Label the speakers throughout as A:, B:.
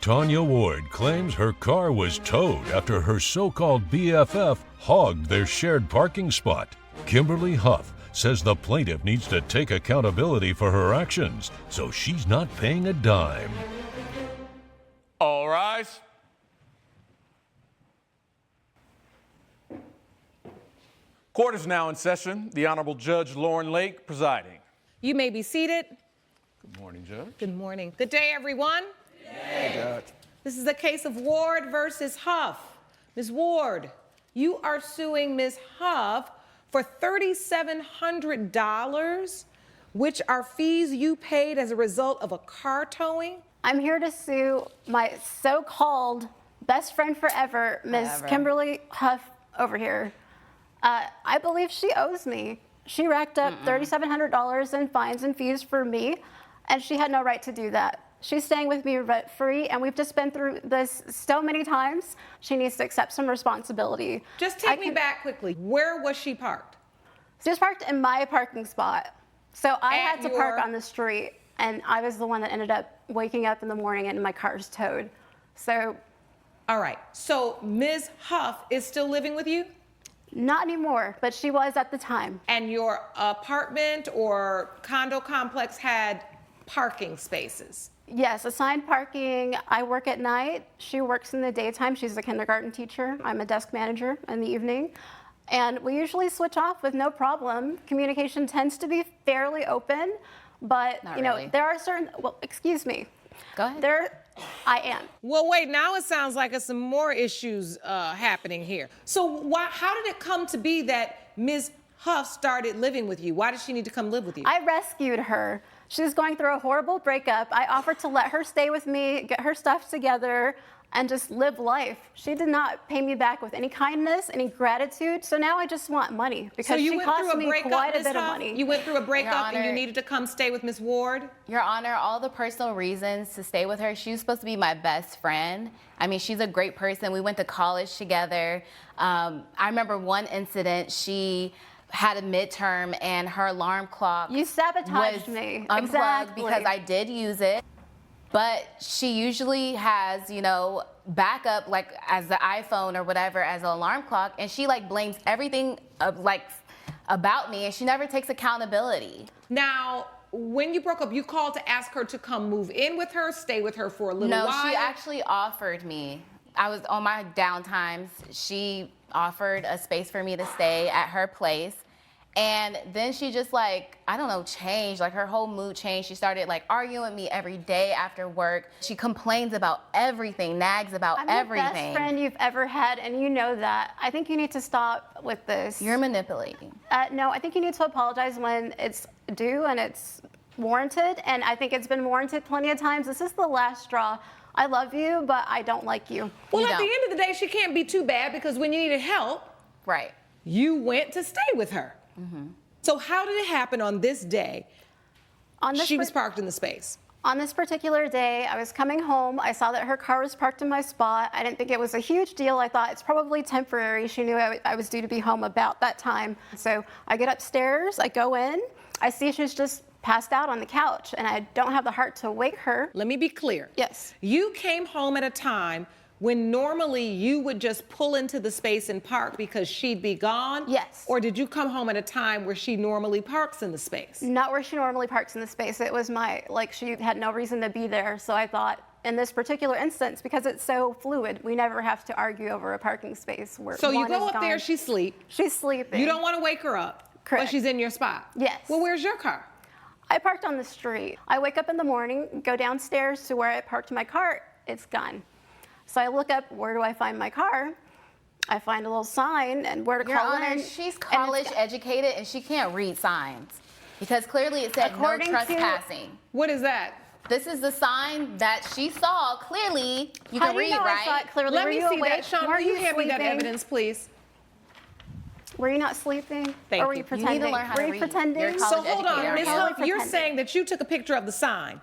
A: Tanya Ward claims her car was towed after her so-called BFF hogged their shared parking spot. Kimberly Huff says the plaintiff needs to take accountability for her actions, so she's not paying a dime.
B: All rise. Court is now in session. The Honorable Judge Lauren Lake presiding.
C: You may be seated.
B: Good morning, Judge.
C: Good morning. Good day, everyone.
B: Hey, Judge.
C: This is the case of Ward versus Huff. Ms. Ward, you are suing Ms. Huff for $3,700, which are fees you paid as a result of a car towing.
D: I'm here to sue my so-called best friend forever, Ms. Kimberly Huff over here. I believe she owes me. She racked up $3,700 in fines and fees for me, and she had no right to do that. She's staying with me rent-free, and we've just been through this so many times. She needs to accept some responsibility.
C: Just take me back quickly. Where was she parked?
D: She was parked in my parking spot. So I had to park on the street, and I was the one that ended up waking up in the morning and my car's towed. So.
C: All right. So Ms. Huff is still living with you?
D: Not anymore, but she was at the time.
C: And your apartment or condo complex had parking spaces?
D: Yes, assigned parking. I work at night. She works in the daytime. She's a kindergarten teacher. I'm a desk manager in the evening. And we usually switch off with no problem. Communication tends to be fairly open, but
E: Not
D: you know,
E: really.
D: there are certain, well, excuse me.
E: Go ahead.
D: I am.
C: Well, wait, now it sounds like there's some more issues happening here. So how did it come to be that Ms. Huff started living with you? Why did she need to come live with you?
D: I rescued her. She was going through a horrible breakup. I offered to let her stay with me, get her stuff together, and just live life. She did not pay me back with any kindness, any gratitude. So now I just want money because she cost me quite a bit of money.
C: You went through a breakup and you
E: Honor,
C: needed to come stay with Ms. Ward?
E: Your Honor, all the personal reasons to stay with her, she was supposed to be my best friend. I mean, she's a great person. We went to college together. I remember one incident, she had a midterm and her alarm clock
D: You sabotaged
E: was
D: me.
E: unplugged
D: Exactly.
E: because I did use it. But she usually has, you know, backup like as the iPhone or whatever as an alarm clock, and she like blames everything about me, and she never takes accountability.
C: Now, when you broke up, you called to ask her to come move in with her, stay with her for a little while?
E: No, she actually offered me. I was on my downtimes. She offered a space for me to stay at her place. And then she just like, I don't know, changed. Like her whole mood changed. She started like arguing with me every day after work. She complains about everything, nags about everything.
D: I'm the best friend you've ever had, and you know that. I think you need to stop with this.
E: You're manipulating.
D: No, I think you need to apologize when it's due and it's warranted, and I think it's been warranted plenty of times. This is the last straw. I love you, but I don't like you.
C: Well,
E: You
C: at the
E: don't.
C: end of the day, she can't be too bad because when you needed help,
E: Right.
C: you went to stay with her. So how did it happen on this day? She was parked in the space.
D: On this particular day, I was coming home. I saw that her car was parked in my spot. I didn't think it was a huge deal. I thought it's probably temporary. She knew I was due to be home about that time. So I get upstairs, I go in, I see she's just passed out on the couch, and I don't have the heart to wake her.
C: Let me be clear.
D: Yes.
C: You came home at a time when normally you would just pull into the space and park because she'd be gone?
D: Yes.
C: Or did you come home at a time where she normally parks in the space?
D: Not where she normally parks in the space. It was she had no reason to be there. So I thought, in this particular instance, because it's so fluid, we never have to argue over a parking space.
C: So you go up there, she's asleep.
D: She's sleeping.
C: You don't want to wake her up.
D: Correct.
C: But she's in your spot.
D: Yes.
C: Well, where's your car?
D: I parked on the street. I wake up in the morning, go downstairs to where I parked my car, it's gone. So I look up, where do I find my car? I find a little sign and where to
E: Your
D: call
E: Honor,
D: in.
E: she's college educated and she can't read signs because clearly it said no
D: According to-
E: trespassing.
C: What is that?
E: This is the sign that she saw. Clearly, you
D: How
E: can
D: do
E: read,
D: you know
E: right?
D: I saw it clearly?
C: Let
D: Were
C: me
D: you
C: see
D: awake?
C: that. Sean,
D: Were
C: will you hand me that
D: sleeping?
C: evidence, please?
D: Were you not sleeping?
C: Thank
D: or were
C: you.
D: you
C: You need to
D: pretending?
E: learn how
D: were
E: to
D: you
E: read.
D: pretending?
E: You're
C: So
E: college
C: hold on,
E: educated.
C: Ms.
D: Totally
C: Huff, you're
D: pretending.
C: saying that you took a picture of the sign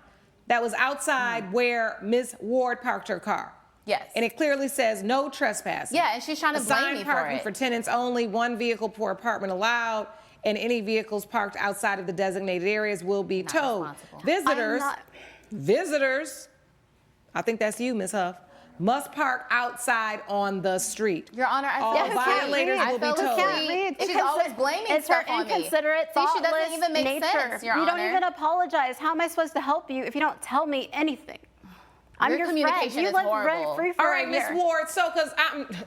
C: that was outside where Ms. Ward parked her car.
E: Yes.
C: And it clearly says no trespassing.
E: Yeah, and she's trying to blame
C: Assigned
E: me for
C: parking
E: it.
C: for tenants only, one vehicle per apartment allowed, and any vehicles parked outside of the designated areas will be
E: Not
C: towed.
E: responsible.
C: Visitors,
D: I'm not-
C: visitors I think that's you, Ms. Huff. Must park outside on the street.
E: Your Honor, I
C: All
E: feel
C: violators will be told.
E: She's always blaming
D: It's her
E: stuff on me.
D: inconsiderate,
E: See, she
D: thoughtless
E: doesn't even make
D: nature.
E: sense, Your
D: You
E: Honor.
D: don't even apologize. How am I supposed to help you if you don't tell me anything? I'm
E: Your
D: your friend.
E: communication
D: You
E: is
D: live
E: horrible.
D: rent free for
C: All
D: a
C: right, Ms.
D: year.
C: Ward,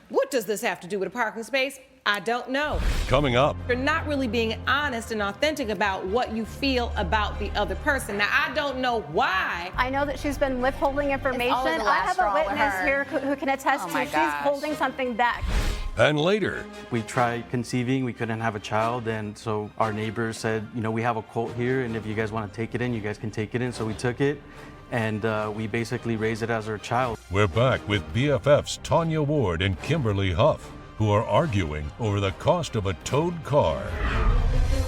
C: what does this have to do with a parking space? I don't know.
A: Coming up,
C: You're not really being honest and authentic about what you feel about the other person. Now, I don't know why.
D: I know that she's been withholding information.
E: always the
D: I
E: last
D: have a
E: straw with
D: witness
E: her.
D: here who can attest
E: Oh
D: to
E: my
D: she's
E: gosh.
D: holding something back.
A: and later,
F: We tried conceiving, we couldn't have a child, and so our neighbors said, you know, we have a colt here, and if you guys want to take it in, you guys can take it in. So we took it, and we basically raised it as our child.
A: we're back with BFFs Tanya Ward and Kimberly Huff, who are arguing over the cost of a towed car.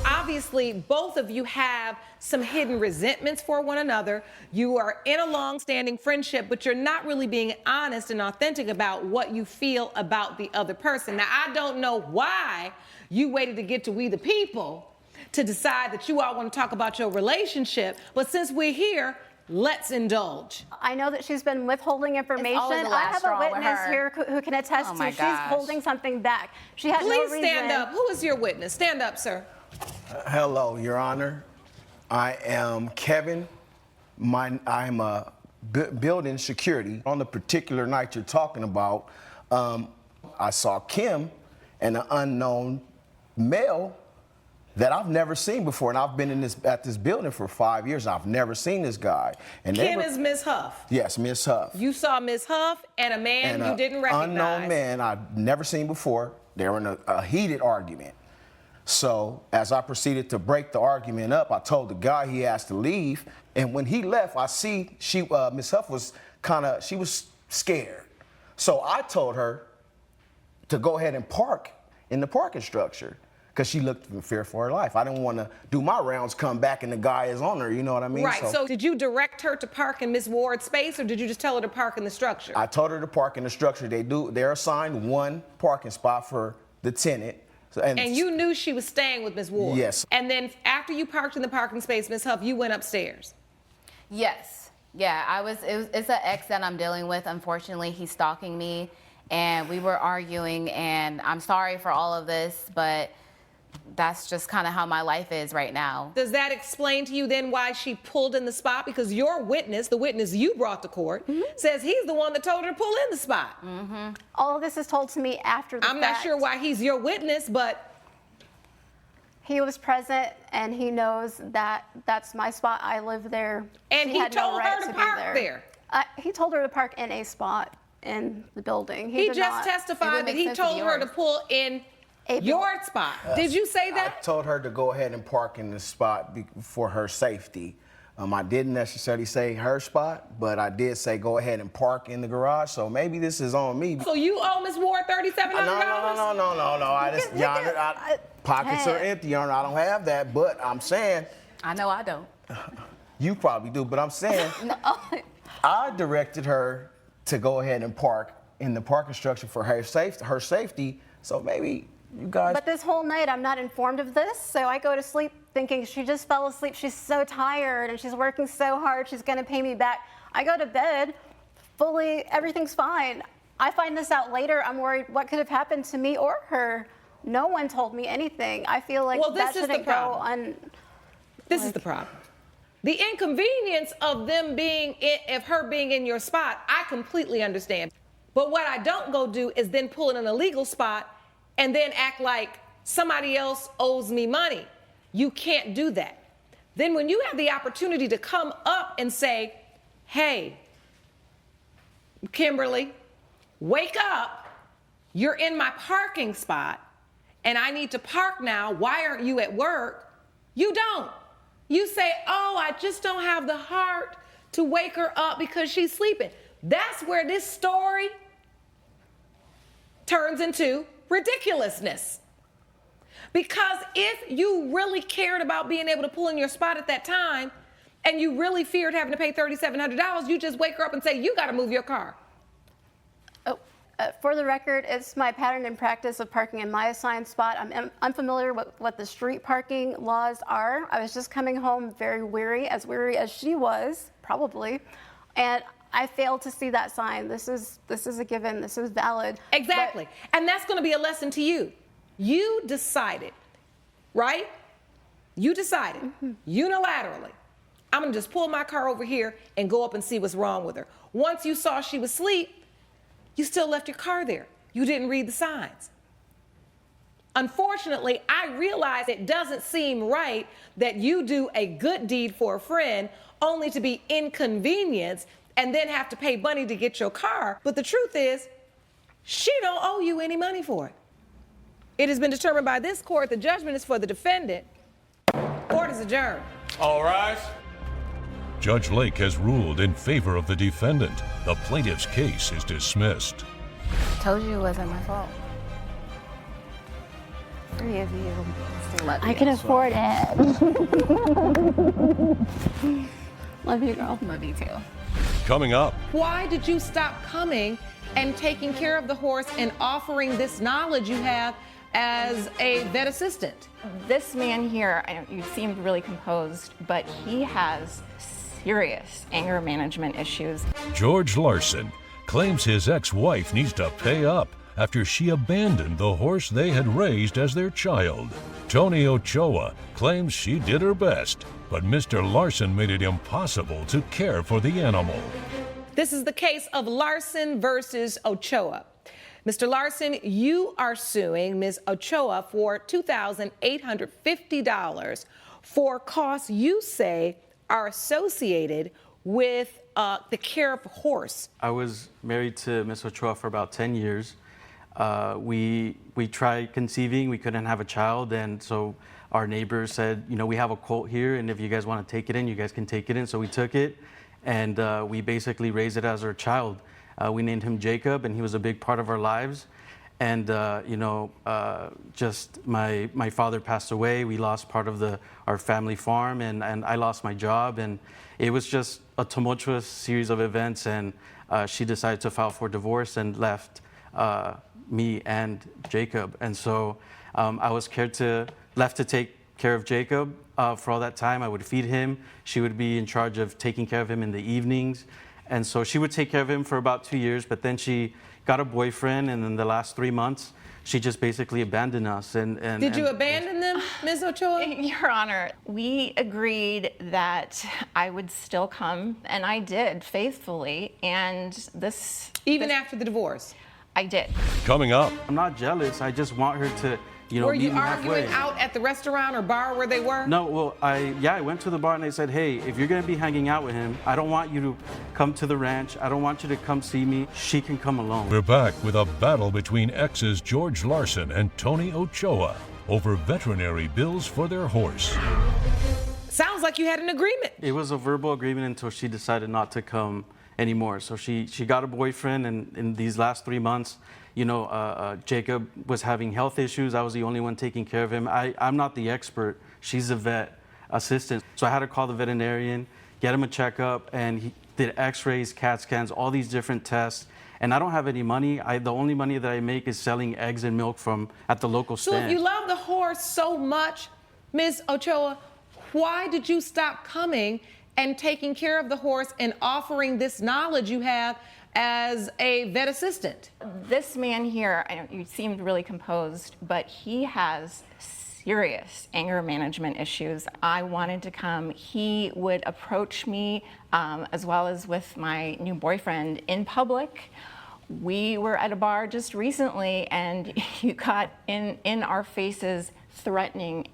C: Obviously, both of you have some hidden resentments for one another. You are in a long-standing friendship, but you're not really being honest and authentic about what you feel about the other person. Now, I don't know why you waited to get to We the People to decide that you all want to talk about your relationship, but since we're here, let's indulge.
D: I know that she's been withholding information.
E: always the
D: I
E: last
D: have
E: straw
D: a
E: with
D: witness
E: her.
D: here who can attest
E: Oh
D: to
E: my
D: she's
E: gosh.
D: holding something back. She has
C: Please
D: no reason.
C: stand up. Who is your witness? Stand up, sir.
G: Hello, Your Honor. I am Kevin. I'm a building security. On the particular night you're talking about, I saw Kim and an unknown male that I've never seen before, and I've been at this building for 5 years. I've never seen this guy. And
C: Kim is Ms. Huff.
G: Yes, Miss Huff.
C: You saw Ms. Huff and a man you didn't recognize.
G: Unknown man I've never seen before. They were in a heated argument. So as I proceeded to break the argument up, I told the guy he has to leave. And when he left, I see Miss Huff was she was scared. So I told her to go ahead and park in the parking structure because she looked in fear for her life. I didn't want to do my rounds, come back, and the guy is on her, you know what I mean?
C: Right, so did you direct her to park in Ms. Ward's space, or did you just tell her to park in the structure?
G: I told her to park in the structure. They're assigned one parking spot for the tenant.
C: And you knew she was staying with Ms. Ward?
G: Yes.
C: And then after you parked in the parking space, Ms. Huff, you went upstairs?
E: Yes. Yeah, it's an ex that I'm dealing with. Unfortunately, he's stalking me, and we were arguing, and I'm sorry for all of this, but that's just kind of how my life is right now.
C: Does that explain to you then why she pulled in the spot? Because your witness, the witness you brought to court, says he's the one that told her to pull in the spot.
D: All of this is told to me after the fact.
C: I'm not sure why he's your witness, but
D: He was present, and he knows that that's my spot. I live there.
C: and
D: She
C: he
D: had no
C: told
D: right
C: her to
D: be
C: park there.
D: He told her to park in a spot in the building.
C: He
D: did
C: just
D: not.
E: It
C: testified
E: would
C: that
E: make
C: he
E: sense of
C: told her to
E: yours.
C: pull in your spot. Did you say
G: I
C: that?
G: told her to go ahead and park in the spot for her safety. I didn't necessarily say her spot, but I did say go ahead and park in the garage. So maybe this is on me.
C: So you owe Ms. Ward $3,700?
G: No. I just, Your Honor, pockets are empty, Your Honor. I don't have that, but I'm saying,
E: I know I don't.
G: you probably do, but I'm saying, I directed her to go ahead and park in the parking structure for her safety. So maybe you guys.
D: But this whole night, I'm not informed of this, so I go to sleep thinking she just fell asleep. She's so tired, and she's working so hard. She's going to pay me back. I go to bed, everything's fine. I find this out later. I'm worried what could have happened to me or her. No one told me anything. I feel like
C: Well,
D: that
C: this is the
D: shouldn't go
C: problem. This is the problem. The inconvenience of her being in your spot, I completely understand. But what I don't go do is then pull in an illegal spot and then act like somebody else owes me money. You can't do that. Then when you have the opportunity to come up and say, hey, Kimberly, wake up. You're in my parking spot and I need to park now. Why aren't you at work? You don't. You say, oh, I just don't have the heart to wake her up because she's sleeping. That's where this story turns into ridiculousness. Because if you really cared about being able to pull in your spot at that time and you really feared having to pay $3,700, you just wake her up and say, you got to move your car.
D: For the record, it's my pattern and practice of parking in my assigned spot. I'm unfamiliar with what the street parking laws are. I was just coming home very weary as she was, probably. And I failed to see that sign. This is a given. This is valid.
C: Exactly. And that's going to be a lesson to you. You decided, right? You decided unilaterally, I'm going to just pull my car over here and go up and see what's wrong with her. Once you saw she was asleep, you still left your car there. You didn't read the signs. Unfortunately, I realize it doesn't seem right that you do a good deed for a friend only to be inconvenienced and then have to pay money to get your car. But the truth is, she don't owe you any money for it. It has been determined by this court the judgment is for the defendant. Court is adjourned.
B: All rise.
A: Judge Lake has ruled in favor of the defendant. The plaintiff's case is dismissed.
E: Told you it wasn't my fault. 3 of you still love you.
D: I can afford it. Love you, girl.
E: Love you too.
A: Coming up,
C: Why did you stop coming and taking care of the horse and offering this knowledge you have as a vet assistant?
H: This man here, I know you seemed really composed, but he has serious anger management issues.
A: George Larson claims his ex-wife needs to pay up after she abandoned the horse they had raised as their child. Tony Ochoa claims she did her best, but Mr. Larson made it impossible to care for the animal.
C: This is the case of Larson versus Ochoa. Mr. Larson, you are suing Ms. Ochoa for $2,850 for costs you say are associated with the care of the horse.
F: I was married to Miss Ochoa for about 10 years. We tried conceiving, we couldn't have a child, and so our neighbors said, you know, we have a colt here, and if you guys want to take it in, you guys can take it in. So we took it, and we basically raised it as our child. We named him Jacob, and he was a big part of our lives. And just my father passed away. We lost part of our family farm, and I lost my job, and it was just a tumultuous series of events. And she decided to file for divorce and left me and Jacob. And so I was left to take care of Jacob for all that time. I would feed him. She would be in charge of taking care of him in the evenings. And so she would take care of him for about 2 years, but then she got a boyfriend, and in the last 3 months, she just basically abandoned us.
C: Did you abandon them, Ms. Ochoa?
H: Your Honor, we agreed that I would still come, and I did faithfully. And
C: Even after the divorce?
H: I did.
A: Coming up,
F: I'm not jealous. I just want her to,
C: Were
F: meet
C: you
F: me
C: arguing
F: halfway.
C: out at the restaurant or bar where they were?
F: No, well, I went to the bar and I said, hey, if you're going to be hanging out with him, I don't want you to come to the ranch. I don't want you to come see me. She can come alone.
A: we're back with a battle between exes George Larson and Tony Ochoa over veterinary bills for their horse.
C: Sounds like you had an agreement.
F: It was a verbal agreement until she decided not to come anymore. So she got a boyfriend, and in these last 3 months, Jacob was having health issues. I was the only one taking care of him. I'm not the expert. She's a vet assistant. So I had to call the veterinarian, get him a checkup, and he did x-rays, CAT scans, all these different tests. And I don't have any money. The only money that I make is selling eggs and milk at the local
C: So
F: stand.
C: if you love the horse so much, Ms. Ochoa, why did you stop coming and taking care of the horse and offering this knowledge you have as a vet assistant?
H: This man here, I know you seemed really composed, but he has serious anger management issues. I wanted to come. He would approach me, as well as with my new boyfriend, in public. We were at a bar just recently, and you got in our faces threatening.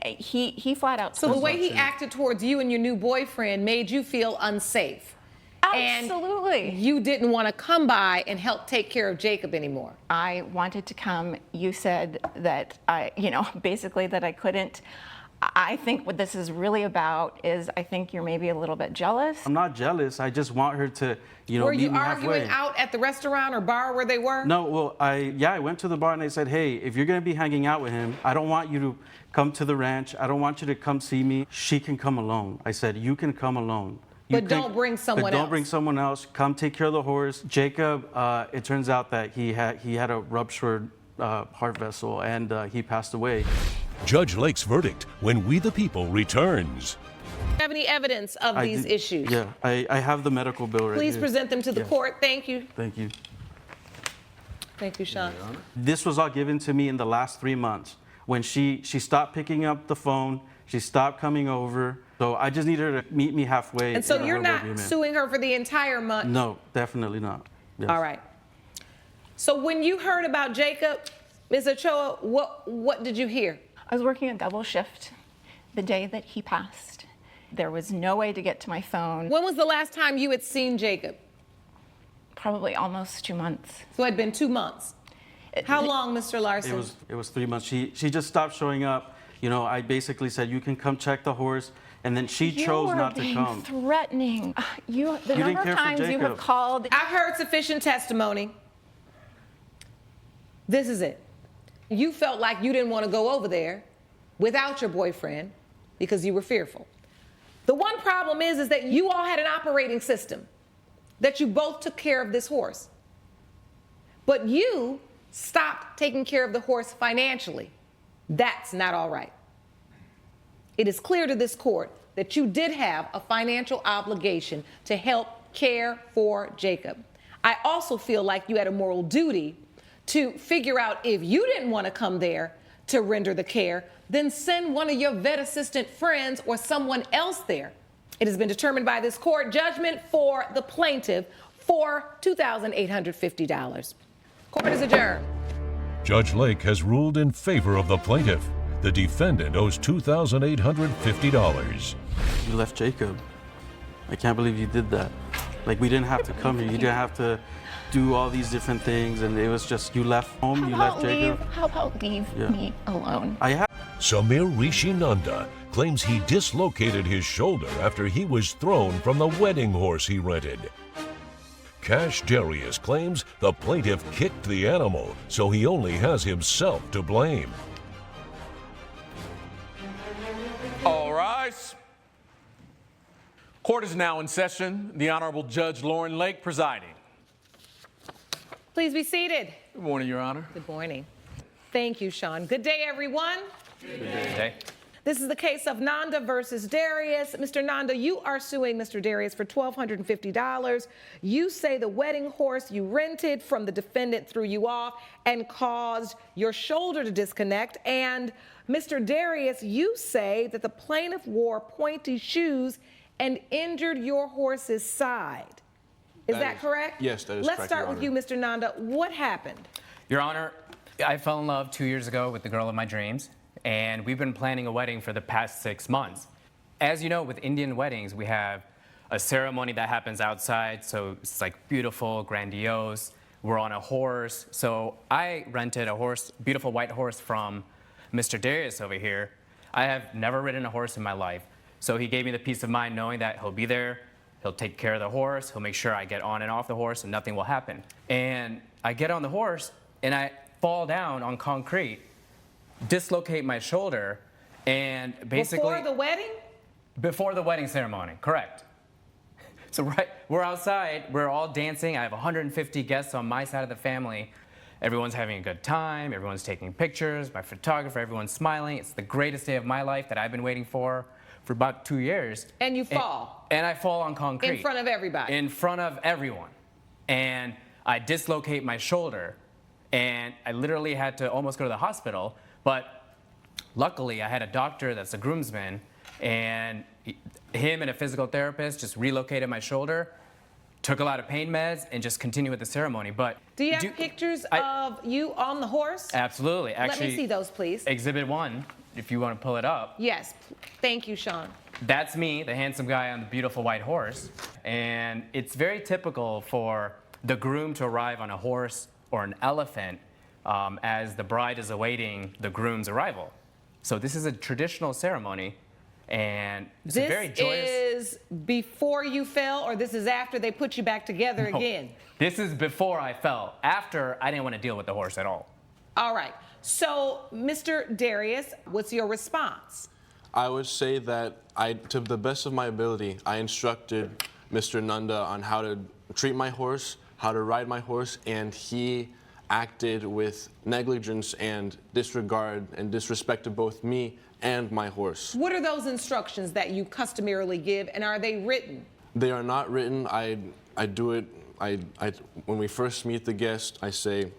H: He flat out.
C: So the way he acted towards you and your new boyfriend made you feel unsafe.
H: Absolutely.
C: And you didn't want to come by and help take care of Jacob anymore.
H: I wanted to come. You said that basically that I couldn't. I think what this is really about is I think you're maybe a little bit jealous.
F: I'm not jealous. I just want her to,
C: Were
F: meet
C: you
F: me
C: arguing
F: halfway.
C: out at the restaurant or bar where they were?
F: No, well, I went to the bar and I said, hey, if you're going to be hanging out with him, I don't want you to come to the ranch. I don't want you to come see me. She can come alone. I said, you can come alone.
C: But don't bring someone
F: But don't
C: else.
F: bring someone else. Come take care of the horse. Jacob, it turns out that he had a ruptured heart vessel, and he passed away.
A: Judge Lake's verdict when We the People returns.
C: you have any evidence of these issues?
F: Yeah, I have the medical bill right
C: Please
F: here.
C: present them to the court. Thank you.
F: Thank you.
C: Thank you, Sean.
F: This was all given to me in the last 3 months. When she stopped picking up the phone, she stopped coming over. So I just need her to meet me halfway.
C: And so
F: in a
C: you're
F: verbal
C: not
F: agreement.
C: suing her for the entire month?
F: No, definitely not. Yes.
C: All right. So when you heard about Jacob, Ms. Ochoa, what did you hear?
H: I was working a double shift the day that he passed. There was no way to get to my phone.
C: When was the last time you had seen Jacob?
H: Probably almost 2 months.
C: So it had been 2 months. How long, Mr. Larson?
F: It was 3 months. She just stopped showing up. You know, I basically said, you can come check the horse, and then she chose not to come.
H: You were being threatening. The
F: didn't
H: number
F: care
H: of
F: for
H: times you have
F: Jacob.
H: called.
C: I've heard sufficient testimony. This is it. You felt like you didn't want to go over there without your boyfriend because you were fearful. The one problem is that you all had an operating system, that you both took care of this horse. But you stopped taking care of the horse financially. That's not all right. It is clear to this court that you did have a financial obligation to help care for Jacob. I also feel like you had a moral duty to figure out if you didn't want to come there to render the care, then send one of your vet assistant friends or someone else there. It has been determined by this court, judgment for the plaintiff for $2,850. Court is adjourned.
A: Judge Lake has ruled in favor of the plaintiff. The defendant owes $2,850.
F: You left Jacob. I can't believe you did that. Like, we didn't have to come here. You didn't have to do all these different things, and it was just you left home, you left Jacob.
H: How about leave me alone?
A: Samir Rishinanda claims he dislocated his shoulder after he was thrown from the wedding horse he rented. Cash Darius claims the plaintiff kicked the animal, so he only has himself to blame.
B: All rise. Court is now in session. The Honorable Judge Lauren Lake presiding.
C: Please be seated.
B: Good morning, Your Honor.
C: Good morning. Thank you, Sean. Good day, everyone.
B: Good day.
C: This is the case of Nanda versus Darius. Mr. Nanda, you are suing Mr. Darius for $1,250. You say the wedding horse you rented from the defendant threw you off and caused your shoulder to disconnect. And Mr. Darius, you say that the plaintiff wore pointy shoes and injured your horse's side. Is that correct?
I: Yes, that is
C: Let's
I: correct,
C: start
I: Your
C: with you, Mr. Nanda. What happened?
J: Your Honor, I fell in love 2 years ago with the girl of my dreams, and we've been planning a wedding for the past 6 months. As you know, with Indian weddings, we have a ceremony that happens outside, so it's like beautiful, grandiose. We're on a horse. So I rented a horse, beautiful white horse from Mr. Darius over here. I have never ridden a horse in my life. So he gave me the peace of mind knowing that he'll be there, he'll take care of the horse, he'll make sure I get on and off the horse and nothing will happen. And I get on the horse and I fall down on concrete, dislocate my shoulder, and basically—
C: Before the wedding?
J: Before the wedding ceremony, correct. So we're outside, we're all dancing. I have 150 guests on my side of the family. Everyone's having a good time, everyone's taking pictures, my photographer, everyone's smiling. It's the greatest day of my life that I've been waiting for about 2 years.
C: And you fall?
J: And I fall on concrete.
C: In front of everybody?
J: In front of everyone. And I dislocate my shoulder, and I literally had to almost go to the hospital, but luckily I had a doctor that's a groomsman, and him and a physical therapist just relocated my shoulder, took a lot of pain meds, and just continued with the ceremony. But
C: do you have pictures of you on the horse?
J: Absolutely. Actually,
C: let me see those, please.
J: Exhibit 1, if you want to pull it up.
C: Yes. Thank you, Sean.
J: That's me, the handsome guy on the beautiful white horse. And it's very typical for the groom to arrive on a horse or an elephant as the bride is awaiting the groom's arrival. So this is a traditional ceremony, and it's a very joyous—
C: This is before you fell, or this is after they put you back together again?
J: This is before I fell. After, I didn't want to deal with the horse at all.
C: All right. So, Mr. Darius, what's your response?
I: I would say that to the best of my ability, I instructed Mr. Nanda on how to treat my horse, how to ride my horse, and he acted with negligence and disregard and disrespect to both me and my horse.
C: What are those instructions that you customarily give, and are they written?
I: They are not written. I do it. When we first meet the guest, I say,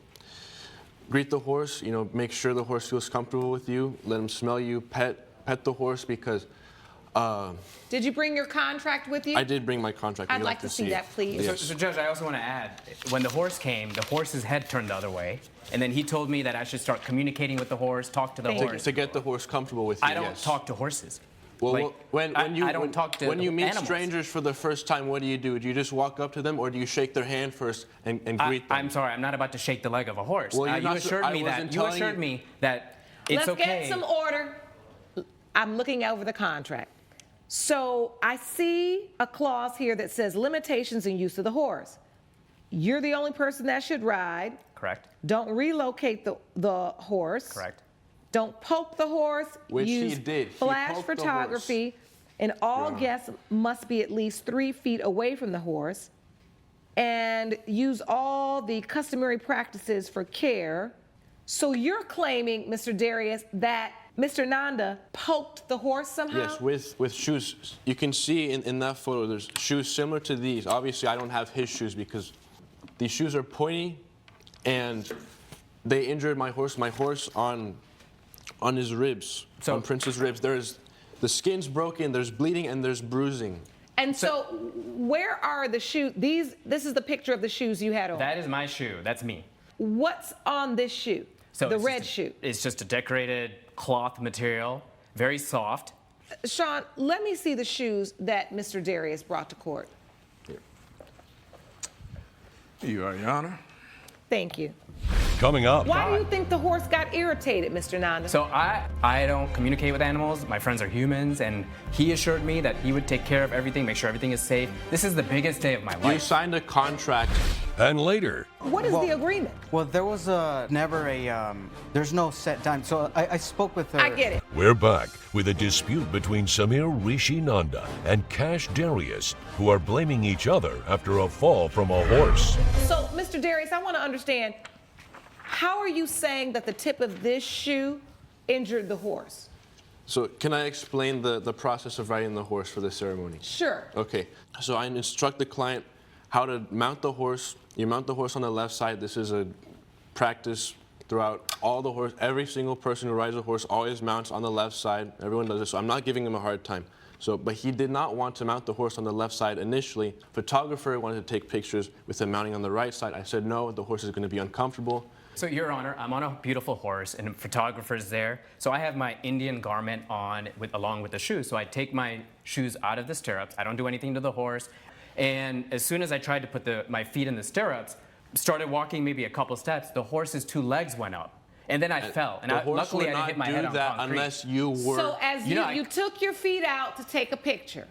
I: greet the horse. You know, make sure the horse feels comfortable with you. Let him smell you. Pet the horse because.
C: Did you bring your contract with you?
I: I did bring my contract.
C: I'd like to see that, please.
I: Yes.
J: So, Judge, I also want to add, when the horse came, the horse's head turned the other way, and then he told me that I should start communicating with the horse, talk to the horse.
I: To get the horse comfortable with you.
J: I don't talk to horses.
I: Well,
J: Like,
I: when you meet
J: animals.
I: strangers for the first time, what do? Do you just walk up to them, or do you shake their hand first and greet them?
J: I'm sorry, I'm not about to shake the leg of a horse.
I: Well,
J: you assured me that it's
C: Let's
J: okay.
C: get some order. I'm looking over the contract. So I see a clause here that says limitations in use of the horse. You're the only person that should ride.
J: Correct.
C: Don't relocate the horse.
J: Correct.
C: Don't poke the horse.
I: Which
C: use
I: he did. He
C: Flash
I: poked the
C: photography. And all guests must be at least 3 feet away from the horse. And use all the customary practices for care. So you're claiming, Mr. Darius, that Mr. Nanda poked the horse somehow?
I: Yes, with shoes. You can see in that photo, there's shoes similar to these. Obviously, I don't have his shoes because these shoes are pointy, and they injured my horse. My horse on his ribs, on Prince's ribs. The skin's broken, there's bleeding, and there's bruising.
C: And so where are the shoes? This is the picture of the shoes you had on.
J: That is my shoe. That's me.
C: What's on this shoe?
J: So
C: the red shoe.
J: It's just a decorated cloth material, very soft.
C: Sean, let me see the shoes that Mr. Darius brought to court.
B: Here you are, Your Honor.
C: Thank you.
A: Coming up.
C: Why do you think the horse got irritated, Mr. Nanda?
J: So I don't communicate with animals. My friends are humans, and he assured me that he would take care of everything, make sure everything is safe. This is the biggest day of my life.
I: You signed a contract.
A: And later.
C: What is the agreement?
K: Well, there was there's no set time. So I spoke with her.
C: I get it.
A: We're back with a dispute between Samir Rishi Nanda and Cash Darius, who are blaming each other after a fall from a horse.
C: So, Mr. Darius, I want to understand, how are you saying that the tip of this shoe injured the horse?
I: So can I explain the process of riding the horse for the ceremony?
C: Sure.
I: Okay, so I instruct the client how to mount the horse. You mount the horse on the left side. This is a practice throughout all the horse. Every single person who rides a horse always mounts on the left side. Everyone does this, so I'm not giving him a hard time. But he did not want to mount the horse on the left side initially. Photographer wanted to take pictures with him mounting on the right side. I said, no, the horse is going to be uncomfortable.
J: So, Your Honor, I'm on a beautiful horse, and a photographer's there. So I have my Indian garment on along with the shoes. So I take my shoes out of the stirrups. I don't do anything to the horse. And as soon as I tried to put my feet in the stirrups, started walking maybe a couple steps, the horse's 2 legs went up. And then I fell. And luckily I didn't hit my head on concrete.
I: Unless you were...
C: So as you took your feet out to take a picture.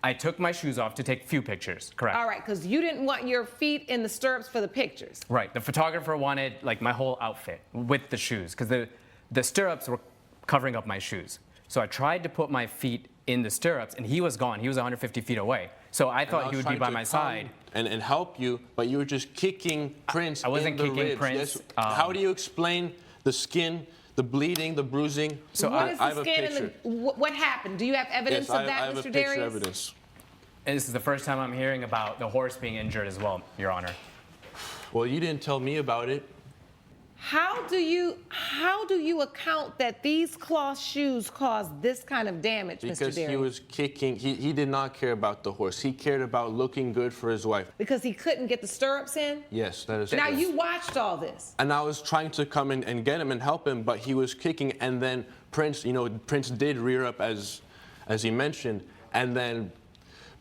J: I took my shoes off to take a few pictures, correct.
C: All right, because you didn't want your feet in the stirrups for the pictures.
J: Right, the photographer wanted like my whole outfit with the shoes, because the stirrups were covering up my shoes. So I tried to put my feet in the stirrups, and he was gone. He was 150 feet away. So I thought he would be by my side.
I: And help you, but you were just kicking Prince.
J: I wasn't kicking
I: ribs.
J: Prince.
I: Yes. How do you explain the skin, the bleeding, the bruising?
C: So what is the skin and what happened? Do you have evidence of that,
I: I have
C: Mr.
I: a
C: Darius?
I: picture evidence.
J: And this is the first time I'm hearing about the horse being injured as well, Your Honor.
I: Well, you didn't tell me about it.
C: How do you account that these cloth shoes caused this kind of damage, Mr. Darius?
I: Because he was kicking. He did not care about the horse. He cared about looking good for his wife.
C: Because he couldn't get the stirrups in?
I: Yes, that is
C: Now,
I: correct.
C: you watched all this.
I: And I was trying to come in and get him and help him, but he was kicking. And then Prince did rear up as he mentioned, and then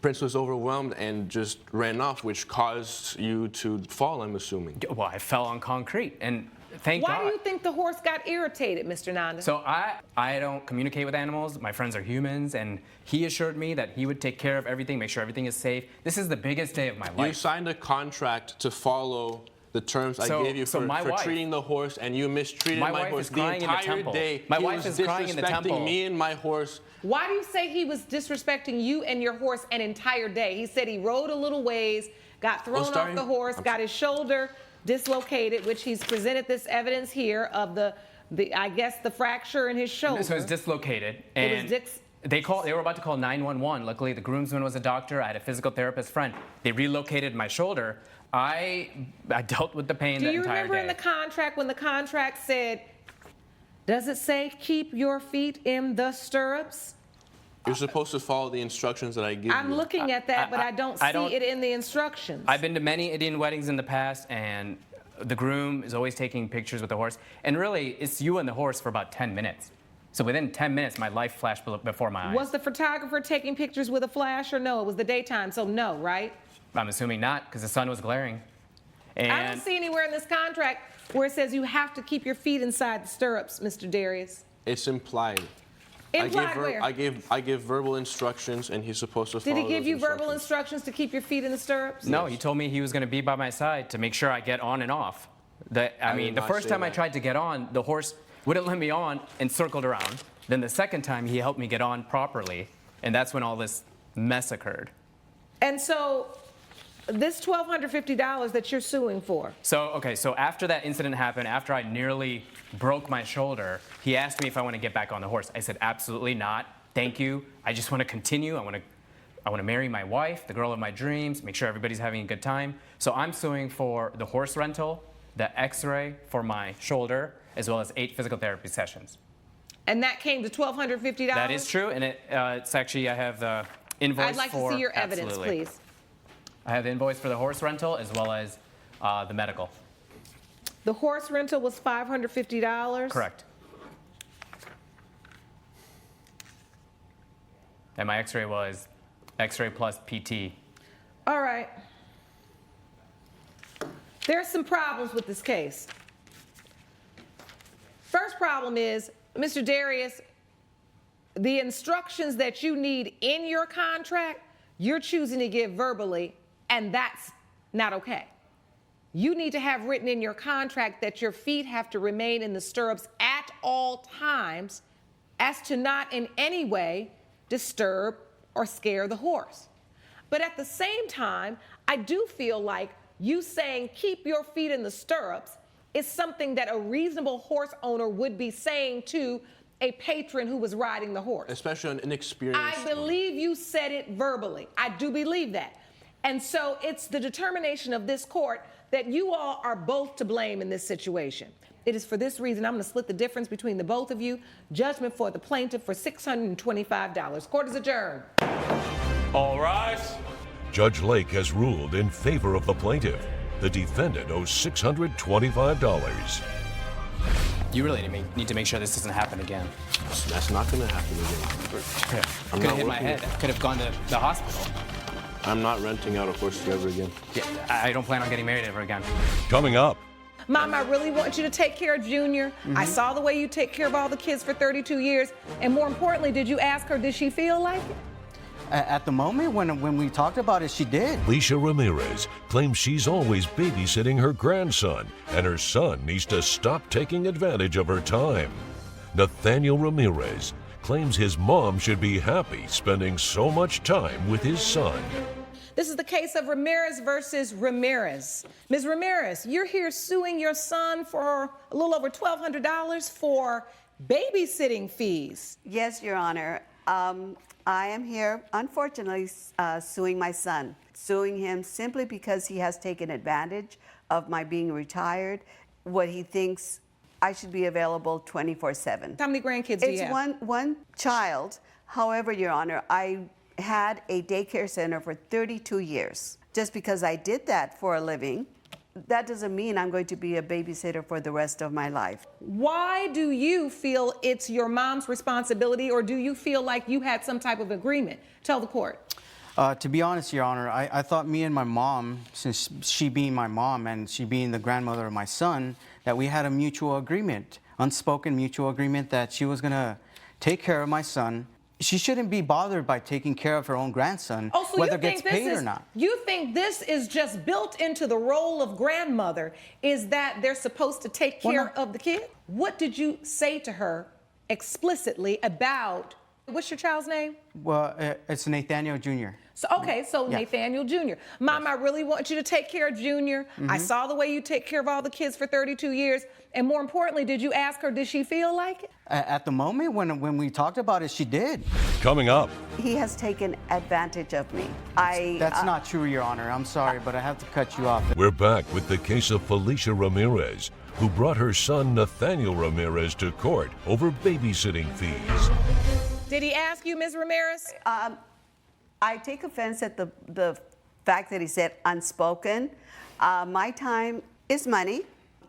I: Prince was overwhelmed and just ran off, which caused you to fall, I'm assuming.
J: Well, I fell on concrete, and thank God.
C: Why do you think the horse got irritated, Mr. Nanda?
J: So I don't communicate with animals. My friends are humans, and he assured me that he would take care of everything, make sure everything is safe. This is the biggest day of my life.
I: You signed a contract to follow the terms I gave you for treating the horse, and you mistreated my horse the entire day.
J: My wife is crying in the temple.
I: Disrespecting me and my horse.
C: Why do you say he was disrespecting you and your horse an entire day? He said he rode a little ways, got thrown off the horse, got his shoulder dislocated, which he's presented this evidence here of the I guess the fracture in his shoulder.
J: So it's dislocated, and
C: It was
J: they were about to call 911. Luckily, the groomsman was a doctor. I had a physical therapist friend. They relocated my shoulder. I dealt with the pain the entire day.
C: Do you remember in the contract when the contract said, does it say keep your feet in the stirrups?
I: You're supposed to follow the instructions that I give you.
C: I'm looking at that, but I don't see it in the instructions.
J: I've been to many Indian weddings in the past, and the groom is always taking pictures with the horse. And really, it's you and the horse for about 10 minutes. So within 10 minutes, my life flashed before my eyes.
C: Was the photographer taking pictures with a flash or no? It was the daytime, so no, right?
J: I'm assuming not, because the sun was glaring. And
C: I don't see anywhere in this contract where it says you have to keep your feet inside the stirrups, Mr. Darius.
I: It's implied.
C: Implied where?
I: I give verbal instructions, and he's supposed to follow
C: Did he give
I: those
C: you verbal instructions to keep your feet in the stirrups?
J: No, he told me he was going to be by my side to make sure I get on and off. I mean, the first time I tried to get on, the horse wouldn't let me on and circled around. Then the second time, he helped me get on properly, and that's when all this mess occurred.
C: And so this $1,250 that you're suing for.
J: So after that incident happened, after I nearly broke my shoulder, he asked me if I want to get back on the horse. I said, absolutely not. Thank you. I just want to continue. I want to marry my wife, the girl of my dreams, make sure everybody's having a good time. So I'm suing for the horse rental, the x-ray for my shoulder, as well as 8 physical therapy sessions.
C: And that came to $1,250?
J: That is true, and it's actually, I have the invoice for...
C: I'd like to see your evidence, please.
J: I have the invoice for the horse rental as well as the medical.
C: The horse rental was $550?
J: Correct. And my x-ray was x-ray plus PT.
C: All right. There's some problems with this case. First problem is, Mr. Darius, the instructions that you need in your contract, you're choosing to give verbally, and that's not okay. You need to have written in your contract that your feet have to remain in the stirrups at all times as to not in any way disturb or scare the horse. But at the same time, I do feel like you saying keep your feet in the stirrups is something that a reasonable horse owner would be saying to a patron who was riding the horse.
I: Especially an inexperienced
C: I believe you said it verbally. I do believe that. And so it's the determination of this court that you all are both to blame in this situation. It is for this reason I'm going to split the difference between the both of you. Judgment for the plaintiff for $625. Court is adjourned.
B: All rise.
A: Judge Lake has ruled in favor of the plaintiff. The defendant owes $625.
J: You really need to make sure this doesn't happen again.
I: That's not going to happen again.
J: Could have hit my head. Could have gone to the hospital.
I: I'm not renting out a horse to you ever again.
J: Yeah, I don't plan on getting married ever again.
A: Coming up.
C: Mom, I really want you to take care of Junior. I saw the way you take care of all the kids for 32 years. And more importantly, did you ask her, did she feel like it?
K: At the moment, when we talked about it, she did.
A: Alicia Ramirez claims she's always babysitting her grandson, and her son needs to stop taking advantage of her time. Nathaniel Ramirez claims his mom should be happy spending so much time with his son.
C: This is the case of Ramirez versus Ramirez. Ms. Ramirez, you're here suing your son for a little over $1,200 for babysitting fees.
L: Yes, Your Honor. I am here, unfortunately, suing my son. Suing him simply because he has taken advantage of my being retired, what he thinks I should be available 24/7.
C: How many grandkids do you have?
L: It's one child. However, Your Honor, I had a daycare center for 32 years. Just because I did that for a living, that doesn't mean I'm going to be a babysitter for the rest of my life.
C: Why do you feel it's your mom's responsibility, or do you feel like you had some type of agreement? Tell the court.
K: To be honest, Your Honor, I thought me and my mom, since she being my mom and she being the grandmother of my son, that we had a mutual agreement, unspoken mutual agreement that she was going to take care of my son. She shouldn't be bothered by taking care of her own grandson,
C: so
K: whether it gets paid or not.
C: You think this is just built into the role of grandmother, is that they're supposed to take care of the kid? What did you say to her explicitly about, what's your child's name?
K: Well, it's Nathaniel Jr.
C: So, okay, so
K: Yeah.
C: Nathaniel Jr. Mom, I really want you to take care of Junior. I saw the way you take care of all the kids for 32 years. And more importantly, did you ask her, did she feel like it?
K: At the moment, when we talked about it, she did.
A: Coming up,
L: He has taken advantage of me.
K: That's not true, Your Honor. I'm sorry, but I have to cut you off.
A: we're back with the case of Felicia Ramirez, who brought her son Nathaniel Ramirez to court over babysitting fees.
C: Did he ask you, Ms. Ramirez?
L: I take offense at the fact that he said unspoken. My time is money.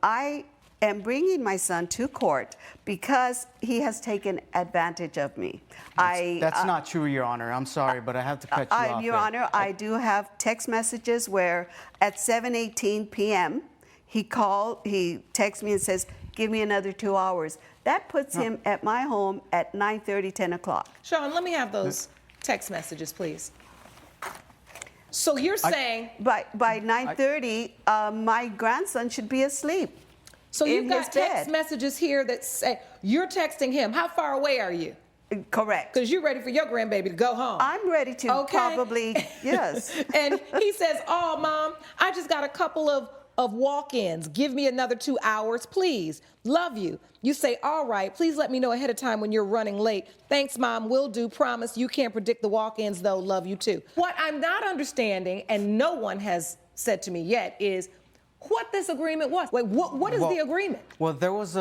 L: I am bringing my son to court because he has taken advantage of me.
K: That's not true, Your Honor. I'm sorry, but I have to cut you off.
L: Your Honor, I do have text messages where at 7:18 p.m. he texts me and says, give me another 2 hours. That puts him at my home at 9:30, 10 o'clock.
C: Sean, let me have those text messages, please. So you're saying...
L: By 9:30, my grandson should be asleep.
C: So you've got
L: his
C: text
L: bed.
C: messages here that say, you're texting him. How far away are you?
L: Correct.
C: Because you're ready for your grandbaby to go home.
L: I'm ready to probably, yes.
C: And he says, oh, Mom, I just got a couple of walk-ins. Give me another 2 hours, please. Love you. You say, all right, please let me know ahead of time when you're running late. Thanks, Mom, will do. Promise you can't predict the walk-ins, though. Love you, too. What I'm not understanding, and no one has said to me yet, is what this agreement was. Wait, what is the agreement?
K: Well, there was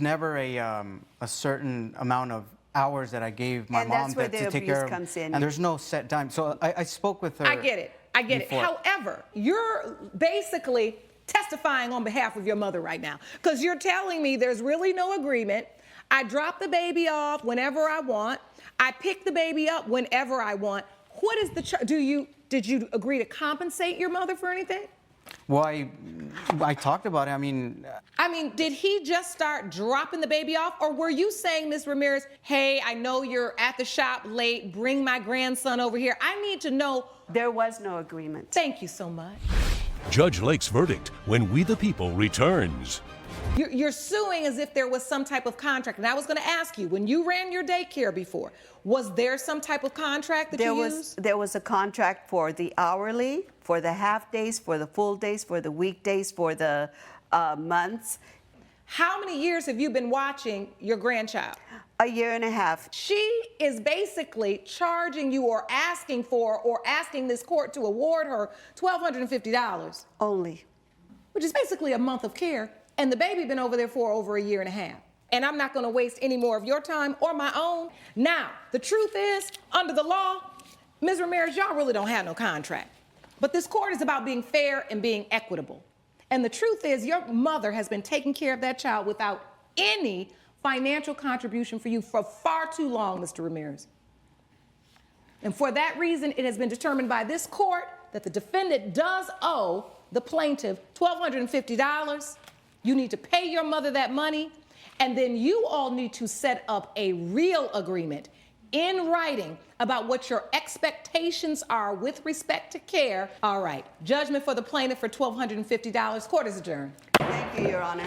K: never a certain amount of hours that I gave my
L: And
K: mom
L: that's where
K: to
L: the
K: take care
L: abuse
K: of,
L: comes in.
K: and there's no set time. So I spoke with her.
C: I get it.
K: before.
C: However, you're basically testifying on behalf of your mother right now because you're telling me there's really no agreement. I drop the baby off whenever I want. I pick the baby up whenever I want. What is the did you agree to compensate your mother for anything?
K: Well, I talked about it. I mean,
C: did he just start dropping the baby off? Or were you saying, Ms. Ramirez, hey, I know you're at the shop late. Bring my grandson over here. I need to know.
L: There was no agreement.
C: Thank you so much.
A: Judge Lake's verdict when We the People returns.
C: You're suing as if there was some type of contract. And I was going to ask you, when you ran your daycare before, was there some type of contract that you used?
L: There was a contract for the hourly, for the half days, for the full days, for the weekdays, for the months.
C: How many years have you been watching your grandchild?
L: A year and a half.
C: She is basically charging you or asking this court to award her $1,250.
L: Only.
C: Which is basically a month of care. And the baby been over there for over a year and a half. And I'm not going to waste any more of your time or my own. Now, the truth is, under the law, Ms. Ramirez, y'all really don't have no contract. But this court is about being fair and being equitable. And the truth is, your mother has been taking care of that child without any financial contribution for you for far too long, Mr. Ramirez. And for that reason, it has been determined by this court that the defendant does owe the plaintiff $1,250. You need to pay your mother that money, and then you all need to set up a real agreement in writing about what your expectations are with respect to care. All right, judgment for the plaintiff for $1,250. Court is adjourned.
L: Thank you, Your Honor.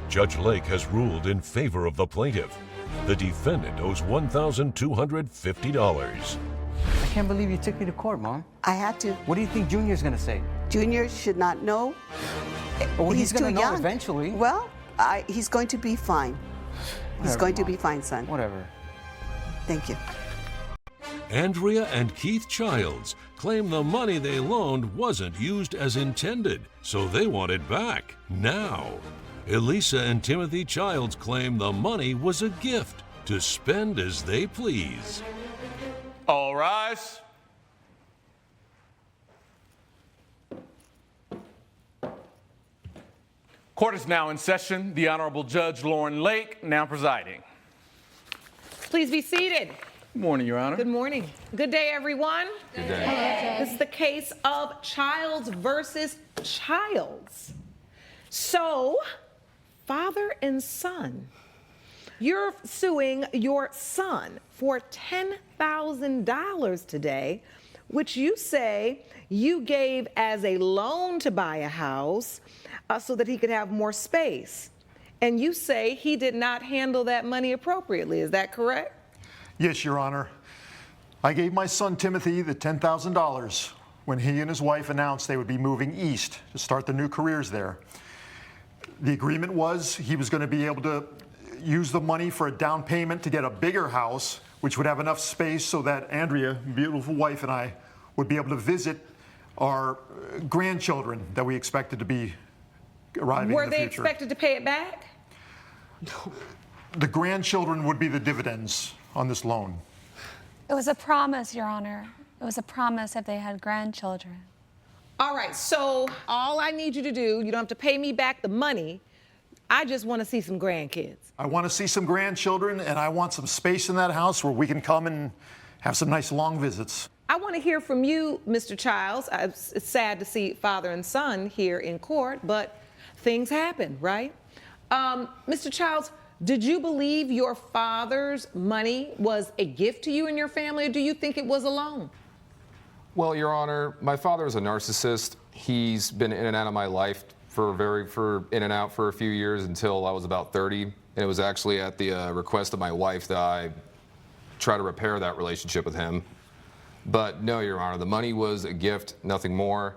A: Judge Lake has ruled in favor of the plaintiff. The defendant owes $1,250.
K: I can't believe you took me to court, Mom.
L: I had to.
K: What do you think Junior's gonna say?
L: Junior should not know.
K: Well, he's
L: too
K: gonna know
L: young.
K: eventually.
L: Well, he's going to be fine. He's
K: Whatever,
L: going to
K: Mom.
L: be fine, son.
K: Whatever.
L: Thank you.
A: Andrea and Keith Childs claim the money they loaned wasn't used as intended, so they want it back now. Elisa and Timothy Childs claim the money was a gift to spend as they please.
B: All rise. Court is now in session. The Honorable Judge Lauren Lake now presiding.
C: Please be seated.
B: Good morning, Your Honor.
C: Good morning. Good day, everyone.
B: Good day.
C: This is the case of Childs versus Childs. So, father and son, you're suing your son for $10,000 today, which you say you gave as a loan to buy a house so that he could have more space. And you say he did not handle that money appropriately. Is that correct?
M: Yes, Your Honor. I gave my son Timothy the $10,000 when he and his wife announced they would be moving east to start their new careers there. The agreement was he was going to be able to use the money for a down payment to get a bigger house, which would have enough space so that Andrea, beautiful wife, and I would be able to visit our grandchildren that we expected to be arriving in the future.
C: Were they expected to pay it back?
M: The grandchildren would be the dividends on this loan.
N: It was a promise, Your Honor. It was a promise if they had grandchildren.
C: All right, so all I need you to do, you don't have to pay me back the money. I just want to see some grandkids.
M: I want to see some grandchildren, and I want some space in that house where we can come and have some nice long visits.
C: I want to hear from you, Mr. Childs. It's sad to see father and son here in court, but things happen, right? Mr. Childs, did you believe your father's money was a gift to you and your family, or do you think it was a loan?
O: Well, Your Honor, my father is a narcissist. He's been in and out of my life in and out for a few years until I was about 30. And it was actually at the request of my wife that I try to repair that relationship with him. But no, Your Honor, the money was a gift, nothing more.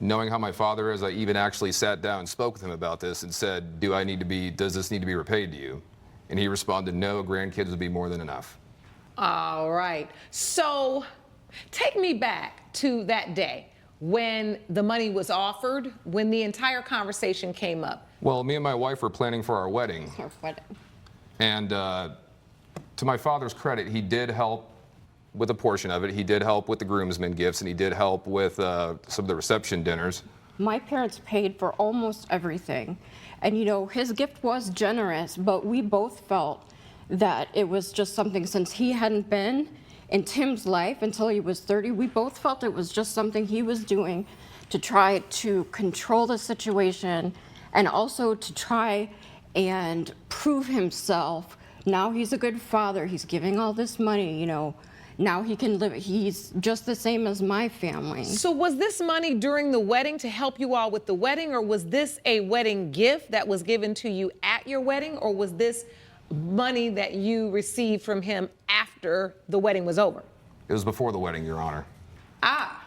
O: Knowing how my father is, I even actually sat down and spoke with him about this and said, does this need to be repaid to you? And he responded, no, grandkids would be more than enough.
C: All right. So take me back to that day when the money was offered, when the entire conversation came up.
O: Well, me and my wife were planning for our wedding. And to my father's credit, he did help with a portion of it. He did help with the groomsmen gifts, and he did help with some of the reception dinners.
P: My parents paid for almost everything. And, you know, his gift was generous, but we both felt that it was just something, since he hadn't been in Tim's life until he was 30, we both felt it was just something he was doing to try to control the situation and also to try and prove himself. Now he's a good father. He's giving all this money, you know. Now he can live, he's just the same as my family.
C: So was this money during the wedding to help you all with the wedding, or was this a wedding gift that was given to you at your wedding, or was this money that you received from him after the wedding was over?
O: It was before the wedding, Your Honor.
C: Ah.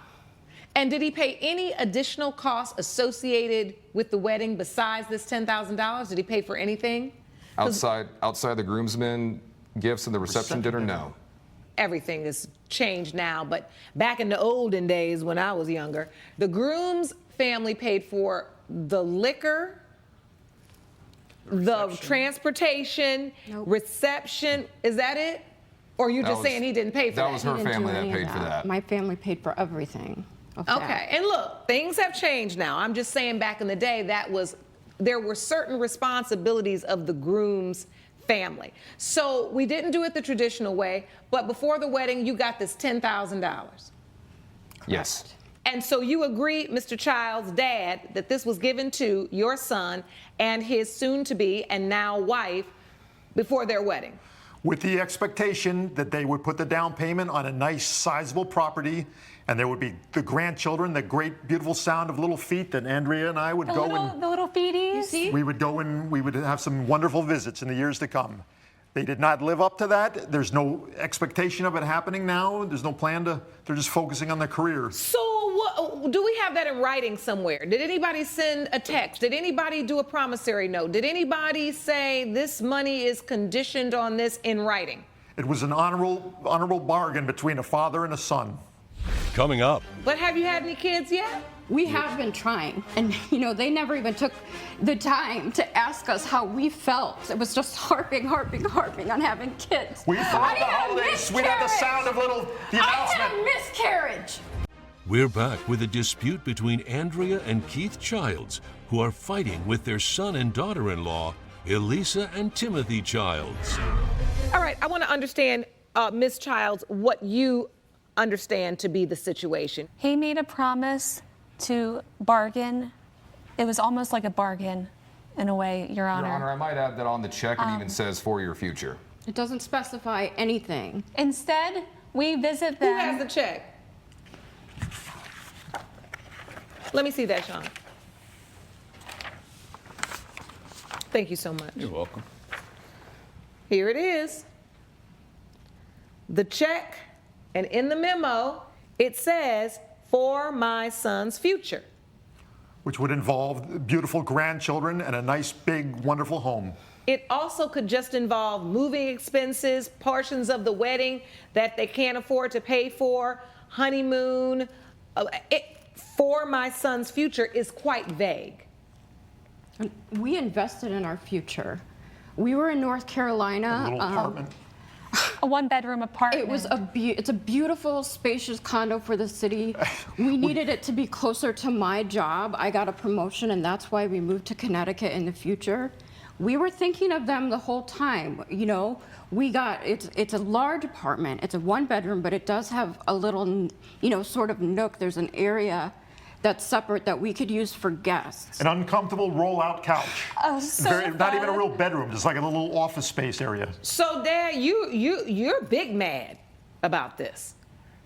C: And did he pay any additional costs associated with the wedding besides this $10,000? Did he pay for anything?
O: Outside the groomsmen gifts and the reception dinner, no.
C: Everything has changed now, but back in the olden days when I was younger, the groom's family paid for the liquor, the transportation, reception. Is that it? Or are you just saying he didn't pay for that?
O: That was her family that paid for that.
P: My family paid for everything.
C: Okay, and look, things have changed now. I'm just saying back in the day, there were certain responsibilities of the groom's family. So we didn't do it the traditional way, but before the wedding, you got this $10,000.
O: Yes.
C: And so you agree, Mr. Child's dad, that this was given to your son and his soon-to-be and now wife before their wedding?
M: With the expectation that they would put the down payment on a nice, sizable property, and there would be the grandchildren, the great, beautiful sound of little feet that Andrea and I would
N: The little feeties.
M: We would go and we would have some wonderful visits in the years to come. They did not live up to that. There's no expectation of it happening now. There's no plan they're just focusing on their careers.
C: So do we have that in writing somewhere? Did anybody send a text? Did anybody do a promissory note? Did anybody say this money is conditioned on this in writing?
M: It was an honorable bargain between a father and a son.
A: Coming up.
C: But have you had any kids yet?
P: We have been trying, and you know, they never even took the time to ask us how we felt. It was just harping on having kids.
M: We thought the holidays, we'd have the sound of the announcement.
P: I had a miscarriage.
A: We're back with a dispute between Andrea and Keith Childs, who are fighting with their son and daughter-in-law, Elisa and Timothy Childs.
C: All right, I want to understand, Ms. Childs, what you understand to be the situation.
N: He made a promise to bargain. It was almost like a bargain in a way, Your Honor.
O: Your Honor, I might add that on the check it even says for your future.
P: It doesn't specify anything.
N: Instead, we visit them.
C: Who has the check? Let me see that, Sean. Thank you so much.
B: You're welcome.
C: Here it is. The check And in the memo, it says, "For my son's future."
M: Which would involve beautiful grandchildren and a nice, big, wonderful home.
C: It also could just involve moving expenses, portions of the wedding that they can't afford to pay for, honeymoon. For my son's future is quite vague.
P: We invested in our future. We were in North Carolina.
M: A little apartment.
N: A one-bedroom apartment.
P: It's a beautiful, spacious condo for the city. We needed it to be closer to my job. I got a promotion, and that's why we moved to Connecticut in the future. We were thinking of them the whole time. You know, it's a large apartment. It's a one-bedroom, but it does have a little, sort of nook. There's an area that's separate that we could use for guests.
M: An uncomfortable roll-out couch.
N: Oh, so
M: not even a real bedroom, just like a little office space area.
C: So, Dad, you're big mad about this.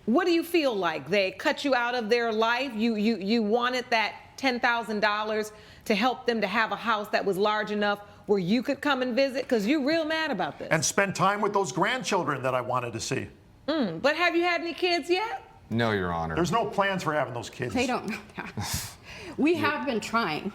C: What do you feel like? They cut you out of their life? You wanted that $10,000 to help them to have a house that was large enough where you could come and visit? Because you're real mad about this.
M: And spend time with those grandchildren that I wanted to see.
C: But have you had any kids yet?
O: No, Your Honor.
M: There's no plans for having those kids.
P: They don't know that. We have been trying.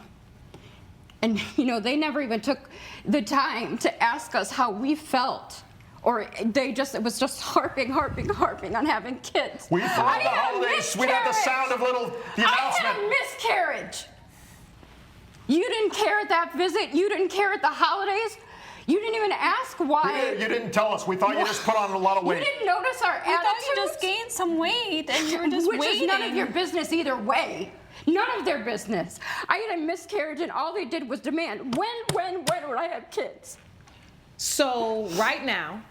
P: And, they never even took the time to ask us how we felt. Or it was just harping on having kids.
M: We throughout the holidays, we had the sound of the announcement.
P: I had a miscarriage. You didn't care at that visit. You didn't care at the holidays. You didn't even ask why.
M: You didn't tell us. We thought you just put on a lot of weight.
P: You didn't notice our attitudes.
N: I thought you just gained some weight and you were just
P: Which
N: waiting.
P: is none of your business either way. None of their business. I had a miscarriage and all they did was demand, when would I have kids?
C: So right now,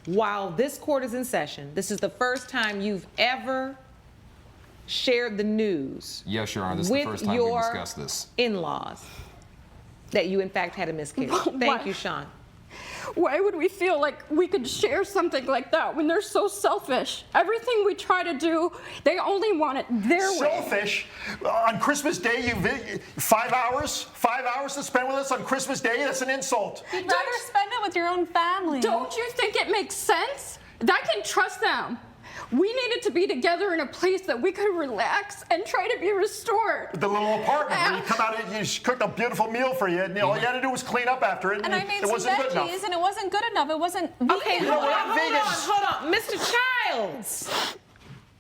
C: while this court is in session, this is the first time you've ever shared the news.
O: Yes, Your Honor. This is the first time we discussed this.
C: In-laws. That you, in fact, had a miscarriage. Thank you, Sean.
P: Why would we feel like we could share something like that when they're so selfish? Everything we try to do, they only want it their way.
M: Selfish? On Christmas Day, 5 hours? 5 hours to spend with us on Christmas Day? That's an insult.
N: You'd rather spend it with your own family.
P: Don't you think it makes sense? I can trust them. We needed to be together in a place that we could relax and try to be restored.
M: The little apartment where you come out and you cooked a beautiful meal for you, and all you had to do was clean up after it,
N: And I made
M: it
N: some
M: wasn't good enough.
N: veggies, and it wasn't good enough. It wasn't vegan.
C: Okay, hold on. Mr. Childs.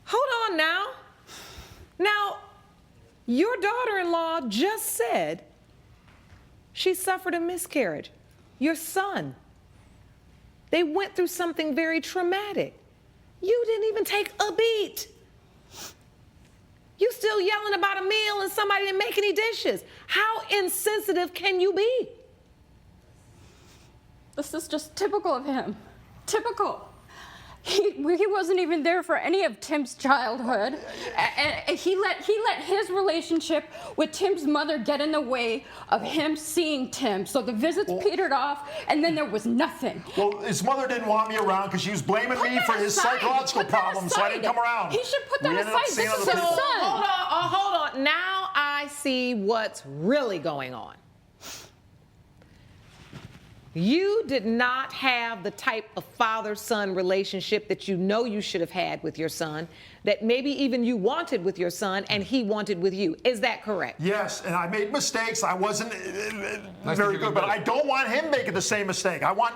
C: Hold on now. Now, your daughter-in-law just said she suffered a miscarriage. Your son. They went through something very traumatic. You didn't even take a beat. You still yelling about a meal and somebody didn't make any dishes. How insensitive can you be?
P: This is just typical of him. Typical. He wasn't even there for any of Tim's childhood. And he let his relationship with Tim's mother get in the way of him seeing Tim. So the visits petered off, and then there was nothing.
M: Well, his mother didn't want me around because she was blaming me for his psychological problems, so I didn't come around.
P: He should put that aside. This is his son.
C: Hold on. Now I see what's really going on. You did not have the type of father-son relationship that you should have had with your son, that maybe even you wanted with your son and he wanted with you. Is that correct?
M: Yes, and I made mistakes. I wasn't very good, but I don't want him making the same mistake. I want,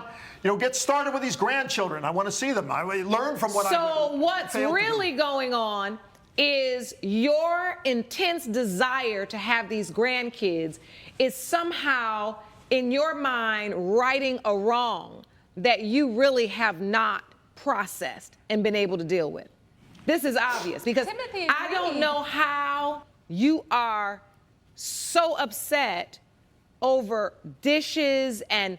M: get started with these grandchildren. I want to see them. I learn from what I
C: So what's really going on is your intense desire to have these grandkids is somehow in your mind righting a wrong that you really have not processed and been able to deal with. This is obvious because I don't know how you are so upset over dishes and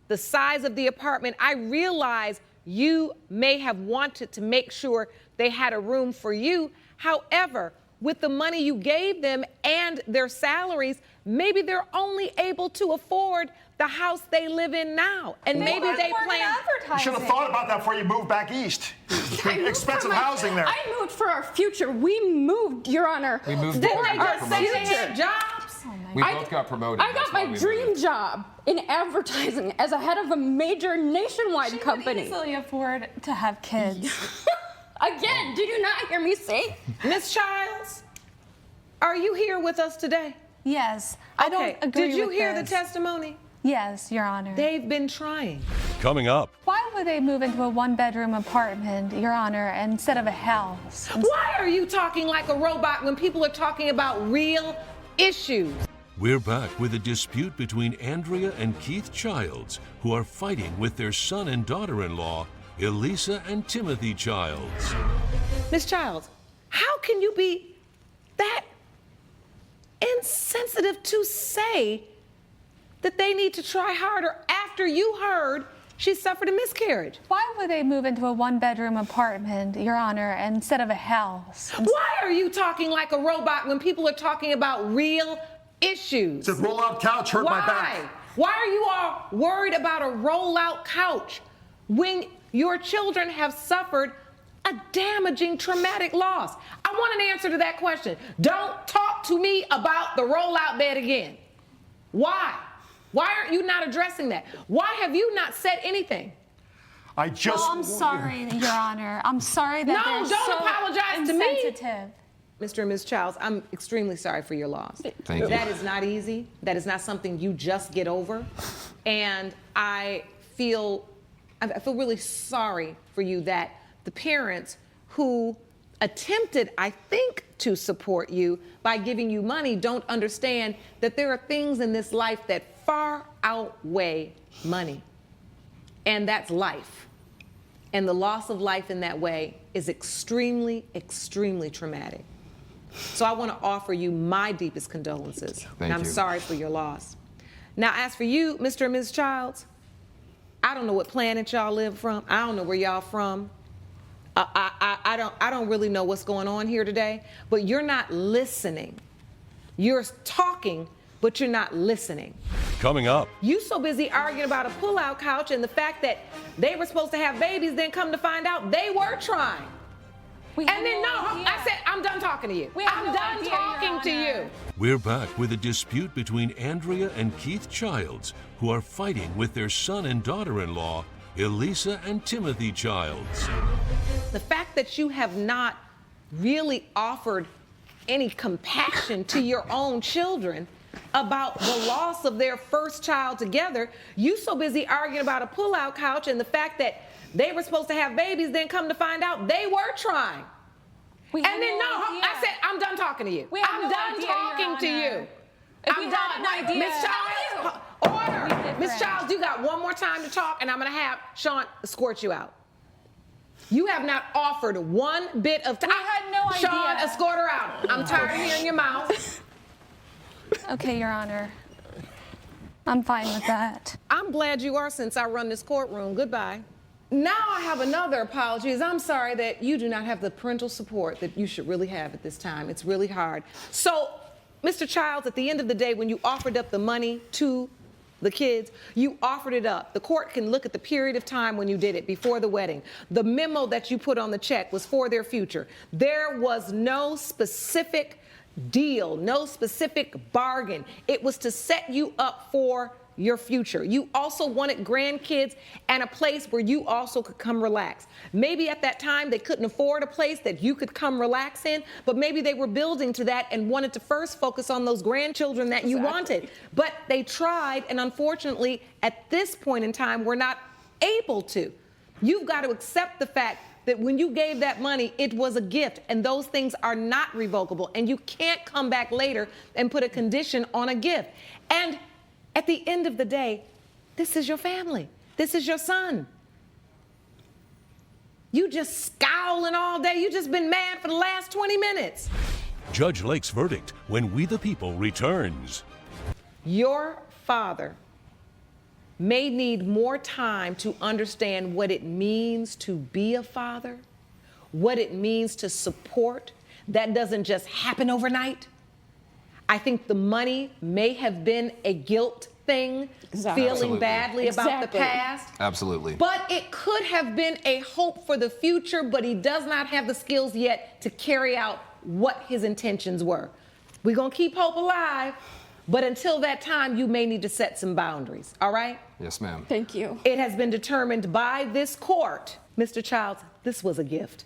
C: the size of the apartment. I realize you may have wanted to make sure they had a room for you. However, with the money you gave them and their salaries, maybe they're only able to afford the house they live in now. And maybe they plan.
M: You should have thought about that before you moved back east. Expensive housing there.
P: I moved for our future. We moved, Your Honor.
O: We moved
C: Didn't they
O: because
C: just
O: we got
C: say they
O: promotions.
C: had jobs?
N: Oh my
O: We both got promoted.
P: I got my dream job in advertising as a head of a major nationwide company.
N: She could easily afford to have kids.
P: Again, did you not hear me say?
C: Miss Childs, are you here with us today?
N: Yes. I don't agree
C: Did you
N: with
C: hear
N: this.
C: the testimony?
N: Yes, Your Honor.
C: They've been trying.
A: Coming up.
N: Why would they move into a one-bedroom apartment, Your Honor, instead of a house?
C: Why are you talking like a robot when people are talking about real issues?
A: We're back with a dispute between Andrea and Keith Childs, who are fighting with their son and daughter-in-law, Elisa and Timothy Childs.
C: Miss Childs, how can you be that insensitive to say that they need to try harder after you heard she suffered a miscarriage?
N: Why would they move into a one-bedroom apartment, Your Honor, instead of a house?
C: Why are you talking like a robot when people are talking about real issues?
M: Said roll-out couch hurt my back.
C: Why are you all worried about a roll-out couch when your children have suffered a damaging traumatic loss? I want an answer to that question. Don't talk to me about the roll-out bed again. Why? Why aren't you not addressing that? Why have you not said anything?
M: I just...
N: Oh, I'm sorry, Your Honor. I'm sorry that
C: No,
N: they're
C: don't
N: so
C: apologize to me.
N: insensitive.
C: Mr. and Ms. Childs, I'm extremely sorry for your loss.
O: Thank you.
C: That is not easy. That is not something you just get over. And I feel really sorry for you that the parents who attempted, I think, to support you by giving you money don't understand that there are things in this life that far outweigh money. And that's life. And the loss of life in that way is extremely, extremely traumatic. So I want to offer you my deepest condolences.
O: Thank
C: I'm
O: you.
C: sorry for your loss. Now, as for you, Mr. and Ms. Childs, I don't know what planet y'all live from. I don't know where y'all from. I don't really know what's going on here today, but you're not listening. You're talking, but you're not listening.
A: Coming up.
C: You so busy arguing about a pull-out couch and the fact that they were supposed to have babies, then come to find out they were trying. I said, I'm done talking to you. I'm done talking to you.
A: We're back with a dispute between Andrea and Keith Childs, who are fighting with their son and daughter-in-law, Elisa and Timothy Childs.
C: The fact that you have not really offered any compassion to your own children about the loss of their first child together, you so busy arguing about a pull-out couch and the fact that they were supposed to have babies, then come to find out they were trying. I said, I'm done talking to you. I'm done talking to you. I'm done. Miss Childs, order. Miss Childs, you got one more time to talk, and I'm going to have Sean escort you out. You have not offered one bit of time.
N: We had no idea.
C: Sean, escort her out. I'm tired of hearing your mouth.
N: Okay, Your Honor. I'm fine with that.
C: I'm glad you are, since I run this courtroom. Goodbye. Now I have another apology. I'm sorry that you do not have the parental support that you should really have at this time. It's really hard. So, Mr. Childs, at the end of the day, when you offered up the money to the kids, you offered it up. The court can look at the period of time when you did it, before the wedding. The memo that you put on the check was for their future. There was no specific deal, no specific bargain. It was to set you up for your future. You also wanted grandkids and a place where you also could come relax. Maybe at that time they couldn't afford a place that you could come relax in, but maybe they were building to that and wanted to first focus on those grandchildren that you wanted. But they tried, and unfortunately, at this point in time, we're not able to. You've got to accept the fact that when you gave that money, it was a gift, and those things are not revocable, and you can't come back later and put a condition on a gift. And at the end of the day, this is your family. This is your son. You just scowling all day. You just been mad for the last 20 minutes.
A: Judge Lake's verdict when We the People returns.
C: Your father may need more time to understand what it means to be a father, what it means to support. That doesn't just happen overnight. I think the money may have been a guilt thing, feeling
O: Absolutely.
C: badly about the past.
O: Absolutely.
C: But it could have been a hope for the future, but he does not have the skills yet to carry out what his intentions were. We're going to keep hope alive, But until that time, you may need to set some boundaries, all right?
O: Yes, ma'am.
P: Thank you.
C: It has been determined by this court, Mr. Childs, this was a gift.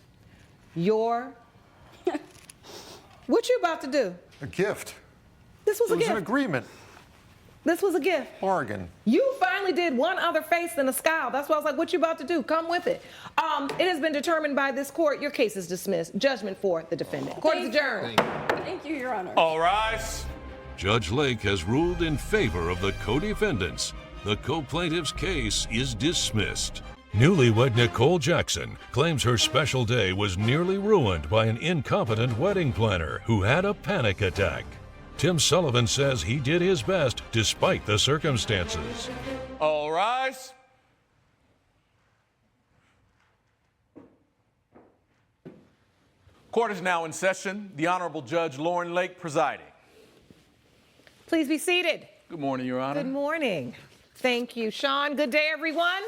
C: What you about to do?
M: A gift.
C: This was a
M: It was
C: gift.
M: an agreement.
C: This was a gift.
M: Bargain.
C: You finally did one other face than a scowl. That's why I was like, what you about to do? Come with it. It has been determined by this court. Your case is dismissed. Judgment for the defendant. Court is adjourned.
P: Thank you, Your Honor.
B: All rise.
A: Judge Lake has ruled in favor of the co-defendants. The co-plaintiff's case is dismissed. Newlywed Nicole Jackson claims her special day was nearly ruined by an incompetent wedding planner who had a panic attack. Tim Sullivan says he did his best despite the circumstances.
B: All rise. Court is now in session. The Honorable Judge Lauren Lake presiding.
C: Please be seated.
B: Good morning, Your Honor.
C: Good morning. Thank you, Sean. Good day, everyone.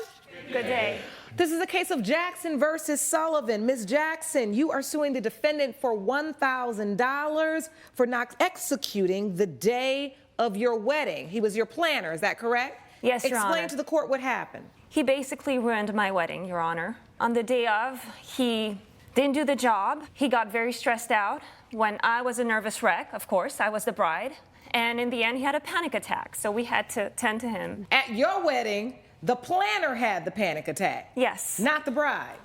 C: Good day. This is a case of Jackson versus Sullivan. Ms. Jackson, you are suing the defendant for $1,000 for not executing the day of your wedding. He was your planner, is that correct?
Q: Yes, Your Honor.
C: Explain to the court what happened.
Q: He basically ruined my wedding, Your Honor. On the day of, he didn't do the job. He got very stressed out. When I was a nervous wreck, of course, I was the bride. And in the end, he had a panic attack, so we had to tend to him.
C: At your wedding, the planner had the panic attack.
Q: Yes.
C: Not the bride.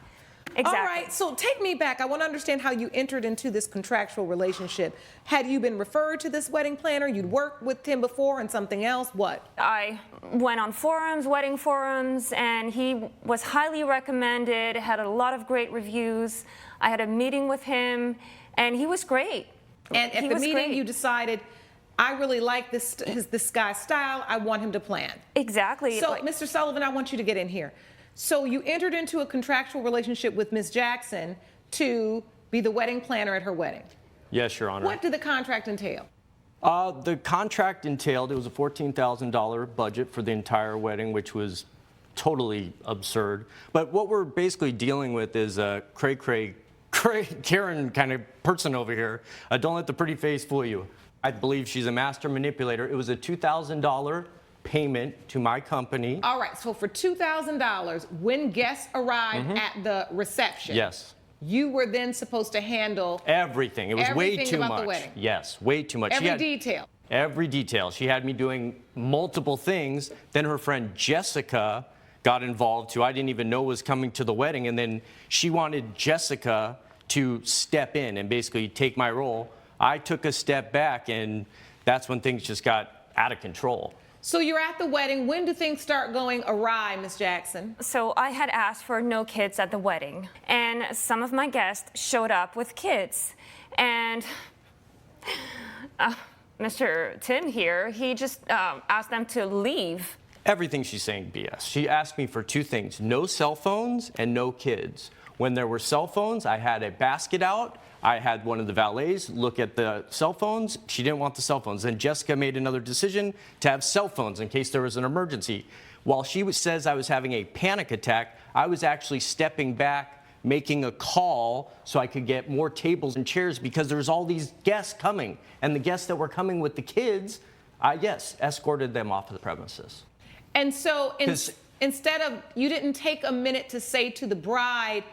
Q: Exactly.
C: All right, so take me back. I want to understand how you entered into this contractual relationship. Had you been referred to this wedding planner? You'd worked with him before and something else? What?
Q: I went on forums, wedding forums, and he was highly recommended, had a lot of great reviews. I had a meeting with him, and he was great.
C: And at the meeting, you decided, I really like this guy's style. I want him to plan.
Q: Exactly.
C: So, Mr. Sullivan, I want you to get in here. So you entered into a contractual relationship with Ms. Jackson to be the wedding planner at her wedding.
R: Yes, Your Honor.
C: What did the contract entail?
R: The contract entailed, it was a $14,000 budget for the entire wedding, which was totally absurd. But what we're basically dealing with is a Karen kind of person over here. Don't let the pretty face fool you. I believe she's a master manipulator. It was a $2,000 payment to my company.
C: All right, so for $2,000, when guests arrived at the reception,
R: yes,
C: you were then supposed to handle
R: everything. It was way too
C: about
R: much.
C: The wedding.
R: Yes, way too much.
C: Every detail.
R: Every detail. She had me doing multiple things. Then her friend Jessica got involved, who I didn't even know was coming to the wedding, and then she wanted Jessica to step in and basically take my role. I took a step back, and that's when things just got out of control.
C: So you're at the wedding. When do things start going awry, Ms. Jackson?
Q: So I had asked for no kids at the wedding, and some of my guests showed up with kids. And Mr. Tim here, he just asked them to leave.
R: Everything she's saying BS. She asked me for two things: no cell phones and no kids. When there were cell phones, I had a basket out. I had one of the valets look at the cell phones. She didn't want the cell phones. Then Jessica made another decision to have cell phones in case there was an emergency. While she says I was having a panic attack, I was actually stepping back, making a call so I could get more tables and chairs because there was all these guests coming. And the guests that were coming with the kids, I, yes, escorted them off of the premises.
C: And so instead of, you didn't take a minute to say to the bride,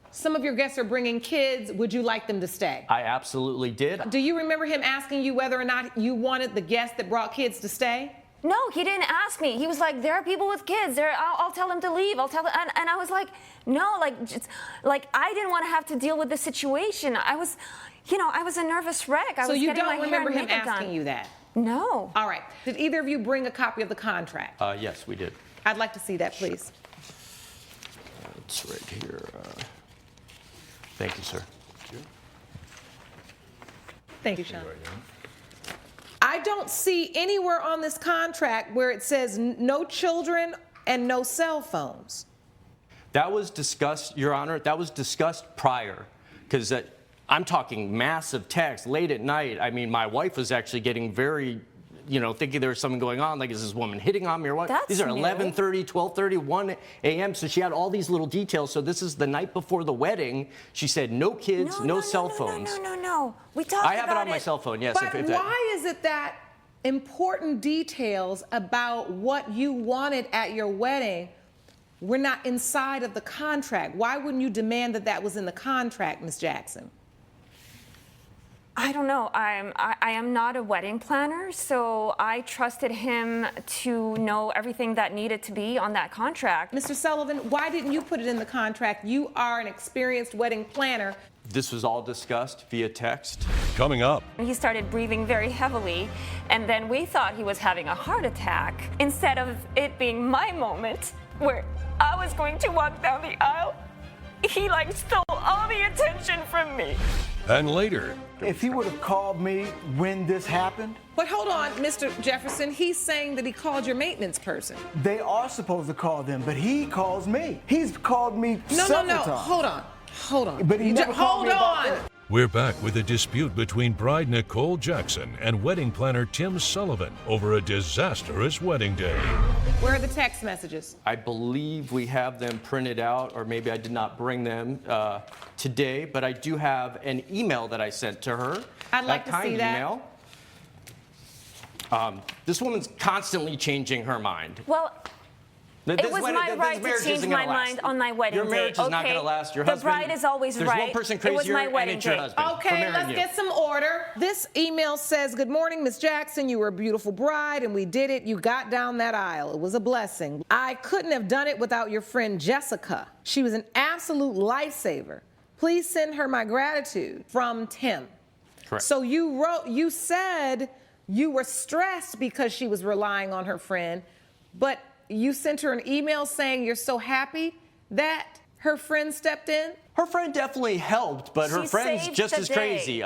C: some of your guests are bringing kids, would you like them to stay?
R: I absolutely did.
C: Do you remember him asking you whether or not you wanted the guests that brought kids to stay?
Q: No, he didn't ask me. He was like, there are people with kids. I'll tell them to leave. I'll tell them. And I was like, no, I didn't want to have to deal with the situation. I was a nervous wreck.
C: So you don't remember him asking you that?
Q: No.
C: All right. Did either of you bring a copy of the contract?
R: Yes, we did.
C: I'd like to see that, please.
R: It's right here. Thank you, sir.
C: Thank you, Sean. I don't see anywhere on this contract where it says no children and no cell phones.
R: That was discussed, Your Honor, that was discussed prior, because I'm talking massive text late at night. I mean, my wife was actually getting very, thinking there was something going on, like, is this woman hitting on me or what?
Q: That's
R: These are
Q: new.
R: 11:30, 12:30, 1 a.m., so she had all these little details. So this is the night before the wedding. She said no kids, no cell phones.
Q: No. We talked about it.
R: I have it on my cell phone, yes.
C: But why is it that important details about what you wanted at your wedding were not inside of the contract. Why wouldn't you demand that that was in the contract, Ms. Jackson?
Q: I don't know. I am not a wedding planner, so I trusted him to know everything that needed to be on that contract.
C: Mr. Sullivan, why didn't you put it in the contract? You are an experienced wedding planner.
R: This was all discussed via text.
A: Coming up.
Q: He started breathing very heavily, and then we thought he was having a heart attack. Instead of it being my moment where I was going to walk down the aisle, he stole all the attention from me.
A: And later.
S: If he would have called me when this happened.
C: But hold on, Mr. Jefferson, he's saying that he called your maintenance person.
S: They are supposed to call them, but he calls me. He's called me several times.
C: Hold on.
S: But he never called me about this.
A: We're back with a dispute between bride Nicole Jackson and wedding planner Tim Sullivan over a disastrous wedding day.
C: Where are the text messages?
R: I believe we have them printed out, or maybe I did not bring them today, but I do have an email that I sent to her.
C: I'd like to see that.
R: Email. This woman's constantly changing her mind.
Q: Well, it was my right to change my mind on my wedding day.
R: Your marriage is not going to last. Your husband.
Q: The bride is always right.
R: There's one person crazier,
Q: it was my
R: and
Q: wedding
R: it's your
Q: day.
R: husband.
C: Okay, let's get some order. This email says, "Good morning, Miss Jackson. You were a beautiful bride, and we did it. You got down that aisle. It was a blessing. I couldn't have done it without your friend Jessica. She was an absolute lifesaver. Please send her my gratitude. From Tim."
R: Correct.
C: So you said you were stressed because she was relying on her friend, but you sent her an email saying you're so happy that her friend stepped in?
R: Her friend definitely helped, but her friend's just as crazy.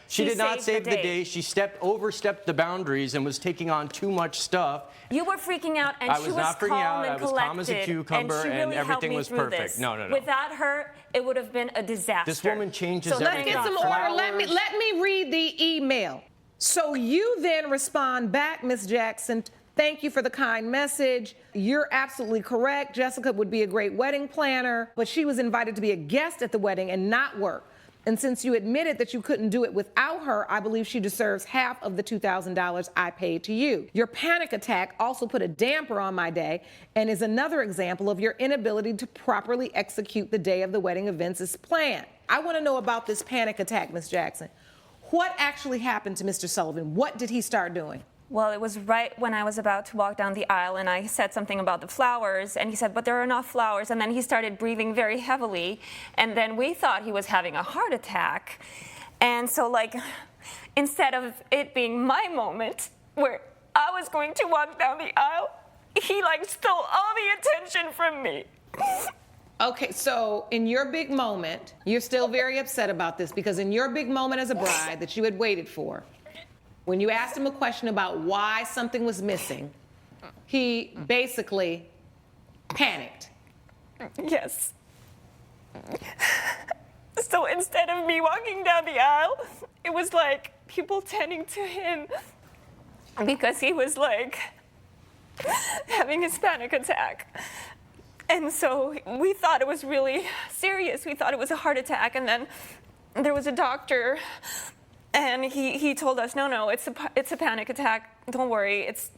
R: She did not save the day. She overstepped the boundaries and was taking on too much stuff.
Q: You were freaking out, and she was calm and collected. I was
R: calm as a cucumber,
Q: and, she really
R: and everything was perfect.
Q: This.
R: No.
Q: Without her, it would have been a disaster.
R: This woman changes
C: so
R: everything.
C: Let's get some order. Let me read the email. So you then respond back, Miss Jackson. Thank you for the kind message. You're absolutely correct. Jessica would be a great wedding planner, but she was invited to be a guest at the wedding and not work. And since you admitted that you couldn't do it without her, I believe she deserves half of the $2,000 I paid to you. Your panic attack also put a damper on my day and is another example of your inability to properly execute the day of the wedding events as planned. I want to know about this panic attack, Ms. Jackson. What actually happened to Mr. Sullivan? What did he start doing?
Q: Well, it was right when I was about to walk down the aisle, and I said something about the flowers, and he said, but there are enough flowers, and then he started breathing very heavily, and then we thought he was having a heart attack. And so, instead of it being my moment, where I was going to walk down the aisle, he, stole all the attention from me.
C: Okay, so in your big moment, you're still very upset about this, because in your big moment as a bride that you had waited for, when you asked him a question about why something was missing, he basically panicked.
Q: Yes. So instead of me walking down the aisle, it was people tending to him because he was having his panic attack. And so we thought it was really serious. We thought it was a heart attack. And then there was a doctor, and he told us, no, it's a panic attack. Don't worry, it's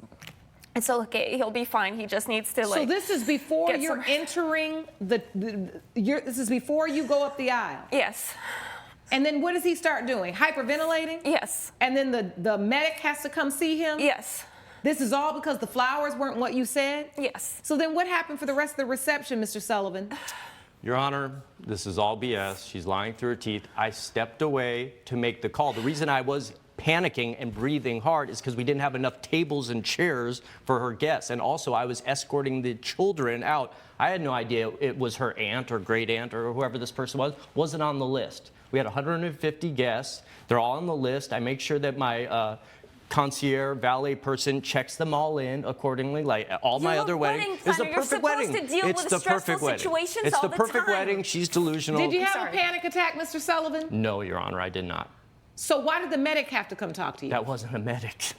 Q: okay. He'll be fine. He just needs to
C: So this is before you're entering this is before you go up the aisle.
Q: Yes.
C: And then what does he start doing? Hyperventilating?
Q: Yes.
C: And then the medic has to come see him?
Q: Yes.
C: This is all because the flowers weren't what you said?
Q: Yes.
C: So then what happened for the rest of the reception, Mr. Sullivan?
R: Your Honor, this is all BS. She's lying through her teeth. I stepped away to make the call. The reason I was panicking and breathing hard is because we didn't have enough tables and chairs for her guests. And also, I was escorting the children out. I had no idea it was her aunt or great aunt or whoever this person wasn't on the list. We had 150 guests. They're all on the list. I make sure that my concierge valet person checks them all in accordingly, like all my other weddings. It's the perfect wedding.
Q: You're supposed to deal with stressful situations
R: It's
Q: all
R: the
Q: the
R: perfect
Q: time.
R: wedding. She's delusional.
C: Did you have a panic attack, Mr. Sullivan?
R: No, Your Honor, I did not.
C: So why did the medic have to come talk to you?
R: That wasn't a medic.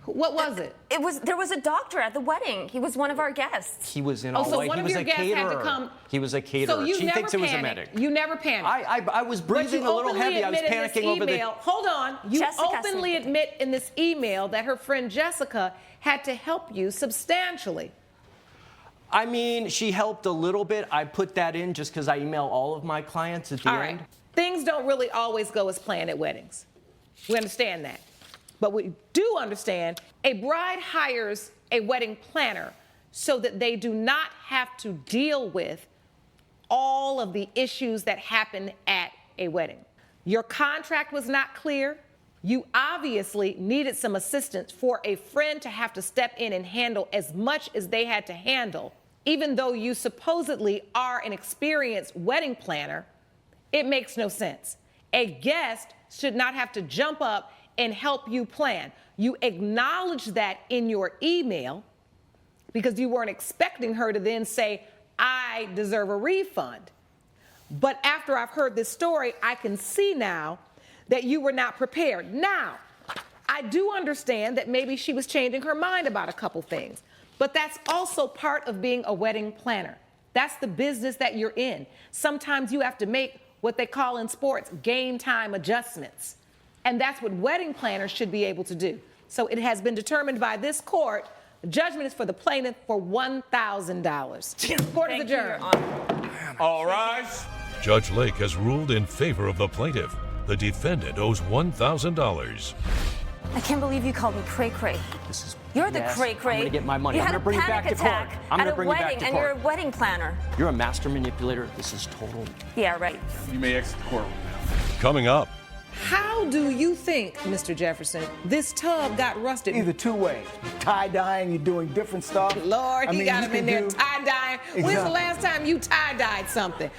C: What was it?
Q: There was a doctor at the wedding. He was one of our guests.
R: He was in
C: Oh,
R: all
C: so
R: white.
C: one
R: He
C: of
R: was
C: your
R: a
C: guests had to
R: caterer.
C: come.
R: He was a caterer.
C: So you
R: She
C: never
R: thinks it was a
C: panicked.
R: medic.
C: You never panicked.
R: I was
C: But
R: breathing
C: you
R: a little
C: openly
R: heavy. I was
C: admit in this
R: panicking over the.
C: email- Hold on. You
Q: Jessica said
C: openly
Q: that.
C: admit in this email that her friend Jessica had to help you substantially.
R: I mean, she helped a little bit. I put that in just because I email all of my clients at the
C: All
R: end.
C: right. Things don't really always go as planned at weddings. We understand that. But we do understand a bride hires a wedding planner so that they do not have to deal with all of the issues that happen at a wedding. Your contract was not clear. You obviously needed some assistance for a friend to have to step in and handle as much as they had to handle. Even though you supposedly are an experienced wedding planner, it makes no sense. A guest should not have to jump up and help you plan. You acknowledge that in your email because you weren't expecting her to then say, I deserve a refund. But after I've heard this story, I can see now that you were not prepared. Now, I do understand that maybe she was changing her mind about a couple things, but that's also part of being a wedding planner. That's the business that you're in. Sometimes you have to make what they call in sports game time adjustments. And that's what wedding planners should be able to do. So it has been determined by this court. The judgment is for the plaintiff for $1,000. Court is adjourned.
B: All rise.
A: Judge Lake has ruled in favor of the plaintiff. The defendant owes $1,000.
Q: I can't believe you called me cray-cray. You're the cray-cray.
R: I'm gonna get my money.
Q: You
R: I'm
Q: had
R: gonna
Q: a
R: bring it
Q: panic
R: back to court.
Q: attack
R: I'm
Q: at
R: gonna
Q: a
R: bring it back
Q: wedding,
R: to
Q: and
R: court.
Q: you're a wedding planner.
R: You're a master manipulator. This is total.
Q: Yeah, right.
B: You may exit the courtroom now.
A: Coming up,
C: How do you think, Mr. Jefferson, this tub got rusted?
S: Either two ways. Tie-dyeing, you're doing different stuff.
C: Lord, he got
S: you
C: him in
S: can
C: there
S: do-
C: tie-dyeing. When's the
S: Exactly.
C: last time you tie-dyed something?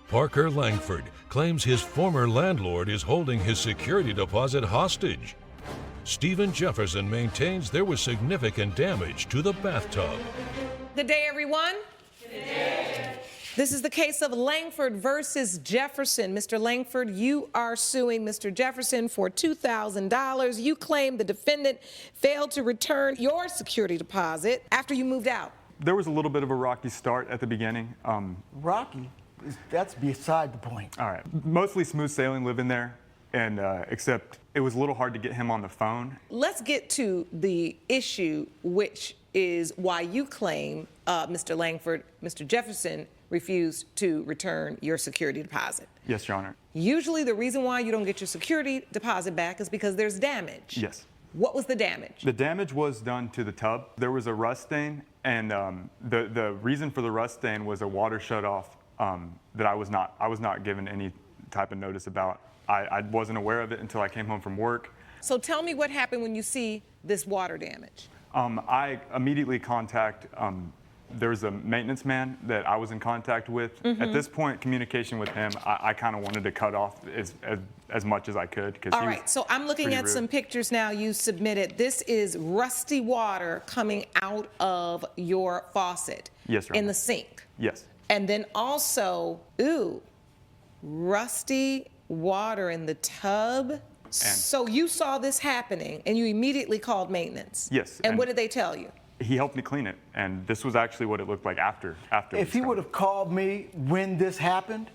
A: Parker Langford claims his former landlord is holding his security deposit hostage. Stephen Jefferson maintains there was significant damage to the bathtub.
C: Good day, everyone. Good day. This is the case of Langford versus Jefferson. Mr. Langford, you are suing Mr. Jefferson for $2,000. You claim the defendant failed to return your security deposit after you moved out.
T: There was a little bit of a rocky start at the beginning.
S: Rocky? That's beside the point.
T: All right. Mostly smooth sailing living there, and except it was a little hard to get him on the phone.
C: Let's get to the issue, which is why you claim Mr. Langford, Mr. Jefferson, refused to return your security deposit.
T: Yes, Your Honor.
C: Usually the reason why you don't get your security deposit back is because there's damage.
T: Yes.
C: What was the damage?
T: The damage was done to the tub. There was a rust stain, and the reason for the rust stain was a water shutoff that I was not given any type of notice about. I wasn't aware of it until I came home from work.
C: So tell me what happened when you see this water damage.
T: I immediately contact. There was a maintenance man that I was in contact with.
C: Mhm.
T: At this point, communication with him, I kind of wanted to cut off as much as I could.
C: All right, so I'm looking at some pictures now you submitted. This is rusty water coming out of your faucet.
T: Yes, Your
C: in
T: Honor.
C: the sink.
T: Yes.
C: And then also, rusty water in the tub. So you saw this happening and you immediately called maintenance.
T: Yes.
C: And what did they tell you?
T: He helped me clean it, and this was actually what it looked like after.
S: If he would have called me when this happened,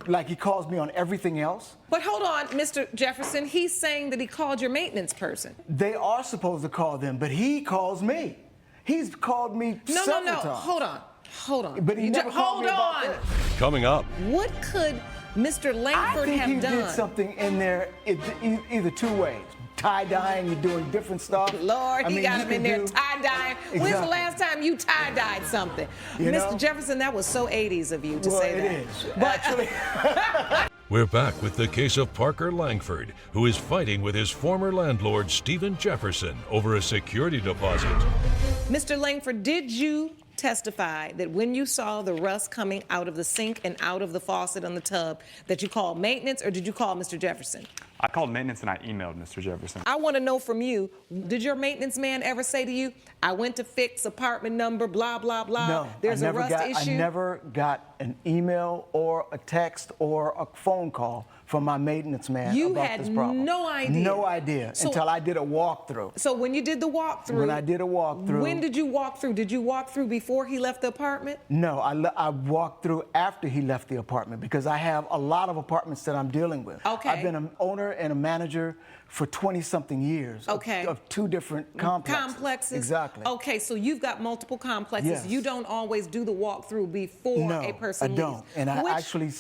S: like he calls me on everything else,
C: But hold on, Mr. Jefferson, he's saying that he called your maintenance person.
S: they are supposed to call them, but he calls me. He's called me
C: No,
S: several
C: no.
S: times.
C: Hold on.
S: But he
C: You
S: never
C: ju-
S: called me about
C: Hold on.
S: this.
A: Coming up,
C: What could Mr.
S: I
C: Langford
S: think
C: have
S: he
C: done?
S: did something in there either two ways. Tie-dyeing, you're doing different stuff.
C: Lord, he got
S: you
C: him in
S: can
C: there
S: do-
C: tie-dyeing. When's the
S: Exactly.
C: last time you tie-dyed something?
S: You
C: Mr.
S: know?
C: Jefferson, that was so 80s of you to
S: Well,
C: say
S: it
C: that.
S: is.
C: But
S: Actually,
A: we're back with the case of Parker Langford, who is fighting with his former landlord, Stephen Jefferson, over a security deposit.
C: Mr. Langford, did you testify that when you saw the rust coming out of the sink and out of the faucet on the tub, that you called maintenance, or did you call Mr. Jefferson?
T: I called maintenance and I emailed Mr. Jefferson.
C: I want to know from you, did your maintenance man ever say to you, I went to fix apartment number, blah, blah, blah,
S: no,
C: there's a rust issue?
S: I never got an email or a text or a phone call from my maintenance man
C: You
S: about
C: had
S: this problem.
C: no idea?
S: No idea
C: So-
S: until I did a walkthrough.
C: So when you did the walkthrough,
S: When I did a walkthrough.
C: when did you walk through? Did you walk through before he left the apartment?
S: No, I walked through after he left the apartment because I have a lot of apartments that I'm dealing with.
C: Okay.
S: I've been an owner and a manager for 20-something years
C: Okay.
S: of two different complexes. Exactly.
C: Okay, so you've got multiple complexes.
S: Yes.
C: You don't always do the walkthrough before
S: No,
C: a person
S: I don't.
C: leaves.
S: And I
C: Which-
S: actually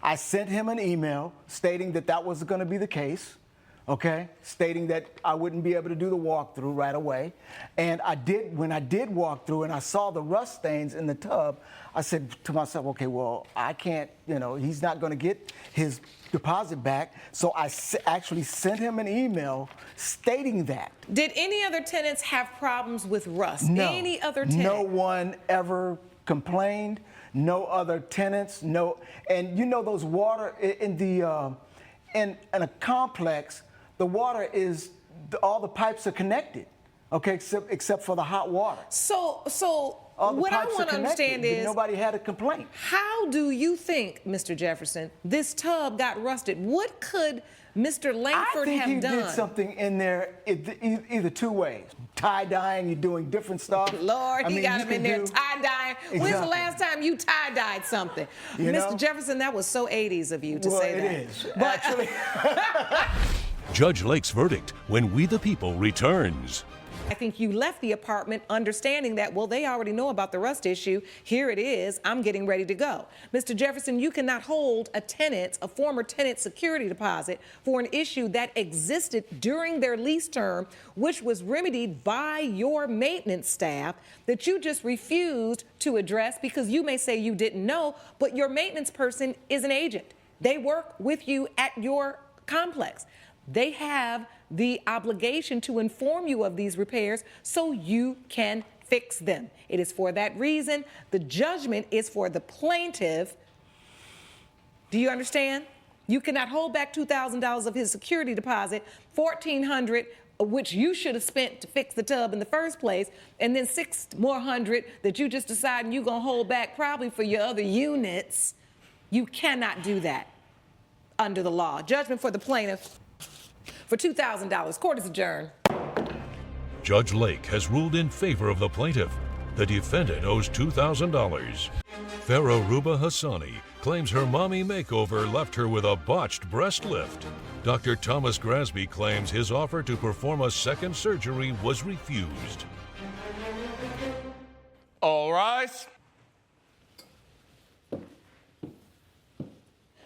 S: I sent him an email stating that that was going to be the case, okay? Stating that I wouldn't be able to do the walkthrough right away. And when I did walk through and I saw the rust stains in the tub, I said to myself, okay, well, I can't, he's not going to get his deposit back. So I actually sent him an email stating that.
C: Did any other tenants have problems with rust?
S: No.
C: Any other tenant?
S: No one ever complained. No other tenants. No, and those water in a complex, the water is all the pipes are connected, okay, except for the hot water.
C: So
S: all the
C: what I
S: pipes
C: want
S: are
C: to understand
S: connected.
C: is
S: Nobody had a complaint.
C: How do you think, Mr. Jefferson, this tub got rusted? What could Mr. Langford
S: I think
C: have
S: he
C: done?
S: did something in there either two ways. Tie-dyeing, you're doing different stuff.
C: Lord, he got him in there tie-dyeing. When's the
S: Exactly.
C: last time you tie-dyed something?
S: You
C: Mr.
S: know?
C: Jefferson, that was so 80s of you to
S: Well,
C: say
S: it
C: that.
S: is,
C: But,
S: actually.
A: Judge Lake's verdict when We the People returns.
C: I think you left the apartment understanding that, well, they already know about the rust issue. Here it is. I'm getting ready to go. Mr. Jefferson, you cannot hold a former tenant's security deposit for an issue that existed during their lease term, which was remedied by your maintenance staff that you just refused to address because you may say you didn't know, but your maintenance person is an agent. They work with you at your complex. They have the obligation to inform you of these repairs so you can fix them. It is for that reason. The judgment is for the plaintiff. Do you understand? You cannot hold back $2,000 of his security deposit, $1,400 which you should have spent to fix the tub in the first place, and then $600 more that you just decided you're going to hold back probably for your other units. You cannot do that under the law. Judgment for the plaintiff for $2,000. Court is adjourned.
A: Judge Lake has ruled in favor of the plaintiff. The defendant owes $2,000. Farouruba Hassani claims her mommy makeover left her with a botched breast lift. Dr. Thomas Grasby claims his offer to perform a second surgery was refused.
B: All rise.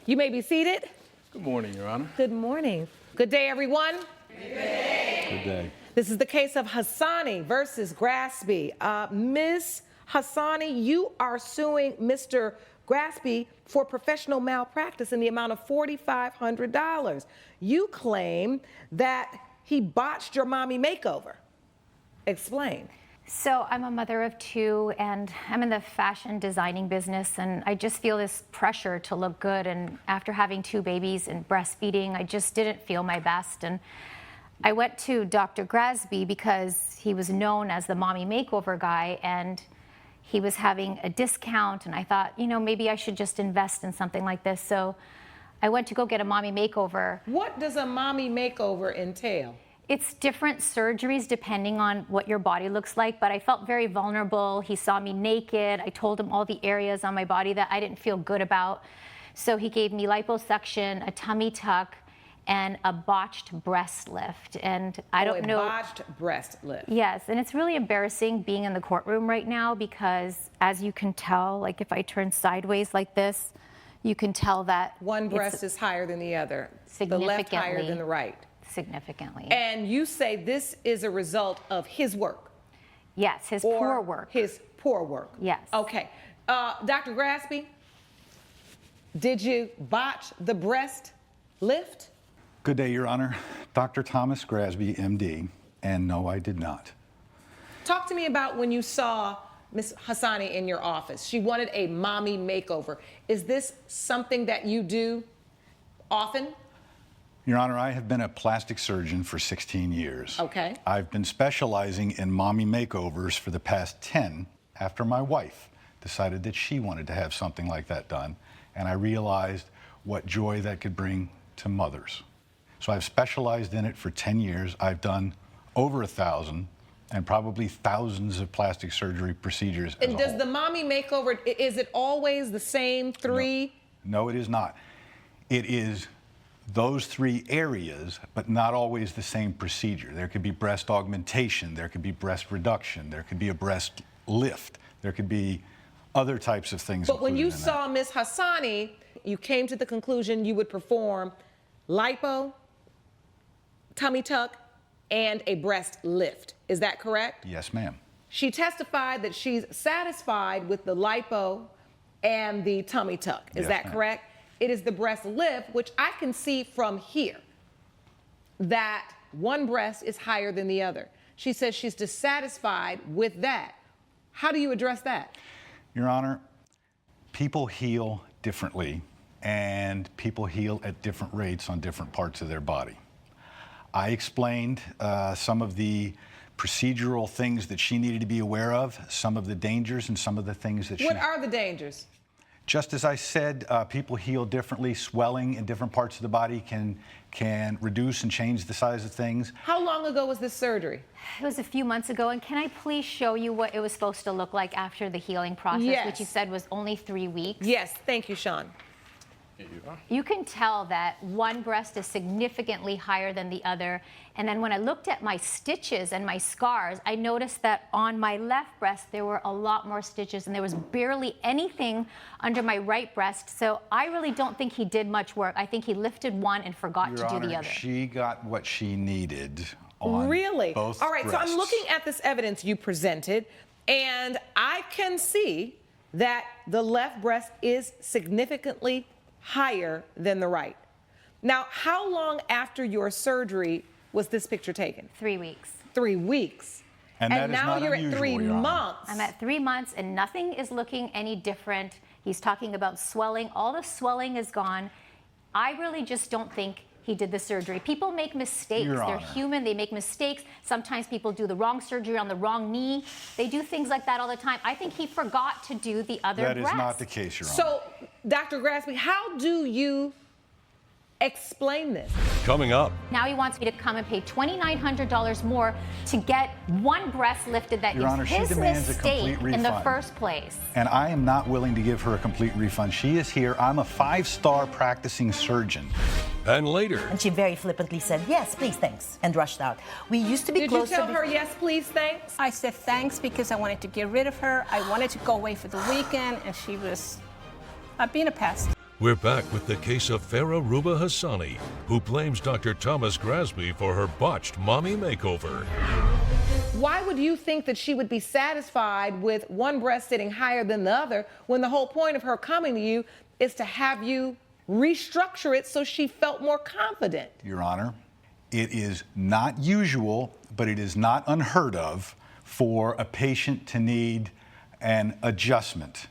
C: You may be seated.
U: Good morning, Your Honor.
C: Good morning. Good day, everyone.
U: Good day.
C: This is the case of Hassani versus Grasby. Ms. Hassani, you are suing Mr. Grasby for professional malpractice in the amount of $4,500. You claim that he botched your mommy makeover. Explain.
V: So I'm a mother of two, and I'm in the fashion designing business, and I just feel this pressure to look good. And after having two babies and breastfeeding, I just didn't feel my best. And I went to Dr. Grasby because he was known as the mommy makeover guy, and he was having a discount, and I thought, maybe I should just invest in something like this. So I went to go get a mommy makeover.
C: What does a mommy makeover entail?
V: It's different surgeries depending on what your body looks like, but I felt very vulnerable. He saw me naked. I told him all the areas on my body that I didn't feel good about. So he gave me liposuction, a tummy tuck, and a botched breast lift. And I don't know.
C: A botched breast lift.
V: Yes, and it's really embarrassing being in the courtroom right now because, as you can tell, like if I turn sideways like this, you can tell that
C: one breast is higher than the other. The left higher than the right.
V: Significantly.
C: And you say this is a result of his work?
V: Yes, his poor work.
C: His poor work?
V: Yes.
C: Okay. Dr. Grasby, did you botch the breast lift?
W: Good day, Your Honor. Dr. Thomas Grasby, MD, and no, I did not.
C: Talk to me about when you saw Ms. Hassani in your office. She wanted a mommy makeover. Is this something that you do often?
W: Your Honor, I have been a plastic surgeon for 16 years.
C: Okay.
W: I've been specializing in mommy makeovers for the past 10 after my wife decided that she wanted to have something like that done. And I realized what joy that could bring to mothers. So I've specialized in it for 10 years. I've done over 1,000 and probably thousands of plastic surgery procedures.
C: And does the mommy makeover, is it always the same three?
W: No, it is not. It is those 3 areas, but not always the same procedure. There could be breast augmentation, there could be breast reduction, there could be a breast lift, there could be other types of things.
C: But when you saw Ms. Hassani, you came to the conclusion you would perform lipo, tummy tuck, and a breast lift. Is that correct?
W: Yes, ma'am.
C: She testified that she's satisfied with the lipo and the tummy tuck. Is
W: Yes,
C: that
W: ma'am.
C: correct? It is the breast lift, which I can see from here, that one breast is higher than the other. She says she's dissatisfied with that. How do you address that?
W: Your Honor, people heal differently, and people heal at different rates on different parts of their body. I explained some of the procedural things that she needed to be aware of, some of the dangers and some of the things that
C: What are the dangers?
W: Just as I said, people heal differently. Swelling in different parts of the body can reduce and change the size of things.
C: How long ago was this surgery?
V: It was a few months ago, and can I please show you what it was supposed to look like after the healing process,
C: Yes.
V: which you said was only 3 weeks?
C: Yes, thank you, Sean.
V: You can tell that one breast is significantly higher than the other. And then when I looked at my stitches and my scars, I noticed that on my left breast, there were a lot more stitches and there was barely anything under my right breast. So I really don't think he did much work. I think he lifted one and forgot
W: Your
V: to do
W: Honor,
V: the other.
W: she got what she needed on
C: Really?
W: both
C: All right, so
W: breasts.
C: I'm looking at this evidence you presented, and I can see that the left breast is significantly higher than the right. Now, how long after your surgery was this picture taken?
V: 3 weeks.
C: 3 weeks.
W: And that is
C: now
W: not
C: you're
W: unusual,
C: at 3
W: Your Honor.
C: months.
V: I'm at 3 months and nothing is looking any different. He's talking about swelling. All the swelling is gone. I really just don't think he did the surgery. People make mistakes.
W: Your
V: They're
W: Honor.
V: human. They make mistakes. Sometimes people do the wrong surgery on the wrong knee. They do things like that all the time. I think he forgot to do the other
W: That is
V: breast.
W: not the case, Your Honor.
C: So, Dr. Grasby, how do you explain this?
A: Coming up.
V: Now he wants me to come and pay $2,900 more to get one breast lifted that
W: Your
V: is
W: Honor, she
V: his
W: demands a
V: mistake
W: complete
V: in the
W: refund.
V: first place.
W: And I am not willing to give her a complete refund. She is here. I'm a 5-star practicing surgeon.
A: And later.
D: And she very flippantly said, yes, please, thanks, and rushed out. We used to be
C: Did you
D: closer.
C: tell her yes, please, thanks?
E: I said thanks because I wanted to get rid of her. I wanted to go away for the weekend, and she was being a pest.
A: We're back with the case of Farah Ruba Hassani, who blames Dr. Thomas Grasby for her botched mommy makeover.
C: Why would you think that she would be satisfied with one breast sitting higher than the other when the whole point of her coming to you is to have you restructure it so she felt more confident?
W: Your Honor, it is not usual, but it is not unheard of for a patient to need an adjustment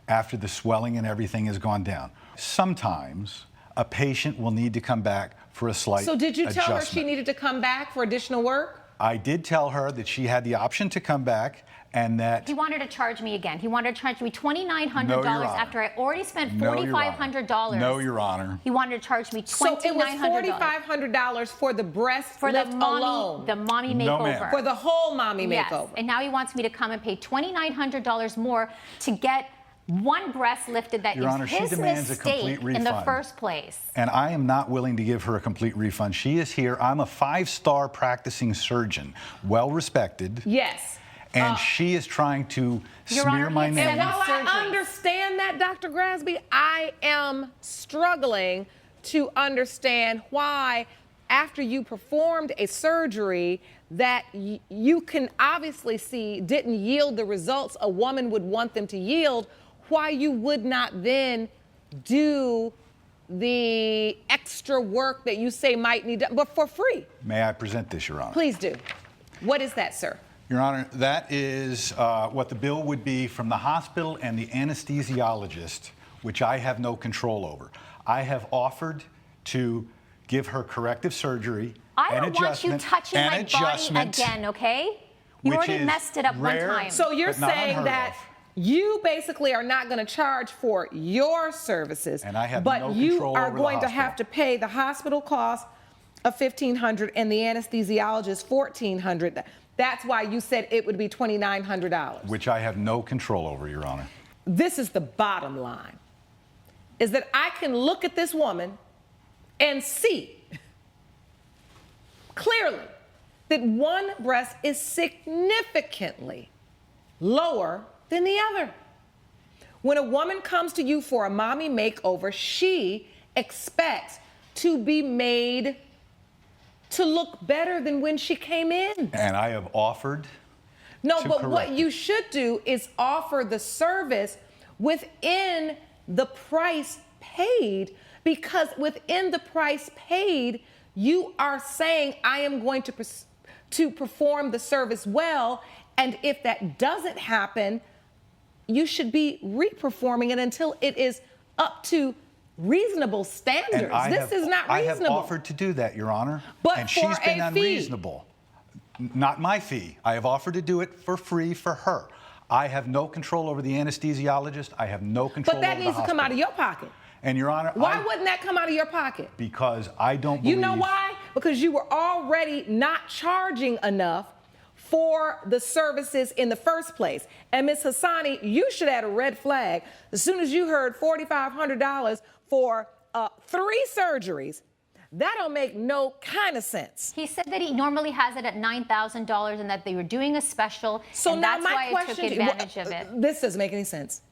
W: after the swelling and everything has gone down. Sometimes a patient will need to come back for a slight
C: So did you tell her she
W: adjustment.
C: needed to come back for additional work?
W: I did tell her that she had the option to come back and that
V: He wanted to charge me again. He wanted to charge me $2,900
W: No, Your Honor.
V: after I already spent
W: No, Your Honor.
V: $4,500.
W: No, Your Honor.
V: He wanted to charge me
C: So it was
V: $2,900
C: $4,500 for the breast
V: for the
C: lift
V: mommy,
C: alone?
V: the mommy
W: No,
V: makeover.
W: ma'am.
C: For the whole mommy
V: Yes.
C: makeover?
V: And now he wants me to come and pay $2,900 more to get one breast lifted that
W: Your
V: is
W: Honor, she
V: his
W: demands a
V: mistake
W: complete
V: in the
W: refund.
V: first place.
W: And I am not willing to give her a complete refund. She is here. I'm a 5-star practicing surgeon, well respected.
C: Yes.
W: And she is trying to
V: Your
W: smear
V: Honor,
W: my
V: he
W: name.
C: And while
V: surgeries.
C: I understand that, Dr. Grasby, I am struggling to understand why, after you performed a surgery that you can obviously see didn't yield the results a woman would want them to yield, why you would not then do the extra work that you say might need done, but for free.
W: May I present this, Your Honor?
C: Please do. What is that, sir?
W: Your Honor, that is what the bill would be from the hospital and the anesthesiologist, which I have no control over. I have offered to give her corrective surgery,
V: I
W: an
V: don't want you
W: adjustment,
V: touching
W: an
V: my
W: adjustment,
V: body again, okay? You
W: which
V: already
W: is
V: messed it up one
W: rare,
V: time.
C: So you're
W: but not
C: saying
W: unheard
C: that
W: of.
C: you basically are not going to charge for your services,
W: And I have
C: but
W: no
C: you
W: control
C: are
W: over the
C: going to
W: hospital.
C: have to pay the hospital cost of $1,500 and the anesthesiologist $1,400. That's why you said it would be $2,900.
W: Which I have no control over, Your Honor.
C: This is the bottom line, is that I can look at this woman and see clearly that one breast is significantly lower than the other. When a woman comes to you for a mommy makeover, she expects to be made to look better than when she came in.
W: And I have offered
C: No,
W: to
C: but
W: correct
C: what
W: it.
C: you should do is offer the service within the price paid, because within the price paid, you are saying, I am going to perform the service well, and if that doesn't happen, you should be reperforming it until it is up to reasonable standards. This is not
W: I
C: reasonable.
W: have offered to do that, Your Honor.
C: But
W: and
C: for
W: she's been
C: a fee.
W: unreasonable. Not my fee. I have offered to do it for free for her. I have no control over the anesthesiologist. I have no control
C: But that
W: over the
C: needs to come
W: hospital.
C: out of your pocket.
W: And Your Honor,
C: Why wouldn't that come out of your pocket?
W: because I don't believe...
C: You know why? Because you were already not charging enough for the services in the first place. And Ms. Hassani, you should have had a red flag as soon as you heard $4,500 for 3 surgeries. That don't make no kind of sense.
V: He said that he normally has it at $9,000 and that they were doing a special,
C: So
V: and
C: now
V: that's
C: my
V: why I took
C: question to you-
V: advantage of it.
C: This doesn't make any sense.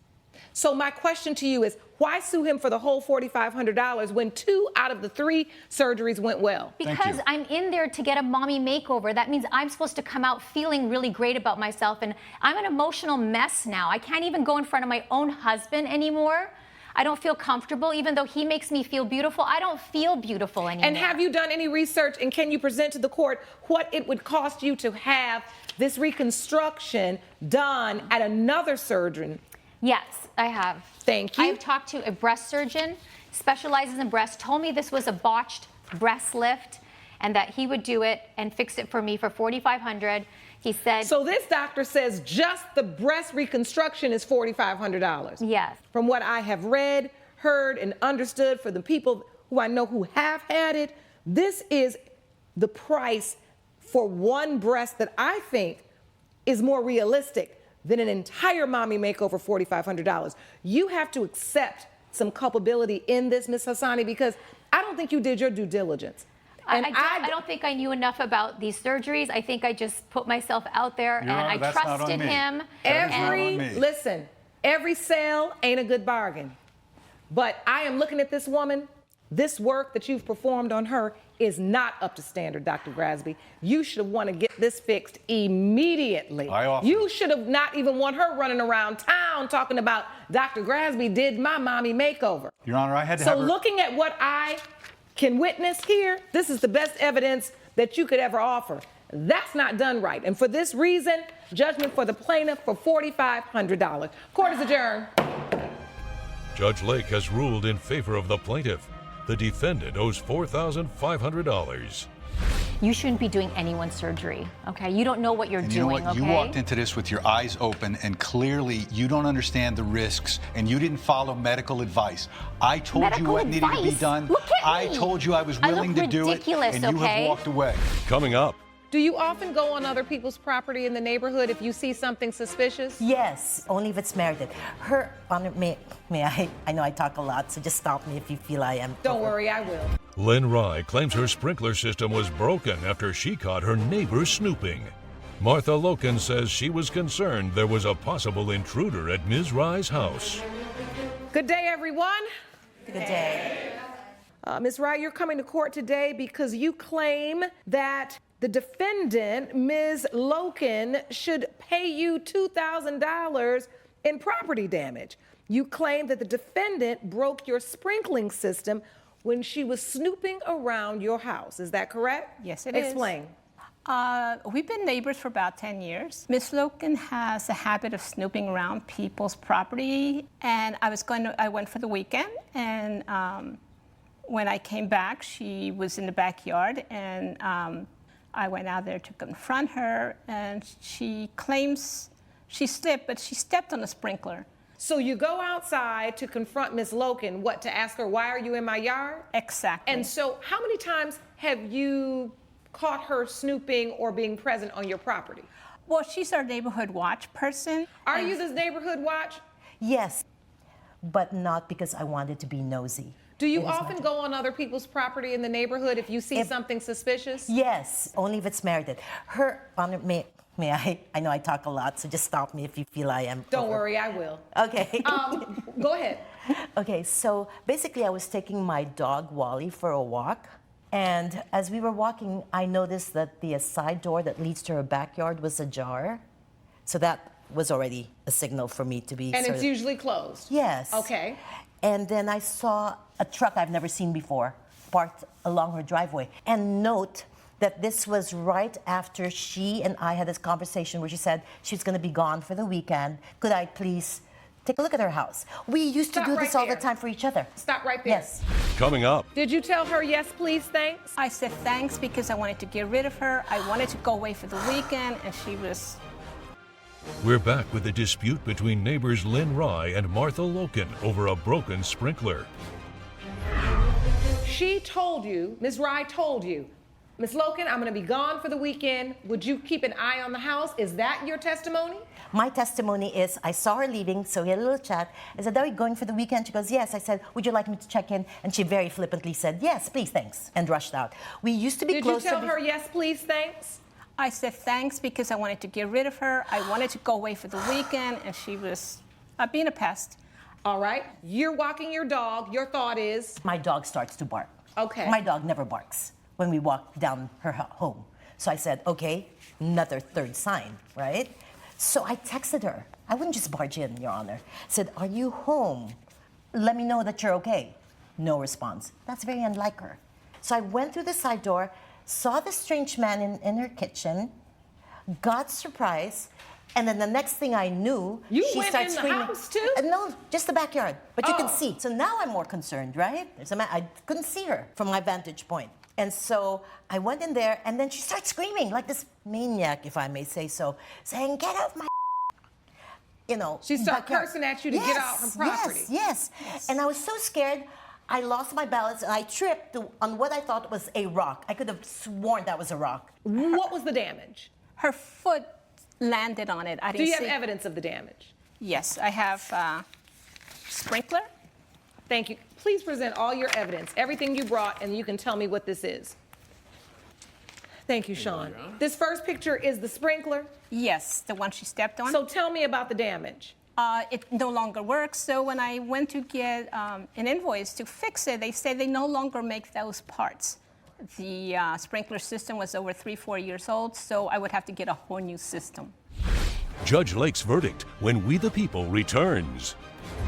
C: So my question to you is, why sue him for the whole $4,500 when 2 out of the 3 surgeries went well?
V: Because I'm in there to get a mommy makeover. That means I'm supposed to come out feeling really great about myself, and I'm an emotional mess now. I can't even go in front of my own husband anymore. I don't feel comfortable, even though he makes me feel beautiful. I don't feel beautiful anymore.
C: And have you done any research, and can you present to the court what it would cost you to have this reconstruction done at another surgeon?
V: Yes, I have.
C: Thank you.
V: I have talked to a breast surgeon, specializes in breast, told me this was a botched breast lift and that he would do it and fix it for me for $4,500. He said...
C: So this doctor says just the breast reconstruction is $4,500.
V: Yes.
C: From what I have read, heard, and understood, for the people who I know who have had it, this is the price for one breast that I think is more realistic than an entire mommy makeover, $4,500. You have to accept some culpability in this, Ms. Hassani, because I don't think you did your due diligence. And
V: I don't think I knew enough about these surgeries. I think I just put myself out there
W: Your
V: and
W: Honor,
V: I
W: that's not on
V: trusted
W: me.
V: him.
C: Listen, every sale ain't a good bargain. But I am looking at this woman. This work that you've performed on her is not up to standard, Dr. Grasby. You should want to get this fixed immediately. You should have not even want her running around town talking about Dr. Grasby did my mommy makeover.
W: Your Honor, I had to
C: So
W: have her...
C: looking at what I can witness here, this is the best evidence that you could ever offer. That's not done right. And for this reason, judgment for the plaintiff for $4,500. Court is adjourned.
A: Judge Lake has ruled in favor of the plaintiff. The defendant owes $4,500.
V: You shouldn't be doing anyone's surgery, okay? You don't know what you're
W: And
V: doing,
W: you know what?
V: okay?
W: You walked into this with your eyes open, and clearly you don't understand the risks, and you didn't follow medical advice. I told you what needed to be done.
V: Look at
W: I
V: me.
W: told you I was
V: I
W: willing
V: look
W: to do it,
V: ridiculous,
W: and you
V: okay?
W: have walked away.
A: Coming up.
C: Do you often go on other people's property in the neighborhood if you see something suspicious?
D: Yes, only if it's merited. Her Honor, may I know I talk a lot, so just stop me if you feel I am.
C: Don't worry, I will.
A: Lynn Rye claims her sprinkler system was broken after she caught her neighbor snooping. Martha Loken says she was concerned there was a possible intruder at Ms. Rye's house.
C: Good day, everyone.
D: Good day.
C: Ms. Rye, you're coming to court today because you claim that the defendant, Ms. Loken, should pay you $2,000 in property damage. You claim that the defendant broke your sprinkling system when she was snooping around your house. Is that correct?
E: Yes, it is.
C: Explain.
E: We've been neighbors for about 10 years. Miss Loken has a habit of snooping around people's property, and I went for the weekend, and when I came back, she was in the backyard, and I went out there to confront her, and she claims She slipped, but she stepped on a sprinkler.
C: So you go outside to confront Miss Loken, what, to ask her, why are you in my yard?
E: Exactly.
C: And so how many times have you caught her snooping or being present on your property?
E: Well, she's our neighborhood watch person.
C: Are you this neighborhood watch?
D: Yes, but not because I wanted to be nosy.
C: Do you often go on other people's property in the neighborhood if you see something suspicious?
D: Yes, only if it's merited. Her Honor, may I know I talk a lot, so just stop me if you feel I am.
C: Don't worry, I will.
D: Okay.
C: Go ahead.
D: Okay, so basically I was taking my dog Wally for a walk, and as we were walking, I noticed that the side door that leads to her backyard was ajar. So that was already a signal for me to be
C: And it's usually closed?
D: Yes.
C: Okay.
D: And then I saw a truck I've never seen before parked along her driveway. And note that this was right after she and I had this conversation where she said she was going to be gone for the weekend. Could I please take a look at her house? We used to do this all the time for each other.
C: Stop right there.
D: Yes.
A: Coming up.
C: Did you tell her yes, please, thanks?
E: I said thanks because I wanted to get rid of her. I wanted to go away for the weekend, and she was...
A: We're back with a dispute between neighbors Lynn Rye and Martha Loken over a broken sprinkler.
C: She told you, Ms. Rye told you, Ms. Loken, I'm going to be gone for the weekend. Would you keep an eye on the house? Is that your testimony?
D: My testimony is I saw her leaving, so we had a little chat. I said, are you going for the weekend? She goes, yes. I said, would you like me to check in? And she very flippantly said, yes, please, thanks, and rushed out. We used to be close.
C: Did you tell her yes, please, thanks?
E: I said thanks because I wanted to get rid of her. I wanted to go away for the weekend, and she was being a pest.
C: All right. You're walking your dog. Your thought is?
D: My dog starts to bark.
C: Okay.
D: My dog never barks when we walk down her home. So I said, okay, another third sign, right? So I texted her. I wouldn't just barge in, Your Honor. Said, are you home? Let me know that you're okay. No response. That's very unlike her. So I went through the side door, saw the strange man in her kitchen, got surprised, and then the next thing I knew, she started screaming.
C: You went in the house too?
D: No, just the backyard. But you can see. So now I'm more concerned, right? I couldn't see her from my vantage point. And so I went in there, and then she starts screaming like this maniac, if I may say so, saying, get off my
C: She started cursing at you to get out her property.
D: Yes. And I was so scared, I lost my balance, and I tripped on what I thought was a rock. I could have sworn that was a rock.
C: What was the damage?
E: Her foot landed on it. I didn't see.
C: Do you have evidence of the damage?
E: Yes, I have sprinkler.
C: Thank you. Please present all your evidence, everything you brought, and you can tell me what this is. Thank you, Sean. This first picture is the sprinkler?
E: Yes, the one she stepped on.
C: So tell me about the damage.
E: It no longer works. So when I went to get an invoice to fix it, they said they no longer make those parts. The sprinkler system was over 3-4 years old, so I would have to get a whole new system.
A: Judge Lake's verdict when We the People returns.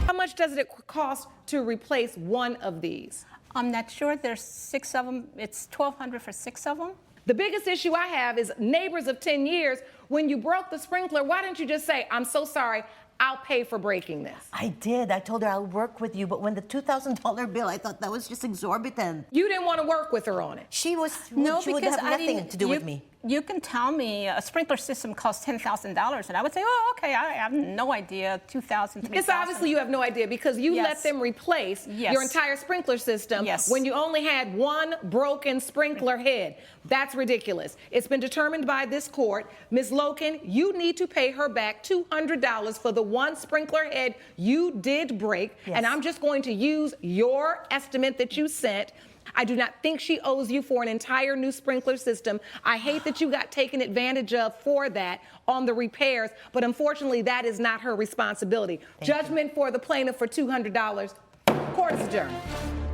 C: How much does it cost to replace one of these?
E: I'm not sure. There's 6 of them. It's $1,200 for 6 of them.
C: The biggest issue I have is neighbors of 10 years. When you broke the sprinkler, why didn't you just say, I'm so sorry, I'll pay for breaking this?
D: I did. I told her I'll work with you, but when the $2,000 bill, I thought that was just exorbitant.
C: You didn't want to work with her on it.
D: She would have nothing to do with me.
E: You can tell me a sprinkler system costs $10,000, and I would say, oh, okay, I have no idea, $2,000, $3,000.
C: It's obviously you have no idea because you let them replace your entire sprinkler system when you only had one broken sprinkler head. That's ridiculous. It's been determined by this court. Ms. Loken, you need to pay her back $200 for the one sprinkler head you did break, and I'm just going to use your estimate that you sent. I do not think she owes you for an entire new sprinkler system. I hate that you got taken advantage of for that on the repairs, but unfortunately that is not her responsibility. Judgment for the plaintiff for $200. Court is adjourned.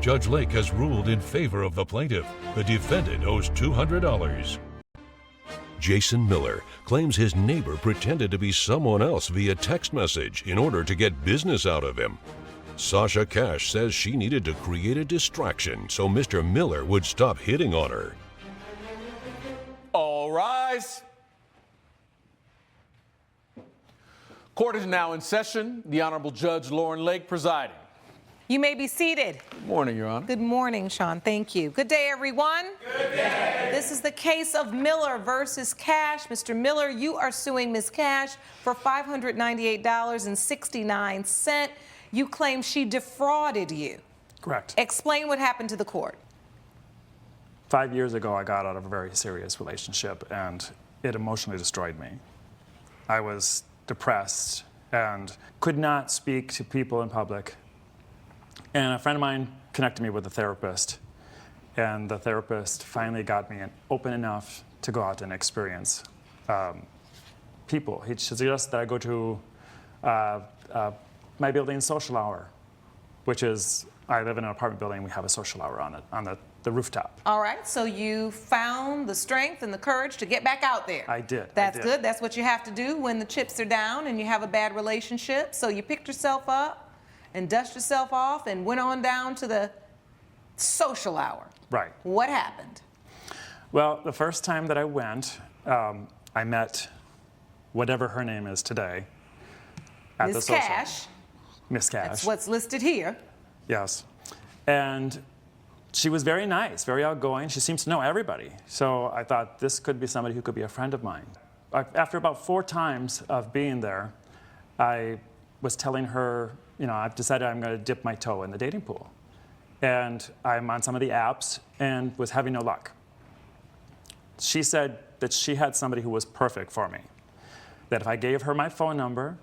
A: Judge Lake has ruled in favor of the plaintiff. The defendant owes $200. Jason Miller claims his neighbor pretended to be someone else via text message in order to get business out of him. Sasha Cash says she needed to create a distraction so Mr. Miller would stop hitting on her.
B: All rise. Court is now in session. The Honorable Judge Lauren Lake presiding.
C: You may be seated.
U: Good morning, Your Honor.
C: Good morning, Sean. Thank you. Good day, everyone. Good day. This is the case of Miller versus Cash. Mr. Miller, you are suing Ms. Cash for $598.69. You claim she defrauded you.
F: Correct.
C: Explain what happened to the court.
F: 5 years ago, I got out of a very serious relationship, and it emotionally destroyed me. I was depressed and could not speak to people in public. And a friend of mine connected me with a therapist, and the therapist finally got me open enough to go out and experience people. He suggested that I go to my building's social hour, which is, I live in an apartment building, we have a social hour on the rooftop.
C: All right, so you found the strength and the courage to get back out there.
F: I did.
C: That's good. That's what you have to do when the chips are down and you have a bad relationship. So you picked yourself up and dust yourself off and went on down to the social hour.
F: Right.
C: What happened?
F: Well, the first time that I went, I met whatever her name is today at the social.
C: Miss Cash.
F: Miss Cash.
C: That's what's listed here.
F: Yes. And she was very nice, very outgoing. She seems to know everybody. So I thought this could be somebody who could be a friend of mine. After about 4 times of being there, I was telling her, you know, I've decided I'm going to dip my toe in the dating pool. And I'm on some of the apps and was having no luck. She said that she had somebody who was perfect for me. That if I gave her my phone number,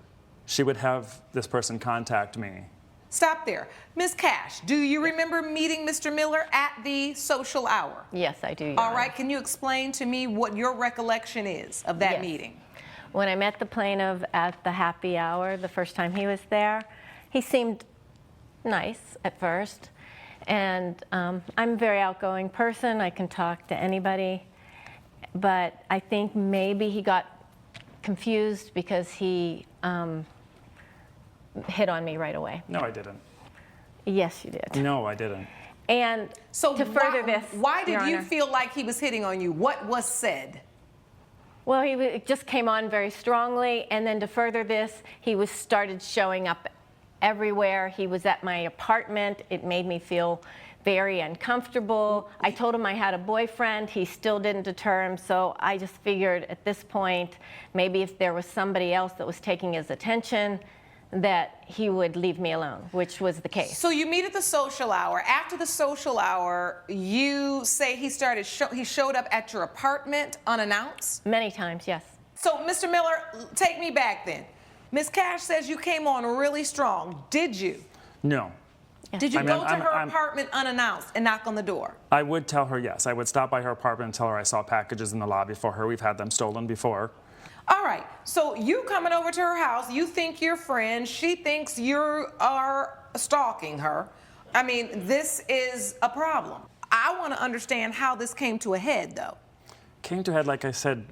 F: she would have this person contact me.
C: Stop there. Ms. Cash, do you remember meeting Mr. Miller at the social hour?
G: Yes, I do, Your
C: All
G: Honor.
C: right, can you explain to me what your recollection is of that meeting?
G: When I met the plaintiff at the happy hour, the first time he was there, he seemed nice at first. And I'm a very outgoing person. I can talk to anybody. But I think maybe he got confused because he hit on me right away.
F: No, I didn't.
G: Yes, you did.
F: No, I didn't.
G: And
C: so
G: to further this,
C: why did
G: Your
C: you
G: Honor,
C: feel like he was hitting on you? What was said?
G: Well, it just came on very strongly, and then to further this, he started showing up everywhere. He was at my apartment. It made me feel very uncomfortable. I told him I had a boyfriend. He still didn't deter him, so I just figured at this point, maybe if there was somebody else that was taking his attention, that he would leave me alone, which was the case.
C: So you meet at the social hour. After the social hour, you say he showed up at your apartment unannounced?
G: Many times, yes.
C: So, Mr. Miller, take me back then. Ms. Cash says you came on really strong. Did you?
F: No.
C: Did you go to her apartment unannounced and knock on the door?
F: I would tell her yes. I would stop by her apartment and tell her I saw packages in the lobby for her. We've had them stolen before.
C: All right, so you coming over to her house, you think you're friends, she thinks you are stalking her. I mean, this is a problem. I want to understand how this came to a head, though.
F: Came to a head, like I said,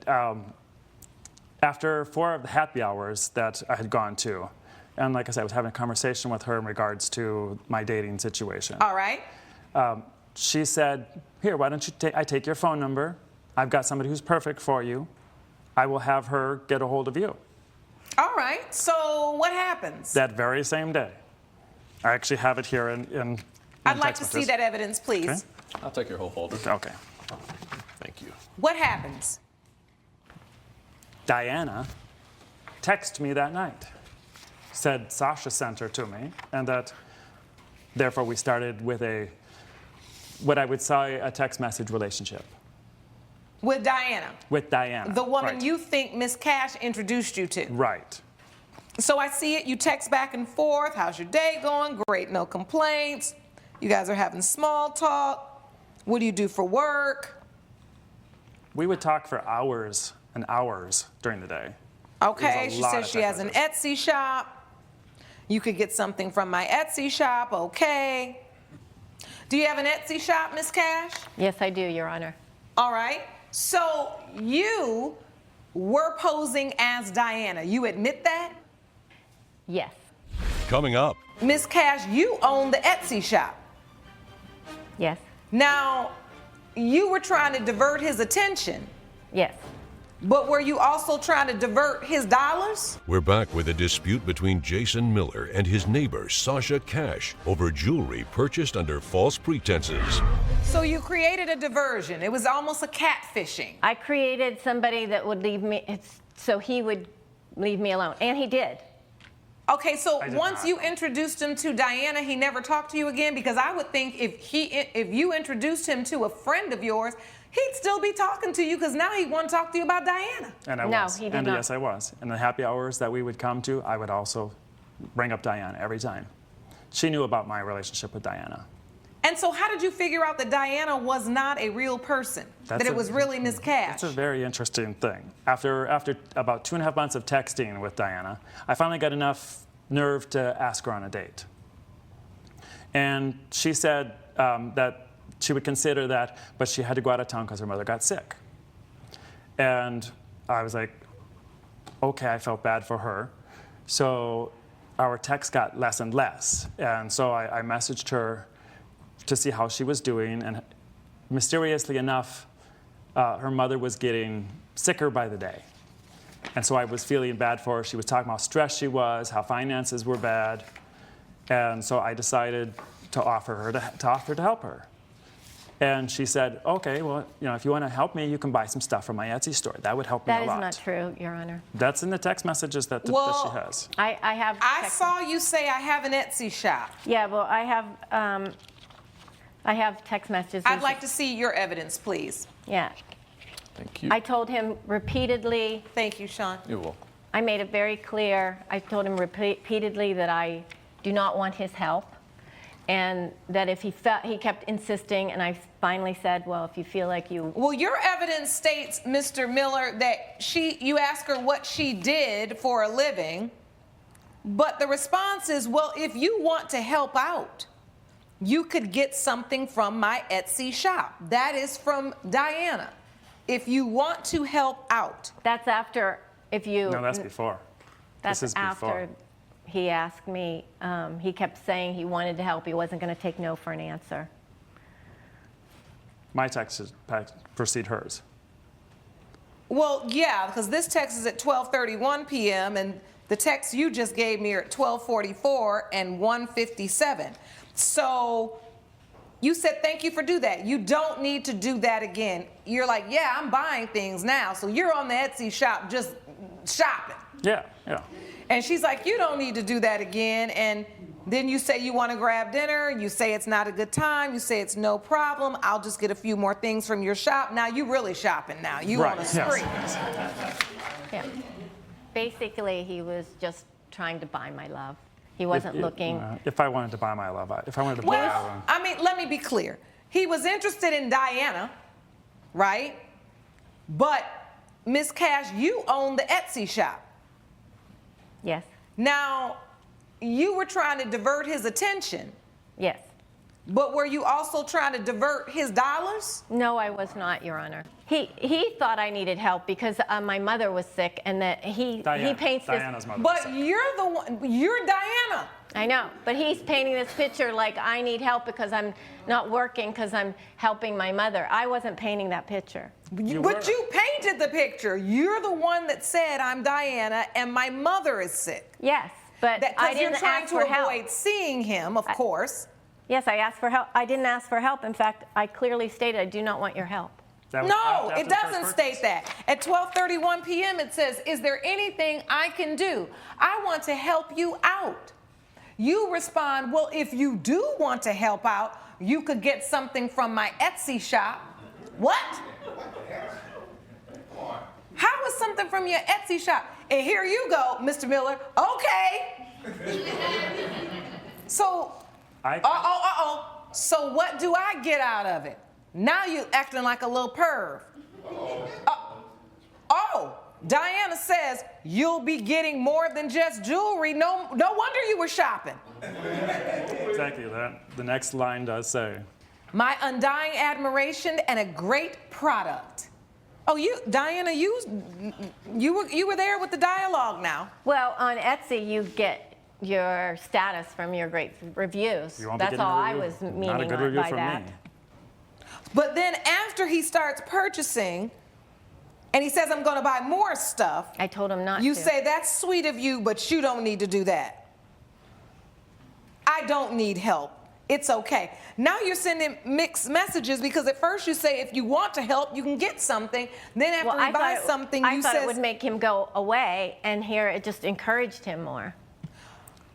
F: after 4 of the happy hours that I had gone to. And like I said, I was having a conversation with her in regards to my dating situation.
C: All right.
F: She said, here, why don't I take your phone number. I've got somebody who's perfect for you. I will have her get a hold of you.
C: All right, so what happens?
F: That very same day. I actually have it here in
C: I'd like to see that evidence, please.
F: Okay.
U: I'll take your whole folder.
F: Okay.
U: Thank you.
C: What happens?
F: Diana texted me that night. Said Sasha sent her to me, and that therefore we started with what I would say a text message relationship.
C: With Diana?
F: With Diana.
C: The woman
F: right.
C: you think Miss Cash introduced you to?
F: Right.
C: So I see it, you text back and forth, how's your day going? Great, no complaints. You guys are having small talk. What do you do for work?
F: We would talk for hours and hours during the day.
C: Okay, she says she has an Etsy shop. You could get something from my Etsy shop, okay. Do you have an Etsy shop, Miss Cash?
G: Yes, I do, Your Honor.
C: All right. So you were posing as Diana. You admit that?
G: Yes.
A: Coming up.
C: Miss Cash, you own the Etsy shop.
G: Yes.
C: Now, you were trying to divert his attention.
G: Yes.
C: But were you also trying to divert his dollars?
A: We're back with a dispute between Jason Miller and his neighbor, Sasha Cash, over jewelry purchased under false pretenses.
C: So you created a diversion. It was almost a catfishing.
G: I created somebody that would leave me, so he would leave me alone, and he did.
C: Okay, so
F: I did
C: once
F: not.
C: you introduced him to Diana, he never talked to you again? Because I would think if you introduced him to a friend of yours, he'd still be talking to you because now he want to talk to you about Diana.
F: And I
G: No,
F: was.
G: he did
F: and
G: not.
F: Yes, I was. And the happy hours that we would come to, I would also bring up Diana every time. She knew about my relationship with Diana.
C: And so how did you figure out that Diana was not a real person? That it was really Miss Cash?
F: It's a very interesting thing. After about 2.5 months of texting with Diana, I finally got enough nerve to ask her on a date. And she said that she would consider that, but she had to go out of town because her mother got sick. And I was like, okay, I felt bad for her. So our texts got less and less. And so I messaged her to see how she was doing. And mysteriously enough, her mother was getting sicker by the day. And so I was feeling bad for her. She was talking about how stressed she was, how finances were bad. And so I decided to offer to help her. And she said, okay, well, if you want to help me, you can buy some stuff from my Etsy store. That would help me a lot.
G: That is not true, Your Honor.
F: That's in the text messages that she has.
C: I saw you say I have an Etsy shop.
G: Yeah, well, I have text messages.
C: I'd like to see your evidence, please.
G: Yeah.
U: Thank you.
G: I told him repeatedly.
C: Thank you, Sean.
U: You're welcome.
G: I made it very clear. I told him repeatedly that I do not want his help, and that if he kept insisting, and I finally said, well, if you feel like you...
C: Well, your evidence states, Mr. Miller, that you asked her what she did for a living, but the response is, well, if you want to help out, you could get something from my Etsy shop. That is from Diana. If you want to help out.
G: That's after, if you...
F: No, that's before.
G: That's
F: this is
G: after
F: before.
G: he asked me. He kept saying he wanted to help. He wasn't going to take no for an answer.
F: My texts precede hers.
C: Well, yeah, because this text is at 12:31 p.m. and the text you just gave me are at 12:44 and 1:57. So you said, thank you for doing that. You don't need to do that again. You're like, yeah, I'm buying things now. So you're on the Etsy shop just shopping.
F: Yeah.
C: And she's like, you don't need to do that again. And then you say you want to grab dinner. You say it's not a good time. You say it's no problem. I'll just get a few more things from your shop. Now you really shopping now. You on a spree.
F: Yes.
G: Yeah. Basically, he was just trying to buy my love. He wasn't looking.
F: If I wanted to buy my love, if I wanted to buy
C: Well, I mean, let me be clear. He was interested in Diana, right? But, Miss Cash, you own the Etsy shop.
G: Yes.
C: Now, you were trying to divert his attention.
G: Yes.
C: But were you also trying to divert his dollars?
G: No, I was not, Your Honor. He thought I needed help because my mother was sick, and that he paints
F: Diana's
G: this.
F: mother.
C: But you're the one. You're Diana.
G: I know, but he's painting this picture like I need help because I'm not working because I'm helping my mother. I wasn't painting that picture.
C: But you painted the picture. You're the one that said, I'm Diana and my mother is sick.
G: Yes, but I didn't ask for help.
C: You're trying to avoid seeing him, of course.
G: Yes, I asked for help. I didn't ask for help. In fact, I clearly stated I do not want your help.
C: No, it doesn't state that. At 12:31 p.m. it says, is there anything I can do? I want to help you out. You respond, well, if you do want to help out, you could get something from my Etsy shop. What? How is something from your Etsy shop? And here you go, Mr. Miller. Okay. So, So what do I get out of it? Now you acting like a little perv. Diana says you'll be getting more than just jewelry. No wonder you were shopping.
F: Exactly that. The next line does say,
C: my undying admiration and a great product. Oh, Diana, you were there with the dialogue now.
G: Well, on Etsy, you get your status from your great reviews. That's all I was meaning
F: Not a good review
G: by
F: from
G: that.
F: me.
C: But then after he starts purchasing, And he says, I'm going to buy more stuff.
G: I told him not to.
C: You say, that's sweet of you, but you don't need to do that. I don't need help. It's okay. Now you're sending mixed messages because at first you say if you want to help, you can get something. Then after he buys something,
G: I
C: you
G: thought
C: say,
G: it would make him go away, and here it just encouraged him more.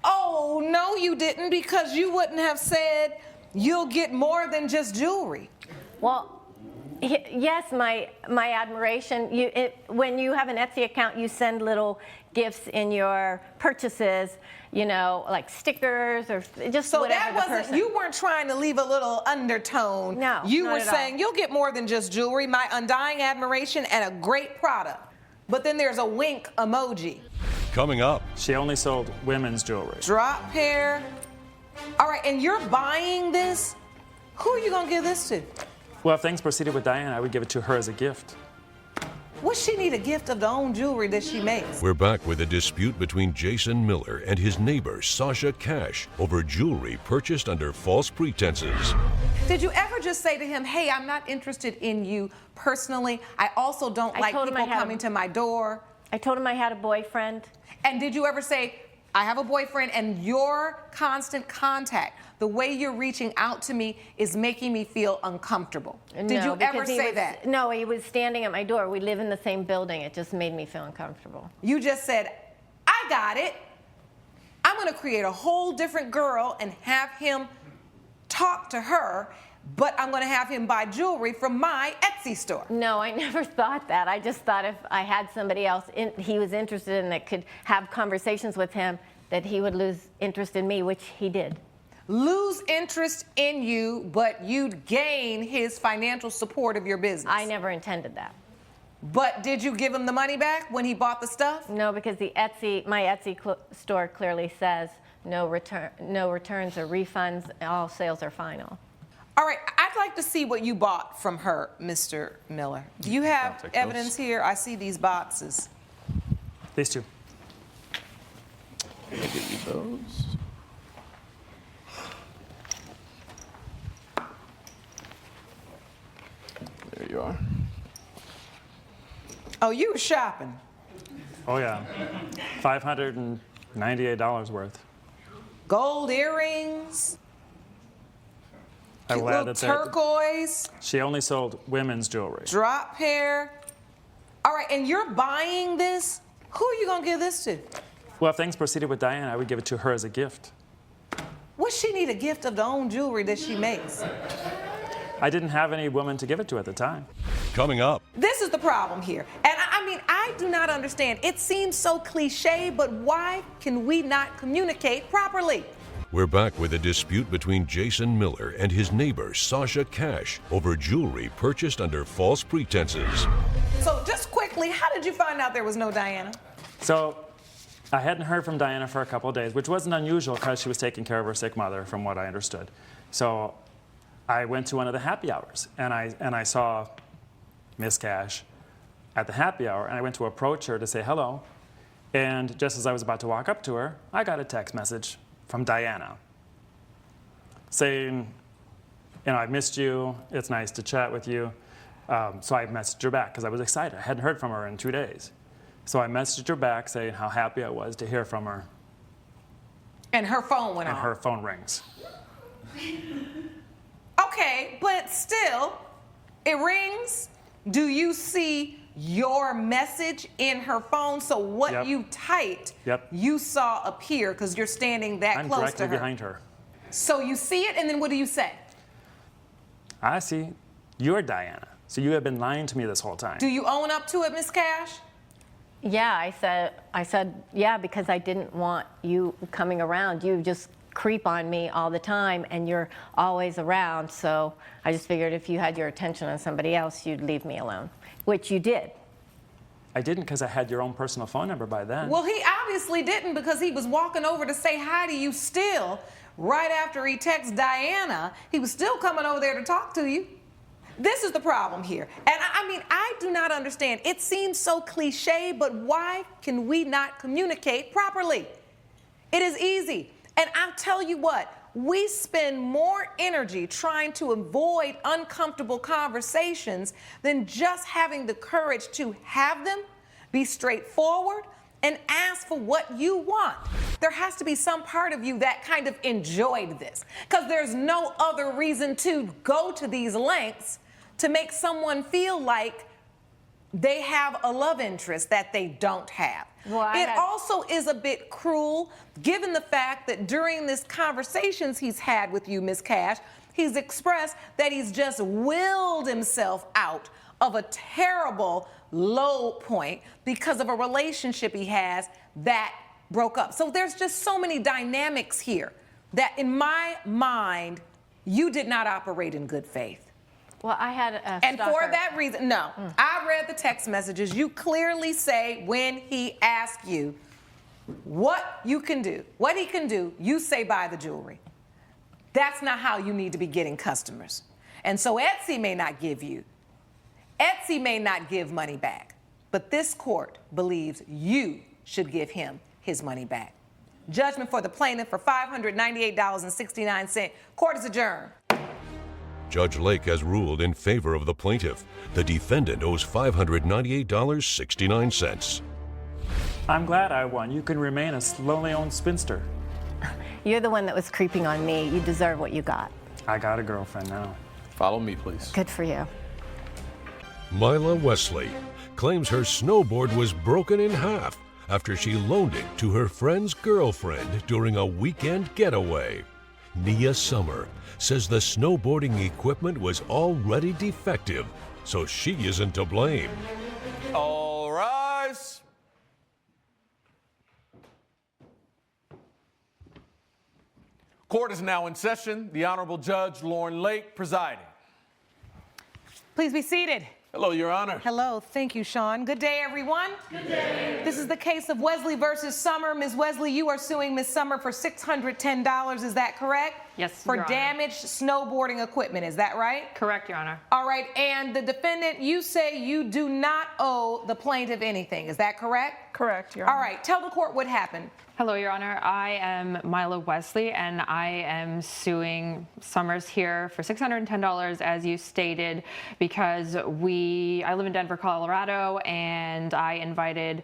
C: oh, no, you didn't, because you wouldn't have said you'll get more than just jewelry.
G: Well, yes, my admiration. When you have an Etsy account, you send little gifts in your purchases, you know, like stickers or just
C: So
G: whatever
C: that
G: the
C: wasn't,
G: person.
C: you weren't trying to leave a little undertone.
G: No,
C: you
G: not
C: were
G: at all.
C: saying you'll get more than just jewelry, my undying admiration, and a great product. But then there's a wink emoji.
A: Coming up.
F: She only sold women's jewelry.
C: Drop pair. All right, and you're buying this? Who are you gonna give this to?
F: Well, if things proceeded with Diana, I would give it to her as a gift.
C: What's she need a gift of the own jewelry that she makes?
A: We're back with a dispute between Jason Miller and his neighbor, Sasha Cash, over jewelry purchased under false pretenses.
C: Did you ever just say to him, hey, I'm not interested in you personally. I also don't like people coming to my door.
G: I told him I had a boyfriend.
C: And did you ever say, I have a boyfriend, and your constant contact, the way you're reaching out to me is making me feel uncomfortable? Did you ever say that?
G: No, he was standing at my door. We live in the same building. It just made me feel uncomfortable.
C: You just said, I got it. I'm going to create a whole different girl and have him talk to her, but I'm going to have him buy jewelry from my Etsy store.
G: No, I never thought that. I just thought if I had somebody else he was interested in that could have conversations with him, that he would lose interest in me, which he did.
C: Lose interest in you, but you'd gain his financial support of your business.
G: I never intended that.
C: But did you give him the money back when he bought the stuff?
G: No, because my Etsy store clearly says no returns or refunds. All sales are final.
C: All right, I'd like to see what you bought from her, Mr. Miller. Do you have evidence here? I see these boxes.
F: These two.
U: I'll get you those. There you are.
C: Oh, you were shopping.
F: Oh, yeah. $598 worth.
C: Gold earrings.
F: I
C: Cute
F: will add
C: little
F: that
C: turquoise.
F: she only sold women's jewelry.
C: Drop hair. All right, and you're buying this? Who are you going to give this to?
F: Well, if things proceeded with Diana, I would give it to her as a gift.
C: What's she need a gift of the own jewelry that she makes?
F: I didn't have any woman to give it to at the time.
A: Coming up.
C: This is the problem here. And I mean, I do not understand. It seems so cliche, but why can we not communicate properly?
A: We're back with a dispute between Jason Miller and his neighbor, Sasha Cash, over jewelry purchased under false pretenses.
C: So just quickly, how did you find out there was no Diana?
F: So I hadn't heard from Diana for a couple of days, which wasn't unusual because she was taking care of her sick mother, from what I understood. So I went to one of the happy hours, and I saw Miss Cash at the happy hour, and I went to approach her to say hello. And just as I was about to walk up to her, I got a text message from Diana saying, you know, I missed you. It's nice to chat with you. So I messaged her back because I was excited. I hadn't heard from her in 2 days. So I messaged her back saying how happy I was to hear from her.
C: And her phone went
F: And
C: off.
F: her phone rings.
C: Okay, but still, it rings. Do you see your message in her phone? So what you typed, you saw appear because you're standing that
F: I'm
C: close
F: directly
C: to her.
F: behind her.
C: So you see it, and then what do you say?
F: I see. You're Diana. So you have been lying to me this whole time.
C: Do you own up to it, Miss Cash?
G: Yeah, I said, yeah, because I didn't want you coming around. You just creep on me all the time, and you're always around. So I just figured if you had your attention on somebody else, you'd leave me alone, which you did.
F: I didn't because I had your own personal phone number by then.
C: Well, he obviously didn't because he was walking over to say hi to you still. Right after he texted Diana, he was still coming over there to talk to you. This is the problem here. And I mean, I do not understand. It seems so cliche, but why can we not communicate properly? It is easy. And I'll tell you what, we spend more energy trying to avoid uncomfortable conversations than just having the courage to have them, be straightforward, and ask for what you want. There has to be some part of you that kind of enjoyed this, because there's no other reason to go to these lengths to make someone feel like they have a love interest that they don't have.
G: Well,
C: it also is a bit cruel, given the fact that during this conversations he's had with you, Ms. Cash, he's expressed that he's just willed himself out of a terrible low point because of a relationship he has that broke up. So there's just so many dynamics here that, in my mind, you did not operate in good faith.
G: Well, I had a
C: And
G: stalker.
C: for that reason, no. I read the text messages. You clearly say when he asked you what you can do, what he can do, you say buy the jewelry. That's not how you need to be getting customers. And so Etsy may not give money back, but this court believes you should give him his money back. Judgment for the plaintiff for $598.69. Court is adjourned.
A: Judge Lake has ruled in favor of the plaintiff. The defendant owes $598.69.
F: I'm glad I won. You can remain a slowly owned spinster.
G: You're the one that was creeping on me. You deserve what you got.
F: I got a girlfriend now.
U: Follow me, please.
G: Good for you.
A: Mila Wesley claims her snowboard was broken in half after she loaned it to her friend's girlfriend during a weekend getaway. Nia Summer says the snowboarding equipment was already defective, so she isn't to blame.
B: All rise. Court is now in session. The Honorable Judge Lauren Lake presiding.
C: Please be seated.
B: Hello, Your Honor.
C: Hello. Thank you, Sean. Good day, everyone. Good day. This is the case of Wesley versus Summer. Ms. Wesley, you are suing Ms. Summer for $610. Is that correct?
H: Yes,
C: For
H: Your Honor.
C: damaged snowboarding equipment. Is that right?
H: Correct, Your Honor.
C: All right. And the defendant, you say you do not owe the plaintiff anything. Is that correct?
H: Correct, Your Honor.
C: All right. Tell the court what happened.
H: Hello, Your Honor. I am Mila Wesley, and I am suing Summers here for $610, as you stated, because I live in Denver, Colorado, and I invited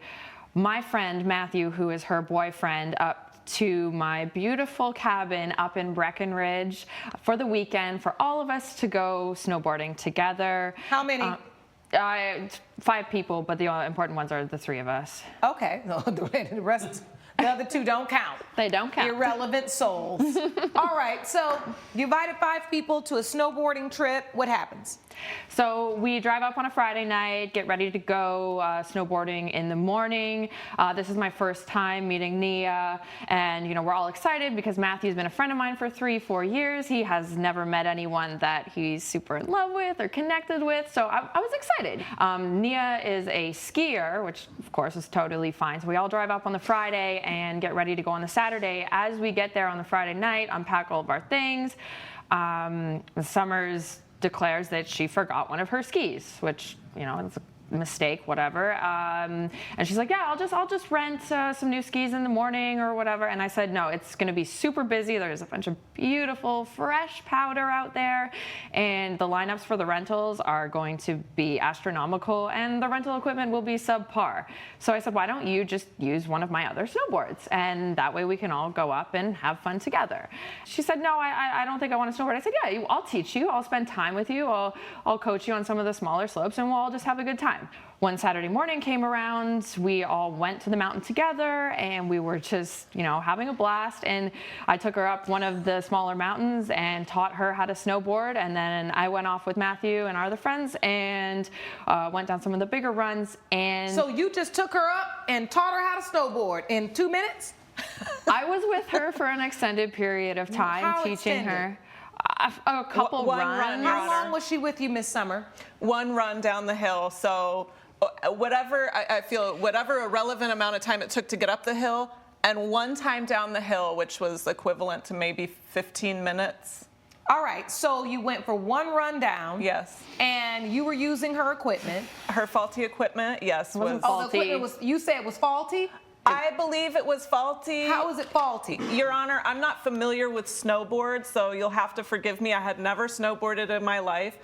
H: my friend Matthew, who is her boyfriend, up to my beautiful cabin up in Breckenridge for the weekend for all of us to go snowboarding together.
C: How many?
H: 5 people, but the important ones are the 3 of us.
C: Okay. No, the rest. The other 2 don't count.
H: They don't count.
C: Irrelevant souls. All right, so you invited 5 people to a snowboarding trip. What happens?
H: So we drive up on a Friday night, get ready to go snowboarding in the morning. This is my first time meeting Nia, and we're all excited because Matthew's been a friend of mine for 3-4 years. He has never met anyone that he's super in love with or connected with, so I was excited. Nia is a skier, which of course is totally fine. So we all drive up on the Friday and get ready to go on the Saturday. As we get there on the Friday night, unpack all of our things. Summers declares that she forgot one of her skis, which, it's a mistake, whatever. And she's like, yeah, I'll just rent some new skis in the morning or whatever. And I said, no, it's going to be super busy. There's a bunch of beautiful, fresh powder out there. And the lineups for the rentals are going to be astronomical, and the rental equipment will be subpar. So I said, why don't you just use one of my other snowboards? And that way we can all go up and have fun together. She said, no, I don't think I want to snowboard. I said, yeah, I'll teach you. I'll spend time with you. I'll coach you on some of the smaller slopes, and we'll all just have a good time. One Saturday morning came around, we all went to the mountain together, and we were just, having a blast. And I took her up one of the smaller mountains and taught her how to snowboard. And then I went off with Matthew and our other friends and went down some of the bigger runs. And
C: so you just took her up and taught her how to snowboard in 2 minutes?
H: I was with her for an extended period of time,
C: How
H: teaching
C: extended?
H: her. A couple
I: One
H: runs.
I: run, Your
C: How long
I: Honor.
C: was she with you, Miss Summer?
I: One run down the hill. So I feel whatever irrelevant amount of time it took to get up the hill, and one time down the hill, which was equivalent to maybe 15 minutes.
C: All right, so you went for one run down.
I: Yes.
C: And you were using her equipment.
I: Her faulty equipment, yes.
C: The equipment was, you say it was faulty?
I: I believe it was faulty.
C: How is it faulty?
I: Your Honor, I'm not familiar with snowboards, so you'll have to forgive me. I had never snowboarded in my life,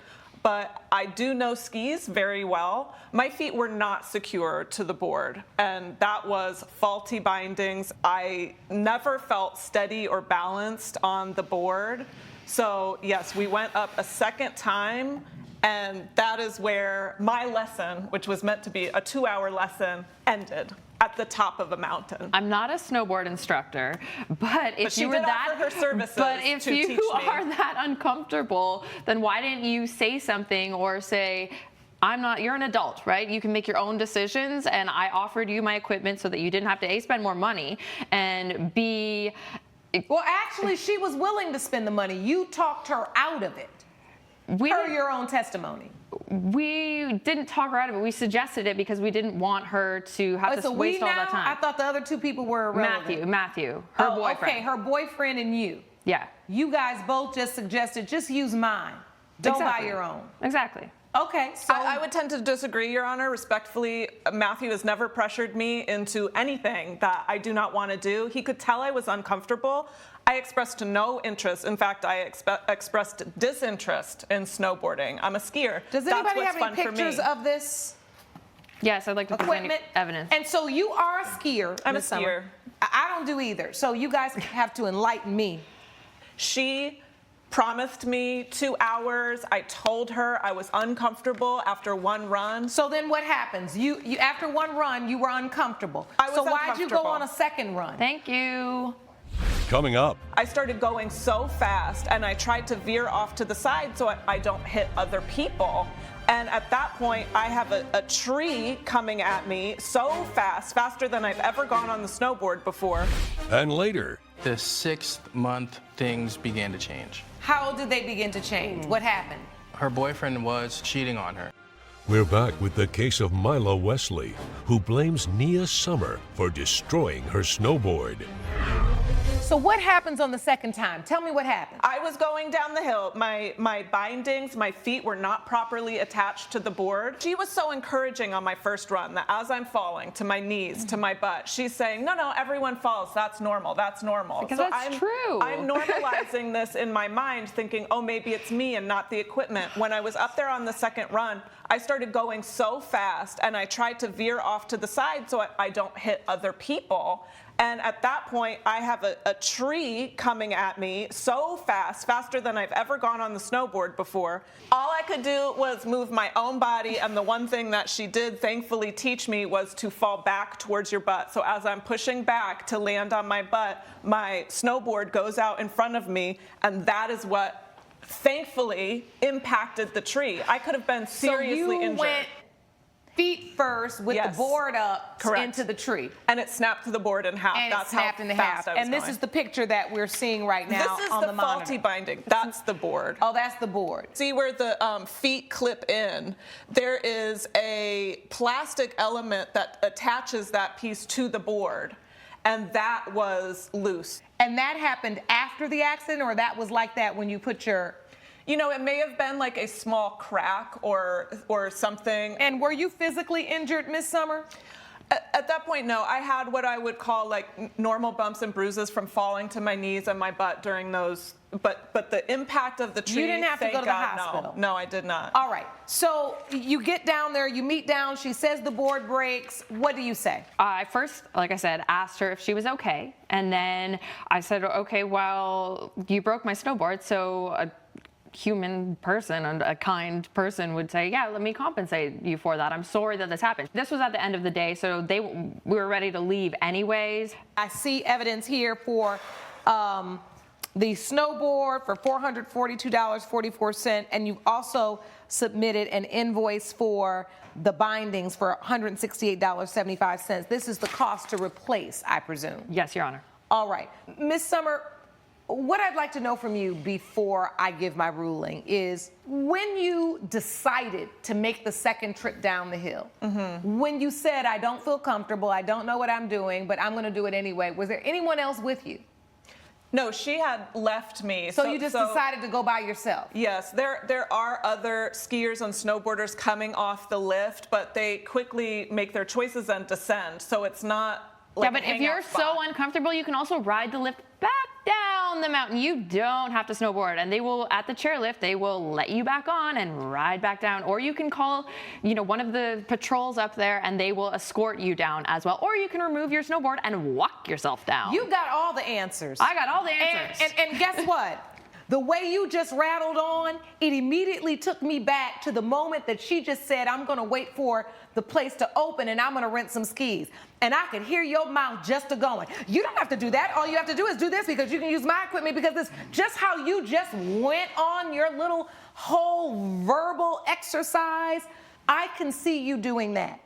I: but I do know skis very well. My feet were not secure to the board, and that was faulty bindings. I never felt steady or balanced on the board. So yes, we went up a second time, and that is where my lesson, which was meant to be a 2-hour lesson, ended at the top of a mountain.
H: I'm not a snowboard instructor, but if
I: she
H: you were
I: did
H: that,
I: offer her services
H: but if
I: to
H: you
I: teach me.
H: are that uncomfortable, then why didn't you say something or say, you're an adult, right? You can make your own decisions, and I offered you my equipment so that you didn't have to A, spend more money, and B,
C: well, actually, she was willing to spend the money. You talked her out of it. Per your own testimony.
H: We didn't talk her out of it. We suggested it because we didn't want her to have to waste all that time.
C: I thought the other two people were irrelevant.
H: Matthew, her boyfriend.
C: Okay, her boyfriend and you.
H: Yeah.
C: You guys both just suggested, just use mine. Don't buy your own.
H: Exactly.
C: Okay, so
I: I would tend to disagree, Your Honor. Respectfully, Matthew has never pressured me into anything that I do not want to do. He could tell I was uncomfortable. I expressed no interest. In fact, I expressed disinterest in snowboarding. I'm a skier.
C: Does anybody have any pictures of this?
H: Yes, I'd like to present any evidence.
C: And so you are a skier.
I: I'm a
C: Ms. Summer.
I: skier.
C: I don't do either. So you guys have to enlighten me.
I: She promised me 2 hours. I told her I was uncomfortable after one run.
C: So then what happens? You after one run, you were uncomfortable. So why'd you go on a second run?
H: Thank you.
A: Coming up.
I: I started going so fast, and I tried to veer off to the side so I don't hit other people. And at that point, I have a tree coming at me so fast, faster than I've ever gone on the snowboard before.
A: And later.
U: The 6th month, things began to change.
C: How did they begin to change? What happened?
U: Her boyfriend was cheating on her.
A: We're back with the case of Mila Wesley, who blames Nia Summer for destroying her snowboard.
C: So what happens on the second time? Tell me what happened.
I: I was going down the hill. My bindings, my feet were not properly attached to the board. She was so encouraging on my first run that as I'm falling to my knees, to my butt, she's saying, no, everyone falls. That's normal. That's normal.
H: Because
I: so
H: that's true.
I: I'm normalizing this in my mind, thinking, oh, maybe it's me and not the equipment. When I was up there on the second run, I started going so fast, and I tried to veer off to the side so I don't hit other people. And at that point, I have a tree coming at me so fast, faster than I've ever gone on the snowboard before. All I could do was move my own body, and the one thing that she did thankfully teach me was to fall back towards your butt. So as I'm pushing back to land on my butt, my snowboard goes out in front of me, and that is what thankfully impacted the tree. I could have been seriously injured.
C: Went feet first with the board up into the tree.
I: And it snapped the board in half.
C: And
I: That's
C: it snapped
I: how
C: in
I: fast
C: half.
I: I was
C: And this
I: going.
C: is the picture that we're seeing right now
I: This is
C: on
I: the
C: the
I: faulty
C: monitor.
I: binding. That's the board.
C: Oh, that's the board.
I: See where the feet clip in? There is a plastic element that attaches that piece to the board, and that was loose.
C: And that happened after the accident, or that was like that when you put your...
I: You know, it may have been like a small crack or something.
C: And were you physically injured, Miss Summer?
I: At that point, no. I had what I would call like normal bumps and bruises from falling to my knees and my butt during those. But the impact of the tree.
C: You didn't have to
I: thank
C: go to the
I: God,
C: hospital.
I: No, I did not.
C: All right. So you get down there, you meet down. She says the board breaks. What do you say?
H: I first, like I said, asked her if she was okay, and then I said, okay, well, you broke my snowboard, so a human person and a kind person would say, yeah, let me compensate you for that. I'm sorry that this happened. This was at the end of the day, so we were ready to leave anyways.
C: I see evidence here for the snowboard for $442.44, and you've also submitted an invoice for the bindings for $168.75. This is the cost to replace, I presume.
H: Yes, Your Honor.
C: All right. Ms. Summer, what I'd like to know from you before I give my ruling is when you decided to make the second trip down the hill, when you said, I don't feel comfortable, I don't know what I'm doing, but I'm going to do it anyway, was there anyone else with you?
I: No, she had left me.
C: So you just decided to go by yourself?
I: Yes, there are other skiers and snowboarders coming off the lift, but they quickly make their choices and descend. So it's not like
H: yeah, but if
I: hangout
H: you're
I: spot.
H: so uncomfortable, you can also ride the lift back down the mountain. You don't have to snowboard, and they will, at the chairlift, they will let you back on and ride back down. Or you can call, one of the patrols up there, and they will escort you down as well. Or you can remove your snowboard and walk yourself down.
C: You got all the answers.
H: I got all the answers.
C: And guess what? The way you just rattled on, it immediately took me back to the moment that she just said, I'm going to wait for the place to open and I'm going to rent some skis. And I could hear your mouth just a-going. You don't have to do that. All you have to do is do this because you can use my equipment, because it's just how you just went on your little whole verbal exercise. I can see you doing that.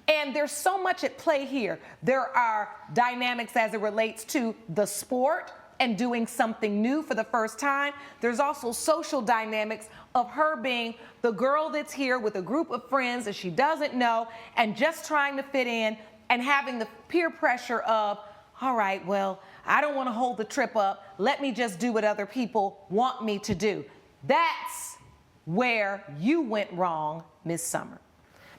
C: And there's so much at play here. There are dynamics as it relates to the sport and doing something new for the first time. There's also social dynamics of her being the girl that's here with a group of friends that she doesn't know and just trying to fit in and having the peer pressure of, all right, well, I don't want to hold the trip up. Let me just do what other people want me to do. That's where you went wrong, Miss Summer.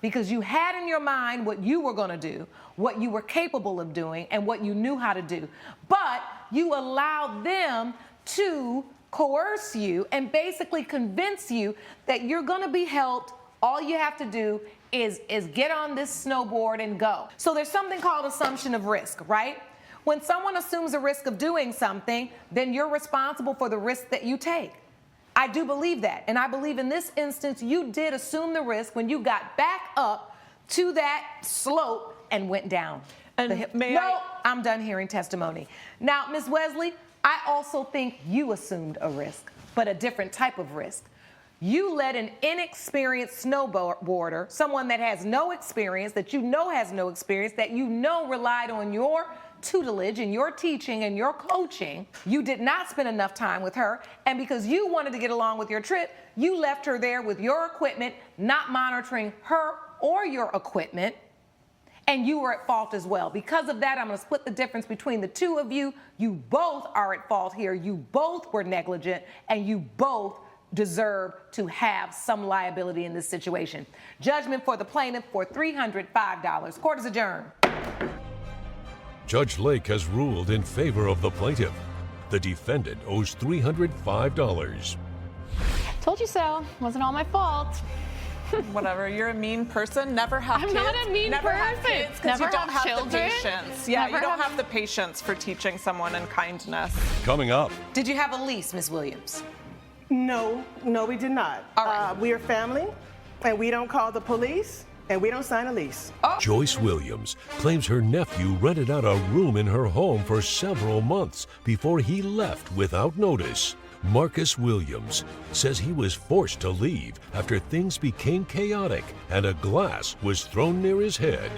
C: Because you had in your mind what you were going to do, what you were capable of doing, and what you knew how to do. But you allowed them to coerce you and basically convince you that you're going to be helped. All you have to do is get on this snowboard and go. So there's something called assumption of risk, right? When someone assumes a risk of doing something, then you're responsible for the risk that you take. I do believe that. And I believe in this instance, you did assume the risk when you got back up to that slope and went down.
I: And
C: I'm done hearing testimony. Now, Ms. Wesley, I also think you assumed a risk, but a different type of risk. You let an inexperienced snowboarder, someone that has no experience, that you know has no experience, that you know relied on your tutelage and your teaching and your coaching. You did not spend enough time with her, and because you wanted to get along with your trip, you left her there with your equipment, not monitoring her or your equipment, and you were at fault as well. Because of that, I'm going to split the difference between the two of you. You both are at fault here. You both were negligent, and you both deserve to have some liability in this situation. Judgment for the plaintiff for $305. Court is adjourned.
A: Judge Lake has ruled in favor of the plaintiff. The defendant owes $305.
H: Told you so. Wasn't all my fault.
I: Whatever. You're a mean person. Never have kids.
H: I'm not a mean
I: Never have
H: person.
I: kids because you
H: Never
I: don't
H: have
I: have the
H: children.
I: patience. Yeah,
H: Never
I: you don't
H: have-
I: have the patience for teaching someone in kindness.
A: Coming up,
C: Did you have a lease, Ms. Williams?
J: No, we did not.
C: All right.
J: We are family, and we don't call the police, and we don't sign a lease.
A: Joyce Williams claims her nephew rented out a room in her home for several months before he left without notice. Marcus Williams says he was forced to leave after things became chaotic and a glass was thrown near his head.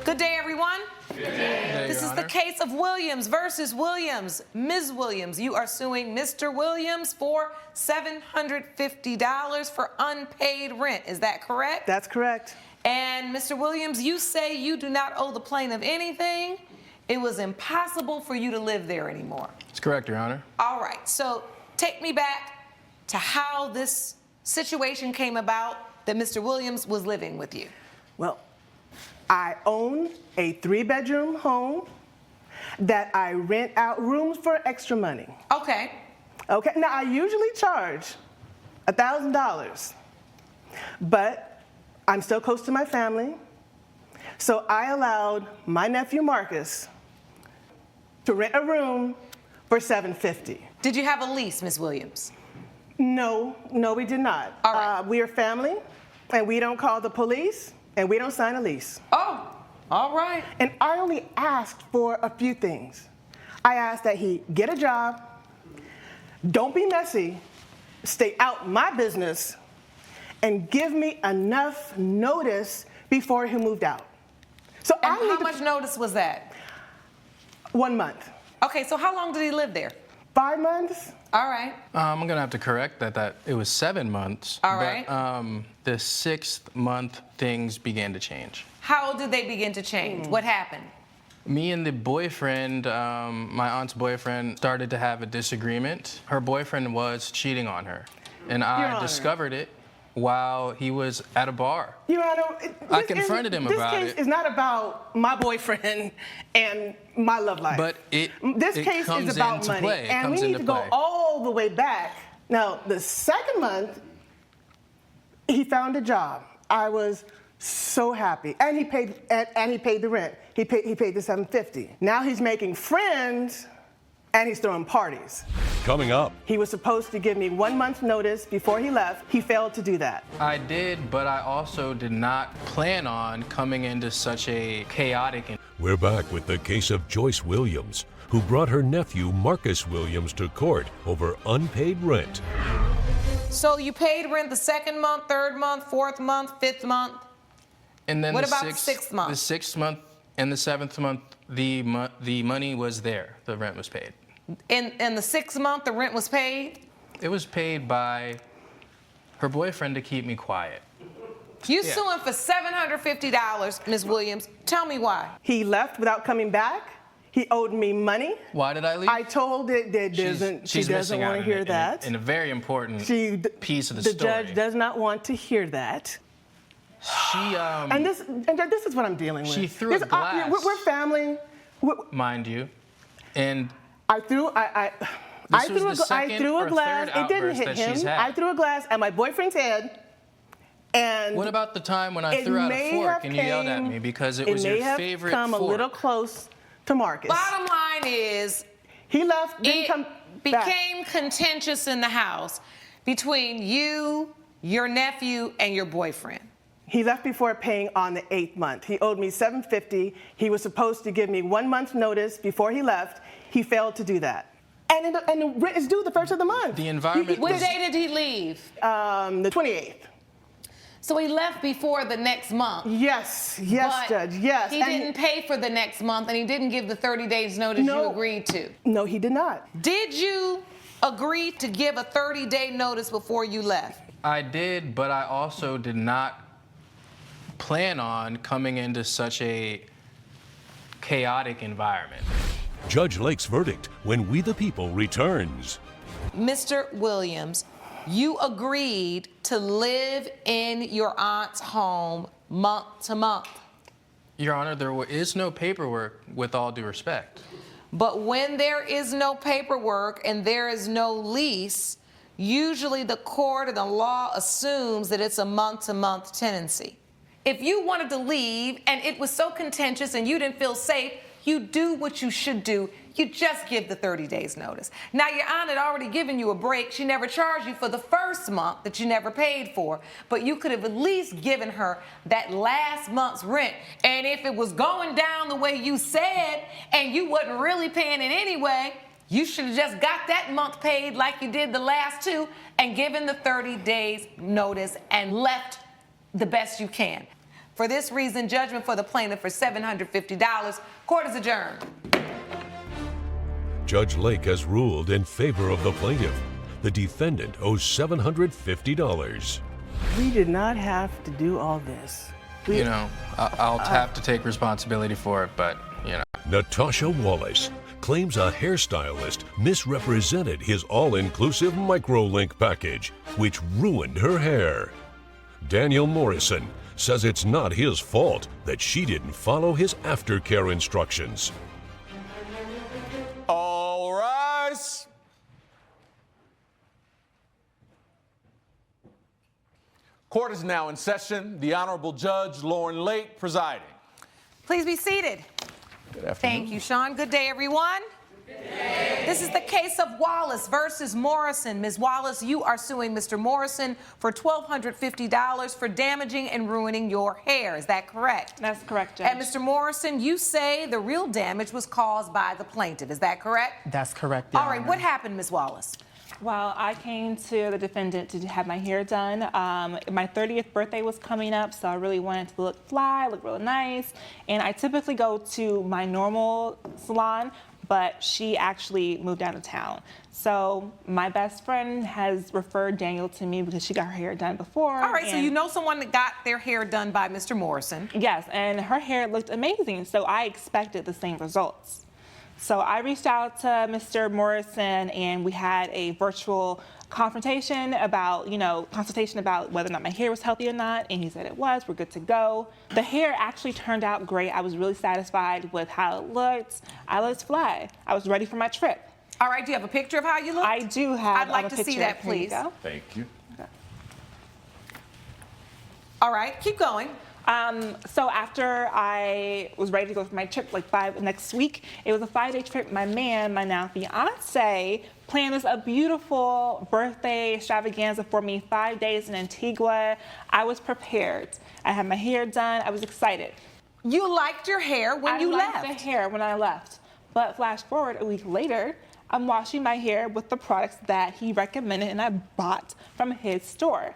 C: Good day, everyone.
U: Good day,
C: This is the case of Williams versus Williams. Ms. Williams, you are suing Mr. Williams for $750 for unpaid rent. Is that correct?
J: That's correct.
C: And Mr. Williams, you say you do not owe the plaintiff anything. It was impossible for you to live there anymore.
U: That's correct, Your Honor.
C: All right, so take me back to how this situation came about that Mr. Williams was living with you.
J: Well, I own a 3-bedroom home that I rent out rooms for extra money.
C: Okay.
J: Okay, now I usually charge $1,000, but I'm still close to my family, so I allowed my nephew Marcus to rent a room for $750.
C: Did you have a lease, Ms. Williams?
J: No, we did not.
C: All right.
J: We are family, and we don't call the police, and we don't sign a lease.
C: Oh, all right.
J: And I only asked for a few things. I asked that he get a job, don't be messy, stay out my business, and give me enough notice before he moved out. So
C: And how much notice was that?
J: 1 month.
C: Okay, so how long did he live there?
J: 5 months.
C: All right.
U: I'm going to have to correct that it was 7 months.
C: All right.
U: But the 6th month, things began to change.
C: How did they begin to change? What happened?
U: Me and the boyfriend, my aunt's boyfriend, started to have a disagreement. Her boyfriend was cheating on her, and
J: Your
U: I
J: Honor.
U: discovered it while he was at a bar.
J: Your Honor,
U: I confronted him about it.
J: This case is not about my boyfriend and my love life.
U: But
J: this case
U: comes
J: is about
U: into
J: money,
U: play. It
J: and we
U: comes
J: need
U: into
J: to go
U: play.
J: all the way back. Now, the second month, he found a job. I was so happy, and he paid the rent. He paid the $750. Now he's making friends, and he's throwing parties.
A: Coming up.
J: He was supposed to give me 1 month's notice before he left. He failed to do that.
U: I did, but I also did not plan on coming into such a chaotic.
A: We're back with the case of Joyce Williams, who brought her nephew Marcus Williams to court over unpaid rent.
C: So you paid rent the second month, third month, fourth month, fifth month?
U: And then
C: what
U: the
C: about the sixth month?
U: The sixth month and the seventh month, the money was there. The rent was paid.
C: In the sixth month, the rent was paid?
U: It was paid by her boyfriend to keep me quiet.
C: You suing for $750, Ms. Williams. Tell me why.
J: He left without coming back. He owed me money.
U: Why did I leave?
J: I told it that she doesn't want to hear that.
U: In a very important piece of the story.
J: The judge does not want to hear that. And this is what I'm dealing with.
U: She threw a glass.
J: We're family.
U: Mind you. And
J: I threw a glass. It didn't hit him. I threw a glass at my boyfriend's head. And
U: what about the time when I threw out a fork and you yelled at me because it was your favorite fork?
J: It may have come a little close to Marcus.
C: Bottom line is,
J: he left. Didn't
C: became contentious in the house between you, your nephew, and your boyfriend.
J: He left before paying on the 8th month. He owed me $750. He was supposed to give me 1 month's notice before he left. He failed to do that. And the rent is due the first of the month.
U: The environment.
C: What day did he leave?
J: The 28th.
C: So he left before the next month.
J: Yes,
C: but
J: Judge, yes.
C: He didn't pay for the next month, and he didn't give the 30 days notice you agreed to.
J: No, he did not.
C: Did you agree to give a 30-day notice before you left?
U: I did, but I also did not plan on coming into such a chaotic environment.
A: Judge Lake's verdict when We the People returns.
C: Mr. Williams, you agreed to live in your aunt's home month to month.
U: Your Honor, there is no paperwork, with all due respect.
C: But when there is no paperwork and there is no lease, usually the court and the law assumes that it's a month-to-month tenancy. If you wanted to leave and it was so contentious and you didn't feel safe, you do what you should do. You just give the 30 days notice. Now, your aunt had already given you a break. She never charged you for the first month that you never paid for, but you could have at least given her that last month's rent. And if it was going down the way you said and you wasn't really paying it anyway, you should have just got that month paid like you did the last two and given the 30 days notice and left the best you can. For this reason, judgment for the plaintiff for $750. Court is adjourned.
A: Judge Lake has ruled in favor of the plaintiff. The defendant owes $750.
J: We did not have to do all this.
U: I'll have to take responsibility for it, but,
A: Natasha Wallace claims a hairstylist misrepresented his all-inclusive microlink package, which ruined her hair. Daniel Morrison says it's not his fault that she didn't follow his aftercare instructions.
B: All rise. Court is now in session. The Honorable Judge Lauren Lake presiding.
C: Please be seated.
B: Good afternoon.
C: Thank you, Sean. Good day, everyone. This is the case of Wallace versus Morrison. Ms. Wallace, you are suing Mr. Morrison for $1,250 for damaging and ruining your hair. Is that correct?
K: That's correct, Judge.
C: And Mr. Morrison, you say the real damage was caused by the plaintiff. Is that correct?
K: That's correct, Your
C: All right,
K: Honor.
C: what happened, Ms. Wallace?
K: Well, I came to the defendant to have my hair done. My 30th birthday was coming up, so I really wanted to look fly, look real nice. And I typically go to my normal salon, but she actually moved out of town. So my best friend has referred Daniel to me because she got her hair done before.
C: All right, so you know someone that got their hair done by Mr. Morrison.
K: Yes, and her hair looked amazing, so I expected the same results. So I reached out to Mr. Morrison, and we had a virtual consultation about whether or not my hair was healthy or not, and he said it was. We're good to go. The hair actually turned out great. I was really satisfied with how it looked. I let it fly. I was ready for my trip.
C: All right, do you have a picture of how you look?
K: I do have.
C: I'd like
K: a
C: to
K: picture.
C: see that,
K: Here you
C: please.
K: go.
B: Thank you.
C: All right, keep going.
K: So after I was ready to go for my trip, next week, it was a 5-day trip. My now fiance, planned this a beautiful birthday extravaganza for me, 5 days in Antigua. I was prepared. I had my hair done. I was excited.
C: You liked your hair when you left?
K: I liked the hair when I left. But flash forward a week later, I'm washing my hair with the products that he recommended and I bought from his store.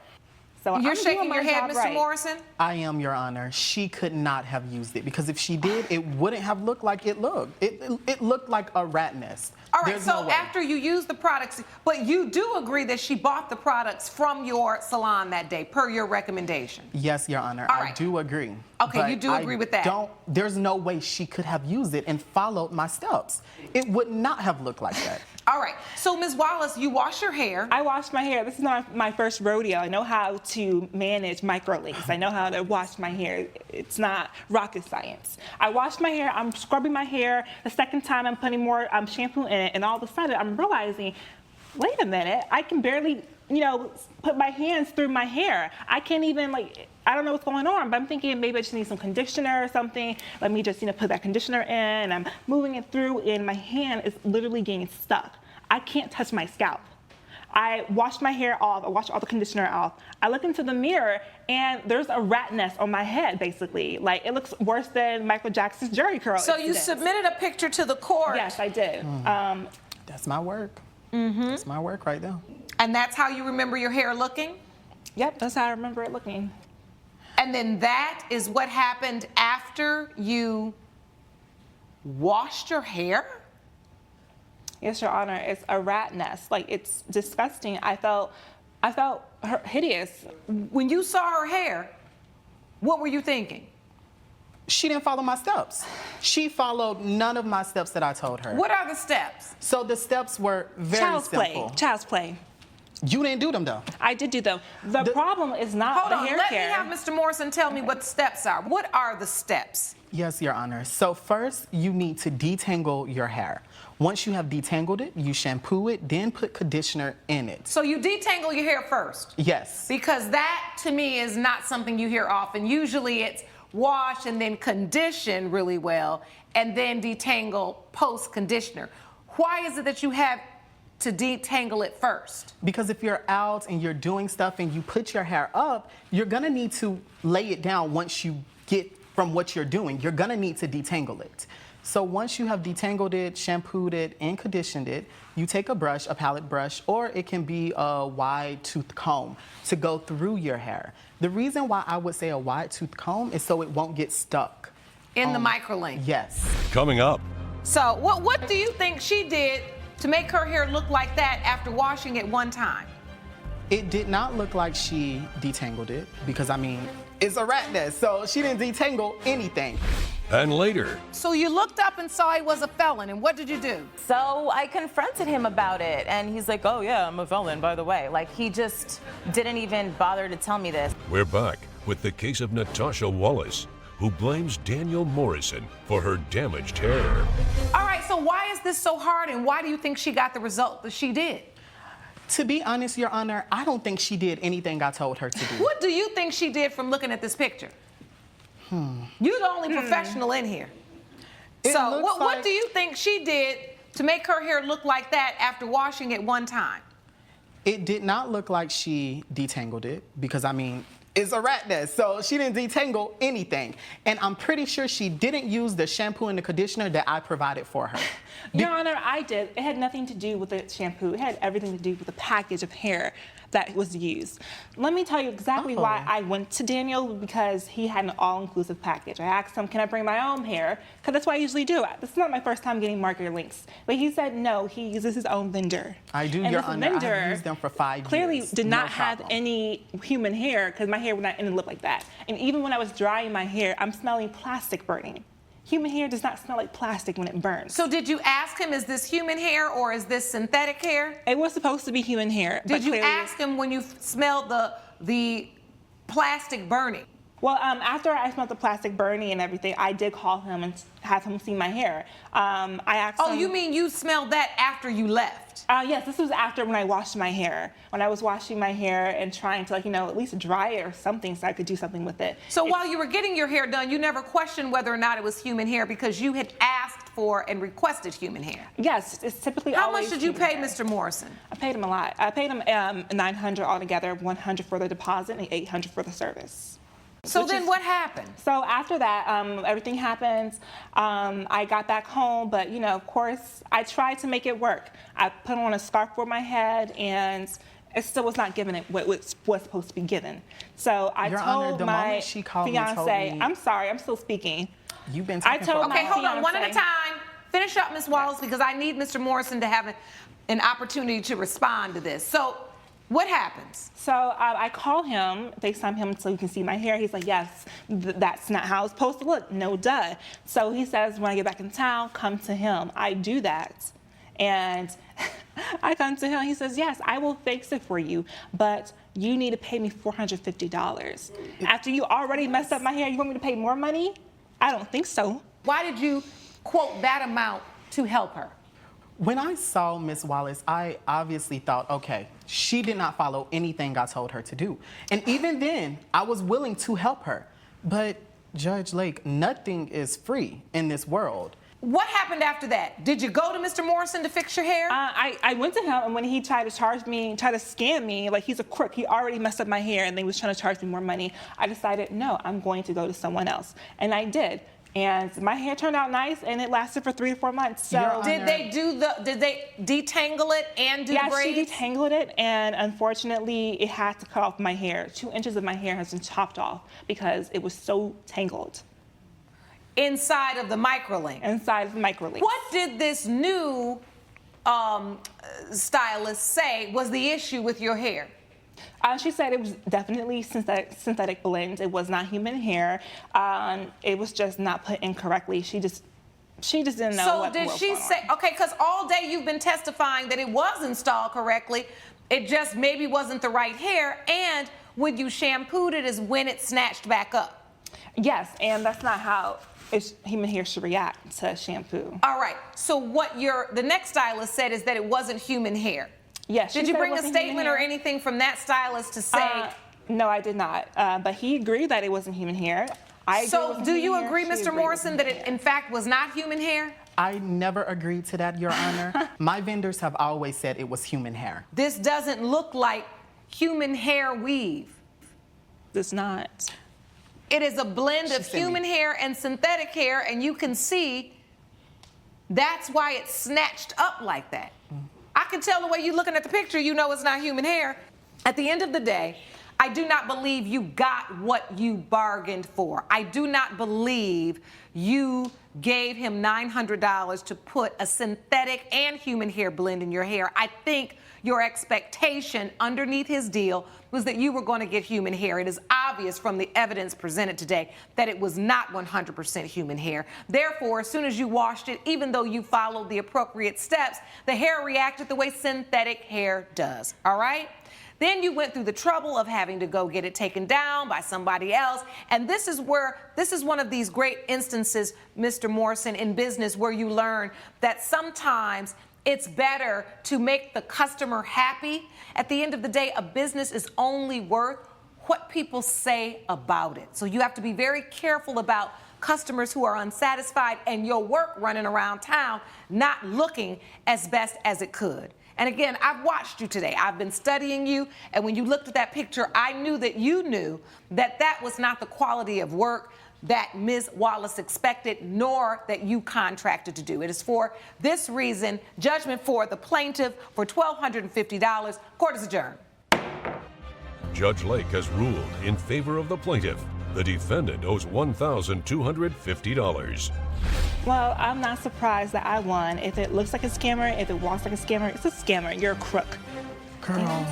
K: So
C: You're
K: I'm
C: shaking
K: doing my
C: your head,
K: job
C: Mr.
K: right.
C: Morrison?
L: I am, Your Honor. She could not have used it because if she did, it wouldn't have looked like it looked. It looked like a rat nest.
C: All right,
L: There's
C: so
L: no way.
C: after you used the products, but you do agree that she bought the products from your salon that day, per your recommendation?
L: Yes, Your Honor.
C: All
L: I
C: right.
L: do agree.
C: Okay,
L: But
C: you do agree with that?
L: There's no way she could have used it and followed my steps. It would not have looked like that.
C: All right, so Ms. Wallace, you wash your hair.
K: I washed my hair. This is not my first rodeo. I know how to manage microlinks. I know how to wash my hair. It's not rocket science. I washed my hair. I'm scrubbing my hair. The second time I'm putting more shampoo in it, and all of a sudden I'm realizing, wait a minute, I can barely, put my hands through my hair. I can't even I don't know what's going on, but I'm thinking maybe I just need some conditioner or something. Let me just, put that conditioner in. I'm moving it through, and my hand is literally getting stuck. I can't touch my scalp. I washed my hair off. I washed all the conditioner off. I look into the mirror, and there's a rat nest on my head, basically. It looks worse than Michael Jackson's Jerry curl.
C: So you submitted a picture to the court?
K: Yes, I did.
L: That's my work.
C: Mm-hmm.
L: That's my work right there.
C: And that's how you remember your hair looking?
K: Yep, that's how I remember it looking.
C: And then that is what happened after you washed your hair?
K: Yes, Your Honor. It's a rat nest. It's disgusting. I felt hideous.
C: When you saw her hair, what were you thinking?
L: She didn't follow my steps. She followed none of my steps that I told her.
C: What are the steps?
L: So the steps were very simple.
K: Child's play.
L: You didn't do them, though.
K: I did do them. The problem is not the hair care.
C: Let me have Mr. Morrison tell me what the steps are. What are the steps?
L: Yes, Your Honor. So first, you need to detangle your hair. Once you have detangled it, you shampoo it, then put conditioner in it.
C: So you detangle your hair first?
L: Yes.
C: Because that, to me, is not something you hear often. Usually it's wash and then condition really well, and then detangle post-conditioner. Why is it that you have to detangle it first?
L: Because if you're out and you're doing stuff and you put your hair up, you're gonna need to lay it down once you get from what you're doing. You're gonna need to detangle it. So once you have detangled it, shampooed it, and conditioned it, you take a brush, a palette brush, or it can be a wide tooth comb to go through your hair. The reason why I would say a wide tooth comb is so it won't get stuck.
C: In the microlink?
L: Yes.
A: Coming up.
C: So what do you think she did to make her hair look like that after washing it one time?
L: It did not look like she detangled it because, it's a rat nest, so she didn't detangle anything.
A: And later.
C: So you looked up and saw he was a felon, and what did you do?
N: So I confronted him about it, and he's like, oh yeah, I'm a felon, by the way. He just didn't even bother to tell me this.
A: We're back with the case of Natasha Wallace, who blames Daniel Morrison for her damaged hair.
C: All right, so why is this so hard, and why do you think she got the result that she did?
L: To be honest, Your Honor, I don't think she did anything I told her to do.
C: What do you think she did from looking at this picture? You're the only professional in here. So what do you think she did to make her hair look like that after washing it one time?
L: It did not look like she detangled it because, it's a rat nest, so she didn't detangle anything. And I'm pretty sure she didn't use the shampoo and the conditioner that I provided for her.
K: Your Honor, I did. It had nothing to do with the shampoo. It had everything to do with the package of hair that was used. Let me tell you exactly why I went to Daniel, because he had an all-inclusive package. I asked him, can I bring my own hair? Because that's what I usually do. This is not my first time getting marketer links. But he said no, he uses his own vendor.
L: I do,
K: and
L: Your
K: this
L: Honor.
K: vendor
L: I've used them for 5 years.
K: Clearly did not have
L: problem.
K: any human hair, because my hair would not end up like that. And even when I was drying my hair, I'm smelling plastic burning. human hair does not smell like plastic when it burns.
C: So did you ask him, is this human hair or is this synthetic hair?
K: It was supposed to be human hair.
C: Did you ask him when you smelled the plastic burning?
K: Well, after I smelled the plastic burning and everything, I did call him and have him see my hair. I asked him.
C: Oh, you mean you smelled that after you left?
K: Yes, this was after when I washed my hair. When I was washing my hair and trying to, at least dry it or something so I could do something with it.
C: So while you were getting your hair done, you never questioned whether or not it was human hair because you had asked for and requested human hair?
K: Yes, it's typically
C: How
K: always
C: much did you
K: human
C: pay
K: hair.
C: Mr. Morrison?
K: I paid him a lot. I paid him $900 altogether, $100 for the deposit and $800 for the service.
C: So then what happened?
K: So after that, everything happens. I got back home, but of course, I tried to make it work. I put on a scarf for my head, and it still was not given what was supposed to be given. So I
L: Your Honor,
K: told
L: the
K: my
L: moment she called me and told
K: fiance,
L: me-
K: I'm sorry, I'm still speaking.
L: You've been
K: I
L: talking
K: told
L: for
K: my
C: Okay, hold on, one at a
K: fiance-
C: time. Finish up, Ms. Wallace, because I need Mr. Morrison to have an opportunity to respond to this. So what happens?
K: So I call him, FaceTime him so he can see my hair. He's like, yes, that's not how it's supposed to look. No, duh. So he says, when I get back in town, come to him. I do that. And I come to him. He says, yes, I will fix it for you, but you need to pay me $450. After you already messed up my hair, you want me to pay more money? I don't think so.
C: Why did you quote that amount to help her?
L: When I saw Miss Wallace, I obviously thought, okay, she did not follow anything I told her to do. And even then, I was willing to help her. But Judge Lake, nothing is free in this world.
C: What happened after that? Did you go to Mr. Morrison to fix your hair?
K: I went to him, and when he tried to charge me, tried to scam me, like he's a crook, he already messed up my hair, and then he was trying to charge me more money, I decided, no, I'm going to go to someone else. And I did. And my hair turned out nice, and it lasted for 3 or 4 months. So
C: did they detangle it and do the braids?
K: Yes, she detangled it, and unfortunately, it had to cut off my hair. 2 inches of my hair has been chopped off because it was so tangled.
C: Inside of the microlink?
K: Inside of the microlink.
C: What did this new stylist say was the issue with your hair?
K: She said it was definitely synthetic blend. It was not human hair. It was just not put in correctly. She just didn't know what was going on.
C: So did she say, okay, because all day you've been testifying that it was installed correctly, it just maybe wasn't the right hair, and when you shampooed it is when it snatched back up?
K: Yes, and that's not how human hair should react to shampoo.
C: All right, so what the next stylist said is that it wasn't human hair.
K: Yes.
C: Did you bring a statement or anything from that stylist to say?
K: No, I did not. But he agreed that it wasn't human hair.
C: So do you agree, Mr. Morrison, that it in fact was not human hair?
L: I never agreed to that, Your Honor. My vendors have always said it was human hair.
C: This doesn't look like human hair weave.
K: It's not.
C: It is a blend of human hair and synthetic hair, and you can see that's why it's snatched up like that. I can tell the way you're looking at the picture, you know it's not human hair. At the end of the day, I do not believe you got what you bargained for. I do not believe you gave him $900 to put a synthetic and human hair blend in your hair. I think your expectation underneath his deal was that you were going to get human hair. It is obvious from the evidence presented today that it was not 100% human hair. Therefore, as soon as you washed it, even though you followed the appropriate steps, the hair reacted the way synthetic hair does, all right? Then you went through the trouble of having to go get it taken down by somebody else. And this is one of these great instances, Mr. Morrison, in business where you learn that sometimes it's better to make the customer happy. At the end of the day, a business is only worth what people say about it. So you have to be very careful about customers who are unsatisfied and your work running around town not looking as best as it could. And again, I've watched you today. I've been studying you. And when you looked at that picture, I knew that you knew that that was not the quality of work that Ms. Wallace expected, nor that you contracted to do. It is for this reason, judgment for the plaintiff for $1,250. Court is adjourned.
A: Judge Lake has ruled in favor of the plaintiff. The defendant owes $1,250.
K: Well, I'm not surprised that I won. If it looks like a scammer, if it walks like a scammer, it's a scammer. You're a crook.
L: Girl,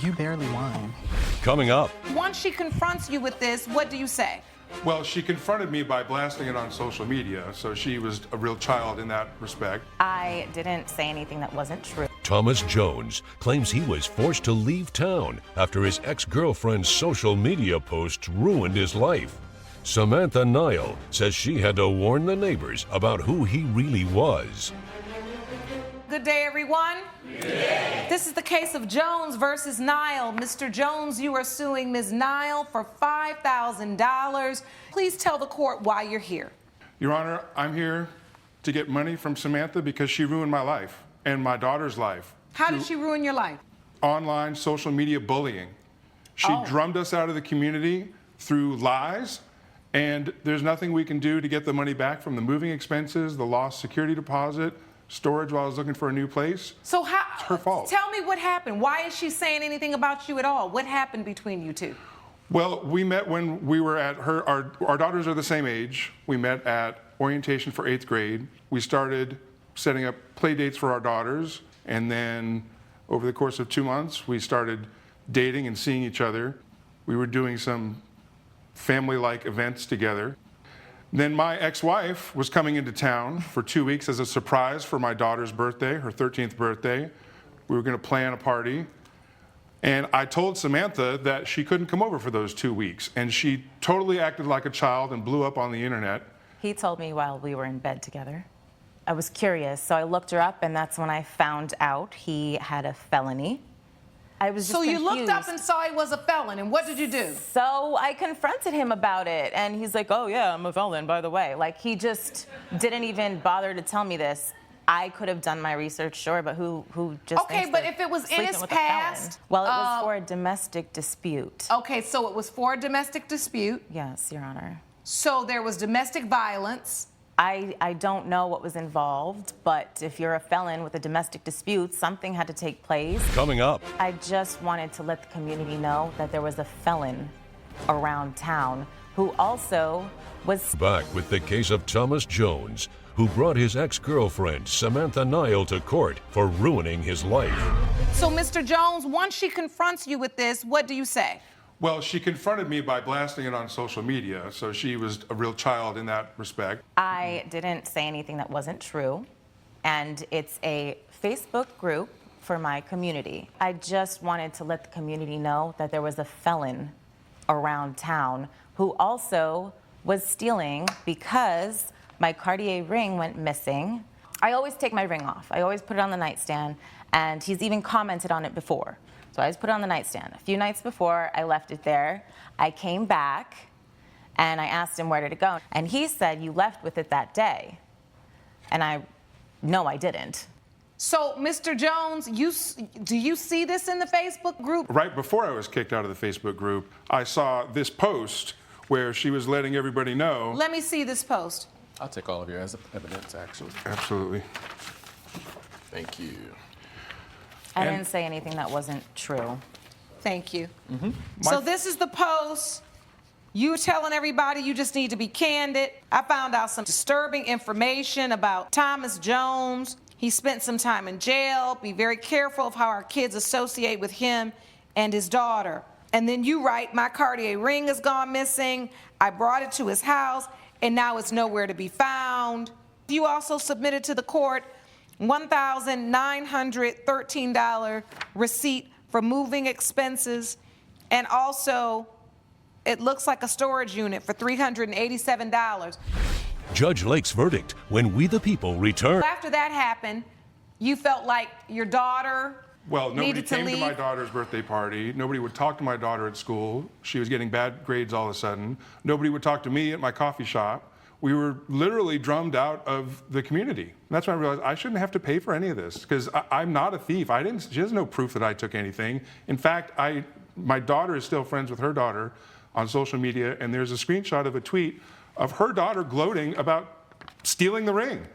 L: you barely won.
A: Coming up.
C: Once she confronts you with this, what do you say?
M: Well, she confronted me by blasting it on social media, so she was a real child in that respect.
N: I didn't say anything that wasn't true.
A: Thomas Jones claims he was forced to leave town after his ex-girlfriend's social media posts ruined his life. Samantha Nile says she had to warn the neighbors about who he really was.
C: Good day, everyone. This is the case of Jones versus Nile. Mr. Jones, you are suing Ms. Nile for $5,000. Please tell the court why you're here.
M: Your Honor, I'm here to get money from Samantha because she ruined my life and my daughter's life.
C: How did she ruin your life?
M: Online social media bullying. She drummed us out of the community through lies, and there's nothing we can do to get the money back from the moving expenses, the lost security deposit, storage while I was looking for a new place.
C: So how?
M: It's her fault.
C: Tell me what happened. Why is she saying anything about you at all? What happened between you two?
M: Well, we met when we were at our daughters are the same age. We met at orientation for 8th grade. We started setting up play dates for our daughters, and then over the course of 2 months, we started dating and seeing each other. We were doing some family-like events together. Then my ex-wife was coming into town for 2 weeks as a surprise for my daughter's birthday, her 13th birthday. We were going to plan a party. And I told Samantha that she couldn't come over for those 2 weeks. And she totally acted like a child and blew up on the internet.
N: He told me while we were in bed together. I was curious, so I looked her up, and that's when I found out he had a felony. I was just
C: So you looked up
N: confused.
C: and saw he was a felon, and what did you do?
N: So I confronted him about it, and he's like, oh yeah, I'm a felon, by the way. Like, he just didn't even bother to tell me this. I could have done my research, sure, but who just
C: Okay,
N: thinks
C: but
N: they're
C: if it was in
N: sleeping
C: his
N: with a felon?
C: past,
N: Well, it was for a domestic dispute.
C: Okay, so it was for a domestic dispute.
N: Yes, Your Honor.
C: So there was domestic violence.
N: I don't know what was involved, but if you're a felon with a domestic dispute, something had to take place.
A: Coming up.
N: I just wanted to let the community know that there was a felon around town who also was...
A: Back with the case of Thomas Jones, who brought his ex-girlfriend Samantha Nile to court for ruining his life.
C: So, Mr. Jones, once she confronts you with this, what do you say?
M: Well, she confronted me by blasting it on social media, so she was a real child in that respect.
N: I didn't say anything that wasn't true, and it's a Facebook group for my community. I just wanted to let the community know that there was a felon around town who also was stealing because my Cartier ring went missing. I always take my ring off. I always put it on the nightstand, and he's even commented on it before. So I just put it on the nightstand. A few nights before, I left it there. I came back, and I asked him where did it go. And he said, you left with it that day. And no, I didn't.
C: So, Mr. Jones, do you see this in the Facebook group?
M: Right before I was kicked out of the Facebook group, I saw this post where she was letting everybody know.
C: Let me see this post.
O: I'll take all of your evidence, actually.
M: Absolutely.
O: Thank you.
N: I didn't say anything that wasn't true.
C: Thank you. So this is the post. You telling everybody you just need to be candid. I found out some disturbing information about Thomas Jones. He spent some time in jail. Be very careful of how our kids associate with him and his daughter. And then you write, my Cartier ring has gone missing. I brought it to his house, and now it's nowhere to be found. You also submitted to the court $1,913 receipt for moving expenses, and also it looks like a storage unit for $387.
A: Judge Lake's verdict when We the People return.
C: After that happened, you felt like your daughter
M: Nobody
C: needed to
M: came to
C: leave?
M: my daughter's birthday party. Nobody would talk to my daughter at school. She was getting bad grades all of a sudden. Nobody would talk to me at my coffee shop. We were literally drummed out of the community. And that's when I realized I shouldn't have to pay for any of this because I'm not a thief. She has no proof that I took anything. In fact, my daughter is still friends with her daughter on social media, and there's a screenshot of a tweet of her daughter gloating about stealing the ring.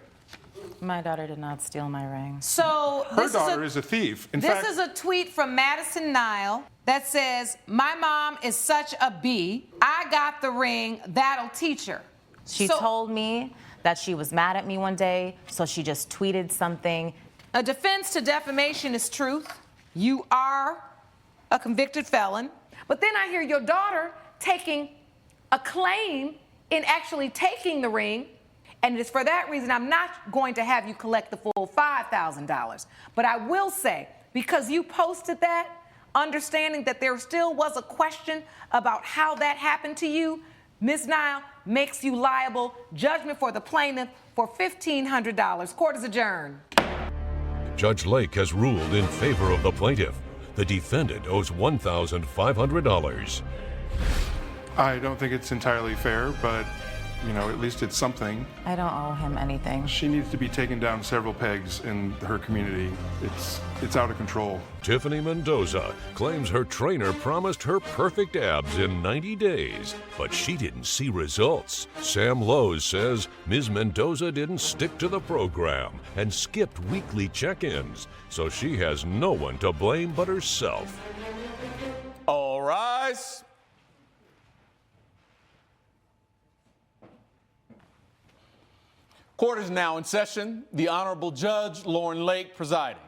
N: My daughter did not steal my ring.
C: So
M: her daughter is a thief. In fact,
C: this is a tweet from Madison Nile that says, my mom is such a B. I got the ring. That'll teach her.
N: She told me that she was mad at me one day, so she just tweeted something.
C: A defense to defamation is truth. You are a convicted felon. But then I hear your daughter taking a claim in actually taking the ring. And it's for that reason I'm not going to have you collect the full $5,000. But I will say, because you posted that, understanding that there still was a question about how that happened to you, Ms. Nile makes you liable, judgment for the plaintiff, for $1,500. Court is adjourned.
A: Judge Lake has ruled in favor of the plaintiff. The defendant owes $1,500.
M: I don't think it's entirely fair, but, you know, at least it's something.
N: I don't owe him anything.
M: She needs to be taken down several pegs in her community. It's out of control.
A: Tiffany Mendoza claims her trainer promised her perfect abs in 90 days, but she didn't see results. Sam Lowe's says Ms. Mendoza didn't stick to the program and skipped weekly check-ins, so she has no one to blame but herself.
B: All rise. Court is now in session. The Honorable Judge Lauren Lake presiding.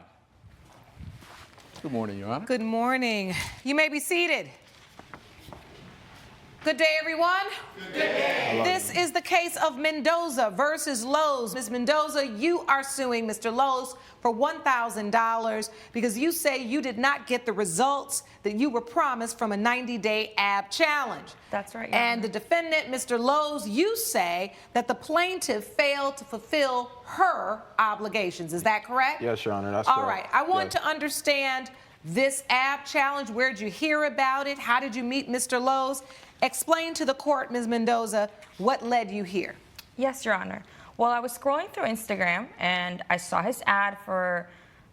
B: Good morning, Your Honor.
C: Good morning. You may be seated. Good day, everyone. Good day. This is the case of Mendoza versus Lowe's. Ms. Mendoza, you are suing Mr. Lowe's for $1,000 because you say you did not get the results that you were promised from a 90-day ab challenge.
N: That's right.
C: And the defendant, Mr. Lowe's, you say that the plaintiff failed to fulfill her obligations. Is that correct?
P: Yes, Your Honor, that's
C: All
P: correct.
C: right. I want to understand this ab challenge. Where did you hear about it? How did you meet Mr. Lowe's? Explain to the court, Ms. Mendoza, what led you here.
Q: Yes, Your Honor. Well, I was scrolling through Instagram and I saw his ad for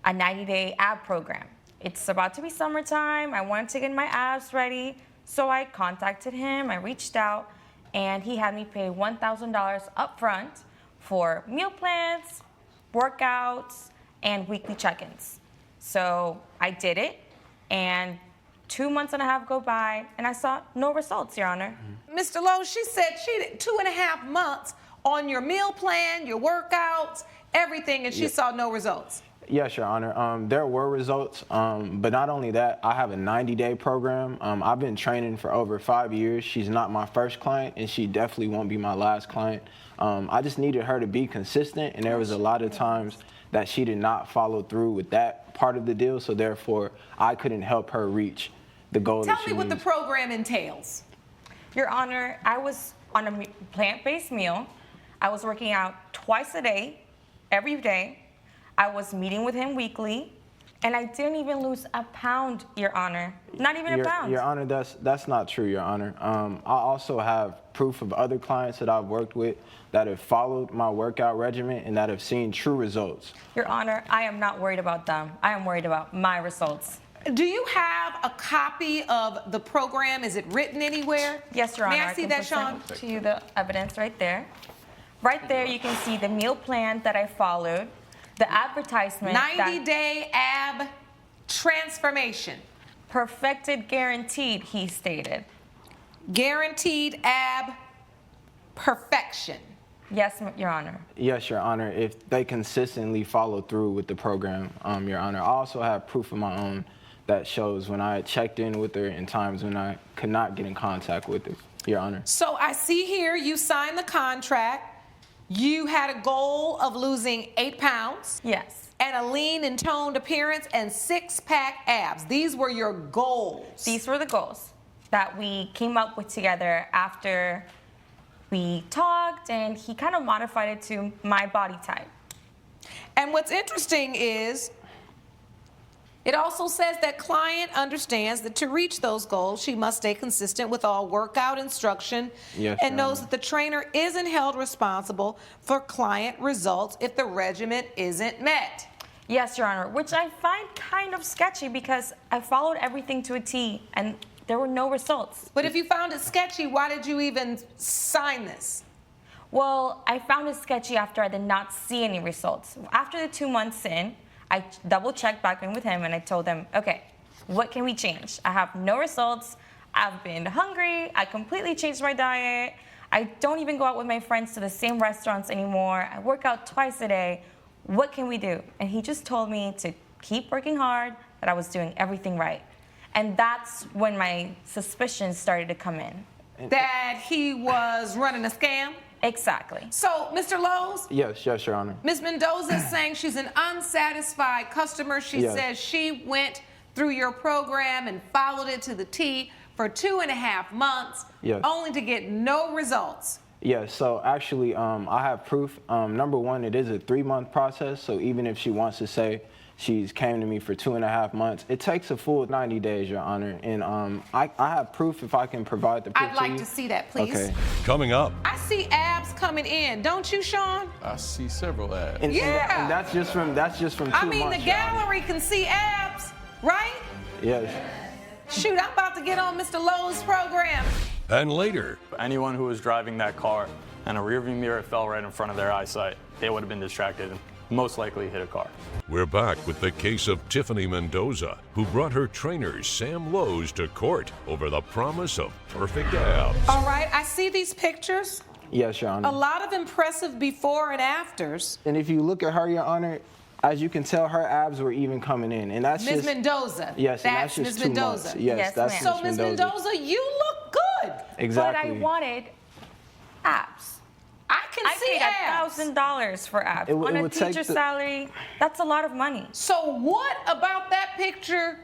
Q: a 90-day ab program. It's about to be summertime. I wanted to get my abs ready. So I contacted him, I reached out, and he had me pay $1,000 up front for meal plans, workouts, and weekly check-ins. So I did it, and 2.5 months go by, and I saw no results, Your Honor.
C: Mr. Lowe, she said she did 2.5 months on your meal plan, your workouts, everything, and she saw no results.
P: Yes, Your Honor. There were results, but not only that, I have a 90-day program. I've been training for over 5 years. She's not my first client, and she definitely won't be my last client. I just needed her to be consistent, and there was a lot of times that she did not follow through with that part of the deal, so therefore I couldn't help her reach the goal that she
C: Tell me what
P: needs.
C: the program entails.
Q: Your Honor, I was on a plant-based meal. I was working out twice a day, every day. I was meeting with him weekly, and I didn't even lose a pound, Your Honor. Not even a pound.
P: Your Honor, that's not true, Your Honor. I also have proof of other clients that I've worked with that have followed my workout regimen and that have seen true results.
Q: Your Honor, I am not worried about them. I am worried about my results.
C: Do you have a copy of the program? Is it written anywhere?
Q: Yes, Your Honor.
C: May I see that, Sean?
Q: To you the evidence right there. Right there, you can see the meal plan that I followed, the advertisement.
C: 90-day ab transformation.
Q: Perfected, guaranteed, he stated.
C: Guaranteed ab perfection.
Q: Yes, Your Honor.
P: Yes, Your Honor, if they consistently follow through with the program, Your Honor. I also have proof of my own that shows when I checked in with her and times when I could not get in contact with her, Your Honor.
C: So I see here you signed the contract. You had a goal of losing 8 pounds.
Q: Yes.
C: And a lean and toned appearance and 6-pack abs. These were your goals.
Q: These were the goals that we came up with together after we talked, and he kind of modified it to my body type.
C: And what's interesting is it also says that client understands that to reach those goals, she must stay consistent with all workout instruction and knows that the trainer isn't held responsible for client results if the regimen isn't met.
Q: Yes, Your Honor, which I find kind of sketchy because I followed everything to a T and there were no results.
C: But if you found it sketchy, why did you even sign this?
Q: Well, I found it sketchy after I did not see any results. After the 2 months in, I double-checked back in with him and I told him, okay, what can we change? I have no results. I've been hungry. I completely changed my diet. I don't even go out with my friends to the same restaurants anymore. I work out twice a day. What can we do? And he just told me to keep working hard, that I was doing everything right. And that's when my suspicions started to come in.
C: that he was running a scam?
Q: Exactly.
C: So, Mr. Lowe's?
P: Yes, yes, Your Honor.
C: Ms. Mendoza is saying she's an unsatisfied customer. She
P: Yes.
C: says she went through your program and followed it to the T for 2.5 months,
P: Yes.
C: only to get no results.
P: Yes, so actually, I have proof. Number one, it is a 3-month process, so even if she wants to say she's came to me for 2.5 months, it takes a full 90 days, Your Honor. And I have proof if I can provide the proof
C: I'd like
P: you.
C: to see that, please.
P: Okay.
A: Coming up,
C: I see abs coming in, don't you, Sean?
O: I see several ads.
P: And,
C: Yeah.
P: and that's just from 2
C: I mean,
P: months,
C: the
P: Your Honor.
C: gallery can see abs, right?
P: Yes.
C: Shoot, I'm about to get on Mr. Lowe's program.
A: and later,
R: Anyone who was driving that car and a rearview mirror fell right in front of their eyesight, they would have been distracted and most likely hit a car.
A: we're back with the case of Tiffany Mendoza, who brought her trainer Sam Lowe's to court over the promise of perfect abs.
C: All right, I see these pictures.
P: Yes, Your Honor.
C: A lot of impressive before and afters.
P: And if you look at her, Your Honor, as you can tell, her abs were even coming in, and that's
C: Ms.
P: just
C: Mendoza.
P: Yes, and
C: That's
P: that's just
C: Ms.
P: 2
C: Mendoza.
P: months. Yes, that's
C: So,
P: Ms.
C: Ms. Mendoza, you look good.
P: Exactly.
Q: But I wanted abs.
C: I can see
Q: paid
C: abs.
Q: $1,000 for abs.
P: It
Q: On a
P: would take
Q: teacher's
P: the-
Q: salary, that's a lot of money.
C: So what about that picture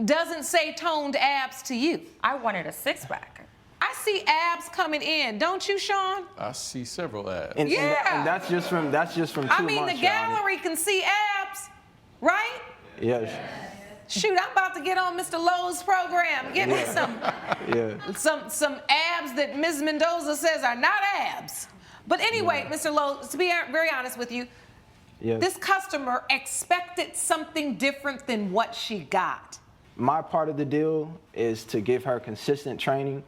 C: doesn't say toned abs to you?
Q: I wanted a six-pack.
C: I see abs coming in, don't you, Sean?
O: I see several ads.
P: And,
C: Yeah.
P: and that's just from 2
C: I mean,
P: months,
C: the
P: Your Honor.
C: gallery can see abs, right?
P: Yes.
C: Shoot, I'm about to get on Mr. Lowe's program. Get me
P: Yeah.
C: some abs that Ms. Mendoza says are not abs. But anyway, Mr. Lowe, to be very honest with you,
P: Yes.
C: this customer expected something different than what she got.
P: My part of the deal is to give her consistent training.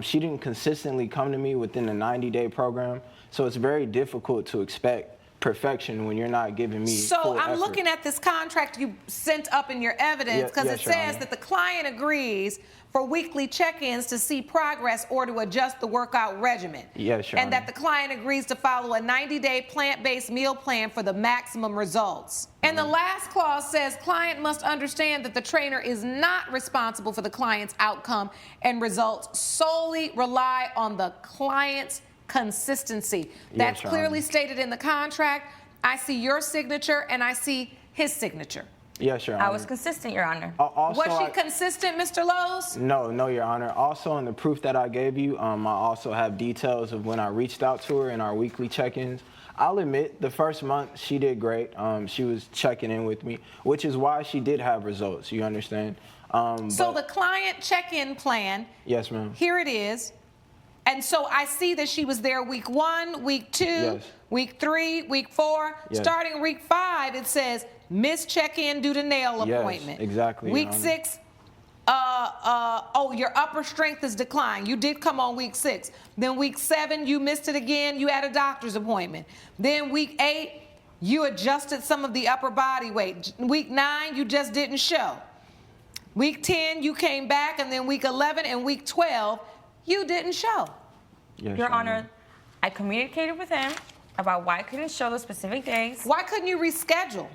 P: She didn't consistently come to me within the 90-day program, so it's very difficult to expect perfection when you're not giving me
C: So
P: full
C: I'm
P: effort.
C: looking at this contract you sent up in your evidence because
P: Yes,
C: it
P: Your
C: says
P: Honor.
C: that the client agrees for weekly check-ins to see progress or to adjust the workout regimen.
P: Yes, Your
C: And
P: Honor.
C: that the client agrees to follow a 90-day plant-based meal plan for the maximum results. And the last clause says client must understand that the trainer is not responsible for the client's outcome and results, solely rely on the client's consistency. That's
P: Your
C: clearly
P: Honor.
C: stated in the contract. I see your signature and I see his signature.
P: Yes, Your Honor.
Q: I was consistent, Your Honor.
P: Also,
C: Was she consistent, Mr. Lowe's?
P: No, Your Honor. Also, in the proof that I gave you, I also have details of when I reached out to her in our weekly check-ins. I'll admit, the first month, she did great. She was checking in with me, which is why she did have results, you understand?
C: So the client check-in plan,
P: Yes, ma'am.
C: here it is. And so I see that she was there week 1, week 2,
P: Yes.
C: week 3, week 4.
P: Yes.
C: Starting week 5, it says missed check-in due to nail
P: Yes,
C: appointment.
P: exactly, Your
C: Week
P: Honor.
C: 6, your upper strength is declined. You did come on week 6. Then week 7, you missed it again. You had a doctor's appointment. Then week 8, you adjusted some of the upper body weight. Week 9, you just didn't show. Week 10, you came back, and then week 11 and week 12, you didn't show.
P: Yes,
Q: Your Honor, I communicated with him about why I couldn't show the specific days.
C: Why couldn't you reschedule?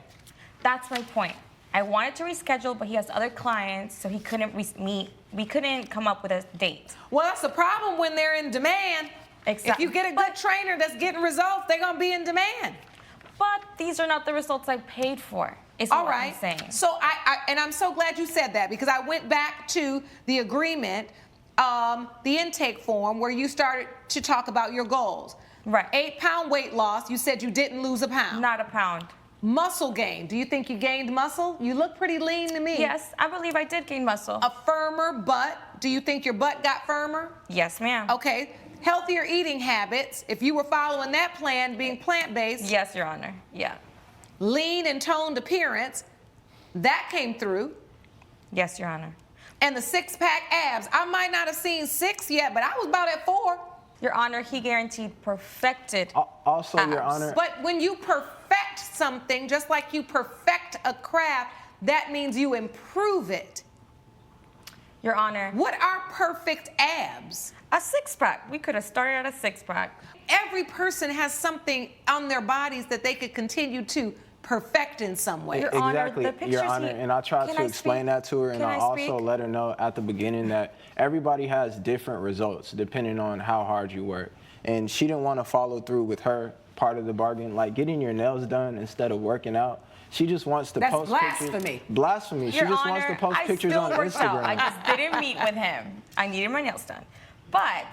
Q: That's my point. I wanted to reschedule, but he has other clients, so he couldn't meet. We couldn't come up with a date.
C: Well, that's the problem when they're in demand.
Q: Exactly.
C: If you get a good trainer that's getting results, they're going to be in demand.
Q: But these are not the results I paid for, is
C: All
Q: what
C: right.
Q: I'm saying.
C: So I'm so glad you said that because I went back to the agreement, the intake form where you started to talk about your goals.
Q: Right.
C: 8-pound weight loss. You said you didn't lose a pound.
Q: Not a pound.
C: Muscle gain. Do you think you gained muscle? You look pretty lean to me.
Q: Yes, I believe I did gain muscle.
C: A firmer butt. Do you think your butt got firmer?
Q: Yes, ma'am.
C: Okay. Healthier eating habits. If you were following that plan, being plant-based.
Q: Yes, Your Honor. Yeah.
C: Lean and toned appearance. That came through.
Q: Yes, Your Honor.
C: And the 6-pack abs. I might not have seen 6 yet, but I was about at 4.
Q: Your Honor, he guaranteed perfected
P: Also, Your
Q: abs.
P: Honor.
C: But when you perfect something, just like you perfect a craft, that means you improve it.
Q: Your Honor.
C: What are perfect abs?
Q: A 6-pack. We could have started at a 6-pack.
C: Every person has something on their bodies that they could continue to perfect in some way.
Q: Your Honor,
P: Exactly,
Q: the pictures
P: Your Honor, and I tried
Q: Can
P: to
Q: I
P: explain
Q: speak?
P: that to her, and
Q: Can
P: I
Q: I
P: also
Q: speak?
P: let her know at the beginning that everybody has different results depending on how hard you work. And she didn't want to follow through with her part of the bargain, like getting your nails done instead of working out. She just wants to
C: That's
P: post
C: blasphemy.
P: pictures. Blasphemy. She
Q: Your
P: just
Q: Honor,
P: wants to post
Q: I
P: pictures
Q: still
P: on
Q: worked
P: Instagram.
Q: out. I just didn't meet with him. I needed my nails done. But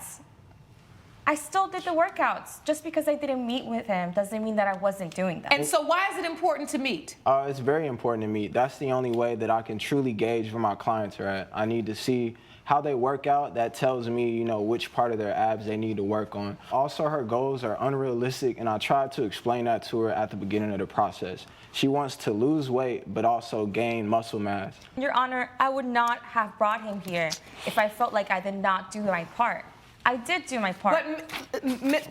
Q: I still did the workouts. Just because I didn't meet with him doesn't mean that I wasn't doing them.
C: And so why is it important to meet?
P: It's very important to me. That's the only way that I can truly gauge where my clients are at. I need to see how they work out. That tells me, you know, which part of their abs they need to work on. Also, her goals are unrealistic, and I tried to explain that to her at the beginning of the process. She wants to lose weight, but also gain muscle mass.
Q: Your Honor, I would not have brought him here if I felt like I did not do my part. I did do my part.
C: But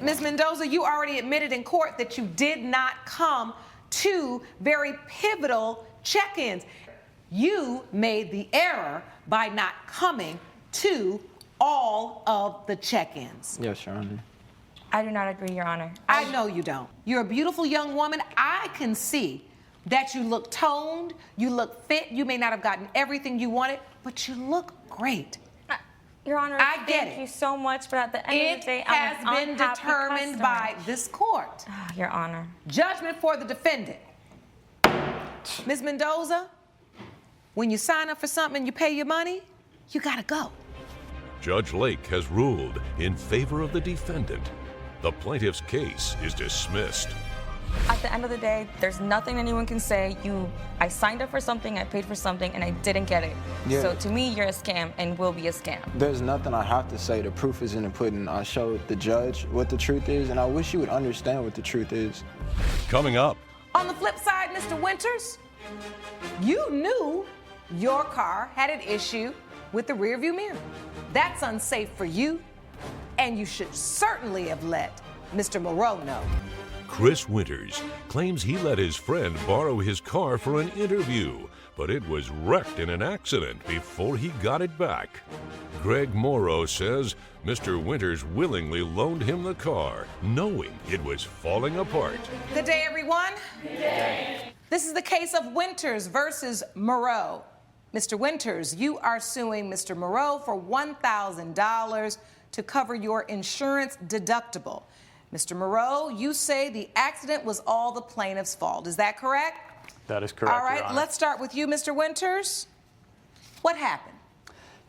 C: Ms. Mendoza, you already admitted in court that you did not come to very pivotal check-ins. You made the error by not coming to all of the check-ins.
P: Yes, Your Honor.
Q: I do not agree, Your Honor.
C: I know you don't. You're a beautiful young woman. I can see that you look toned, you look fit. You may not have gotten everything you wanted, but you look great.
Q: Your Honor,
C: I get
Q: thank
C: it.
Q: you so much, but at the end of the day, I'm
C: It
Q: an
C: has been
Q: unhappy
C: determined
Q: customer.
C: by this court.
Q: Your Honor.
C: Judgment for the defendant. Ms. Mendoza, when you sign up for something and you pay your money, you gotta go.
A: Judge Lake has ruled in favor of the defendant. The plaintiff's case is dismissed.
Q: At the end of the day, there's nothing anyone can say. I signed up for something, I paid for something, and I didn't get it.
P: Yeah.
Q: So to me, you're a scam and will be a scam.
P: There's nothing I have to say. The proof is in the pudding. I showed the judge what the truth is, and I wish you would understand what the truth is.
A: Coming up,
C: On the flip side, Mr. Winters, you knew your car had an issue with the rearview mirror. That's unsafe for you, and you should certainly have let Mr. Moreau know.
A: Chris Winters claims he let his friend borrow his car for an interview, but it was wrecked in an accident before he got it back. Greg Morrow says Mr. Winters willingly loaned him the car, knowing it was falling apart.
C: Good day, everyone. Good day. This is the case of Winters versus Moreau. Mr. Winters, you are suing Mr. Moreau for $1,000 to cover your insurance deductible. Mr. Moreau, you say the accident was all the plaintiff's fault. Is that correct?
R: That is correct,
C: All right,
R: Your Honor.
C: let's start with you, Mr. Winters. What happened?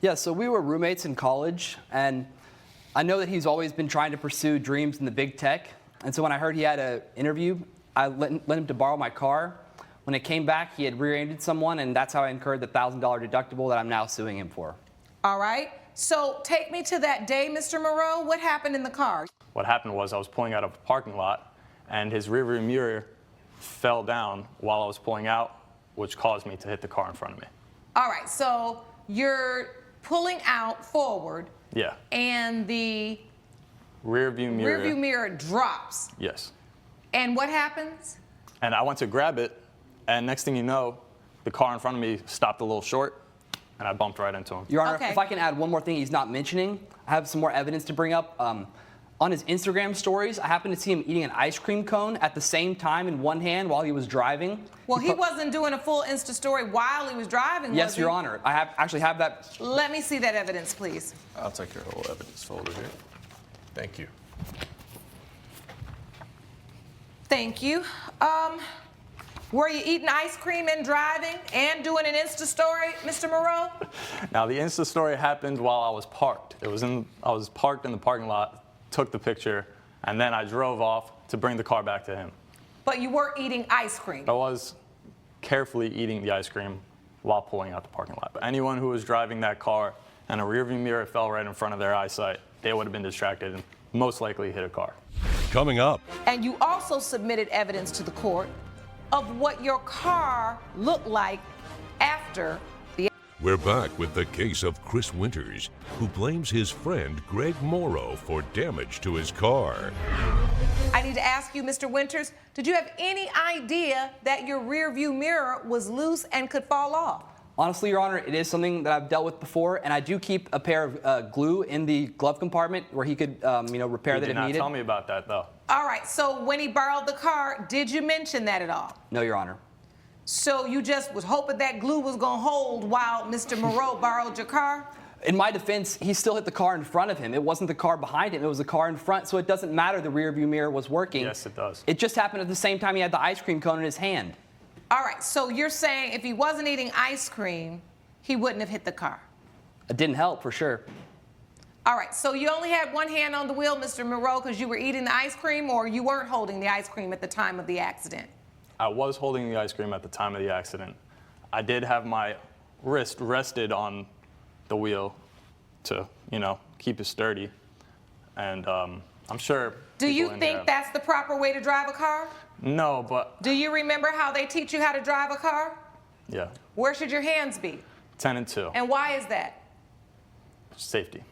S: Yeah, so we were roommates in college, and I know that he's always been trying to pursue dreams in the big tech. And so when I heard he had an interview, I let him to borrow my car. When it came back, he had rear-ended someone, and that's how I incurred the $1,000 deductible that I'm now suing him for.
C: All right, so take me to that day, Mr. Moreau. What happened in the car?
R: What happened was I was pulling out of a parking lot, and his rearview mirror fell down while I was pulling out, which caused me to hit the car in front of me.
C: All right, so you're pulling out forward,
R: Yeah.
C: and the
R: Rearview mirror.
C: rearview mirror drops.
R: Yes.
C: And what happens?
R: And I went to grab it, and next thing you know, the car in front of me stopped a little short, and I bumped right into him.
S: Your Honor, if I can add one more thing he's not mentioning, I have some more evidence to bring up. On his Instagram stories, I happened to see him eating an ice cream cone at the same time in one hand while he was driving.
C: Well, he wasn't doing a full Insta story while he was driving, was
S: Yes,
C: he?
S: Your Honor. I actually have that.
C: Let me see that evidence, please.
O: I'll take your whole evidence folder here. Thank you.
C: Thank you. Were you eating ice cream and driving and doing an Insta story, Mr. Moreau?
R: Now, the Insta story happened while I was parked. I was parked in the parking lot, took the picture, and then I drove off to bring the car back to him.
C: But you were eating ice cream.
R: I was carefully eating the ice cream while pulling out the parking lot. But anyone who was driving that car and a rearview mirror fell right in front of their eyesight, they would have been distracted and most likely hit a car.
A: Coming up,
C: And you also submitted evidence to the court of what your car looked like after the.
A: we're back with the case of Chris Winters, who blames his friend Greg Morrow for damage to his car.
C: I need to ask you, Mr. Winters, did you have any idea that your rear view mirror was loose and could fall off?
S: Honestly, Your Honor, it is something that I've dealt with before, and I do keep a pair of glue in the glove compartment where he could, repair that if
R: He did not
S: needed.
R: tell me about that, though.
C: All right, so when he borrowed the car, did you mention that at all?
S: No, Your Honor.
C: So you just was hoping that glue was going to hold while Mr. Moreau borrowed your car?
S: In my defense, he still hit the car in front of him. It wasn't the car behind him, it was the car in front, so it doesn't matter the rear view mirror was working.
R: Yes, it does.
S: It just happened at the same time he had the ice cream cone in his hand.
C: All right, so you're saying if he wasn't eating ice cream, he wouldn't have hit the car?
S: It didn't help, for sure.
C: All right, so you only had one hand on the wheel, Mr. Moreau, because you were eating the ice cream, or you weren't holding the ice cream at the time of the accident?
R: I was holding the ice cream at the time of the accident. I did have my wrist rested on the wheel to, keep it sturdy. And I'm sure.
C: Do you think that's the proper way to drive a car?
R: No, but.
C: Do you remember how they teach you how to drive a car?
R: Yeah.
C: Where should your hands be?
R: 10 and 2.
C: And why is that?
R: Safety.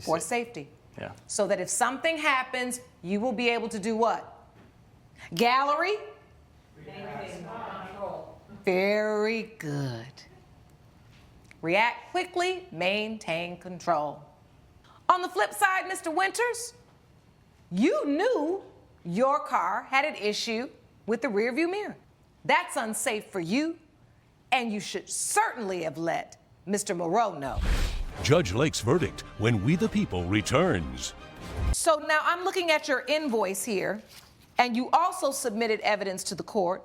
C: For safety.
R: Yeah.
C: So that if something happens, you will be able to do what? Gallery? Very good. React quickly, maintain control. On the flip side, Mr. Winters, you knew your car had an issue with the rearview mirror. That's unsafe for you, and you should certainly have let Mr. Moreau know.
A: Judge Lake's verdict when We the People returns.
C: So now I'm looking at your invoice here, and you also submitted evidence to the court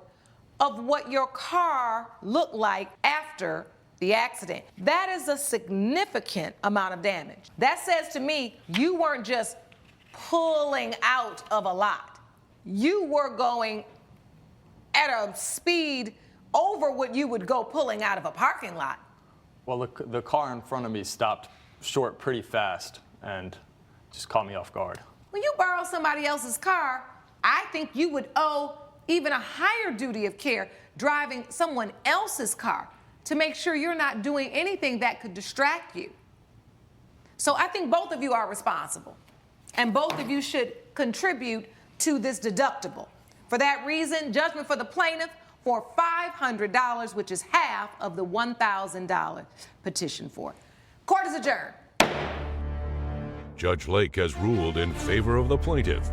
C: of what your car looked like after the accident. That is a significant amount of damage. That says to me you weren't just pulling out of a lot. You were going at a speed over what you would go pulling out of a parking lot.
R: Well, the car in front of me stopped short pretty fast and just caught me off guard.
C: When you borrow somebody else's car, I think you would owe even a higher duty of care driving someone else's car to make sure you're not doing anything that could distract you. So I think both of you are responsible, and both of you should contribute to this deductible. For that reason, judgment for the plaintiff for $500, which is half of the $1,000 petition for. Court is adjourned.
A: Judge Lake has ruled in favor of the plaintiff.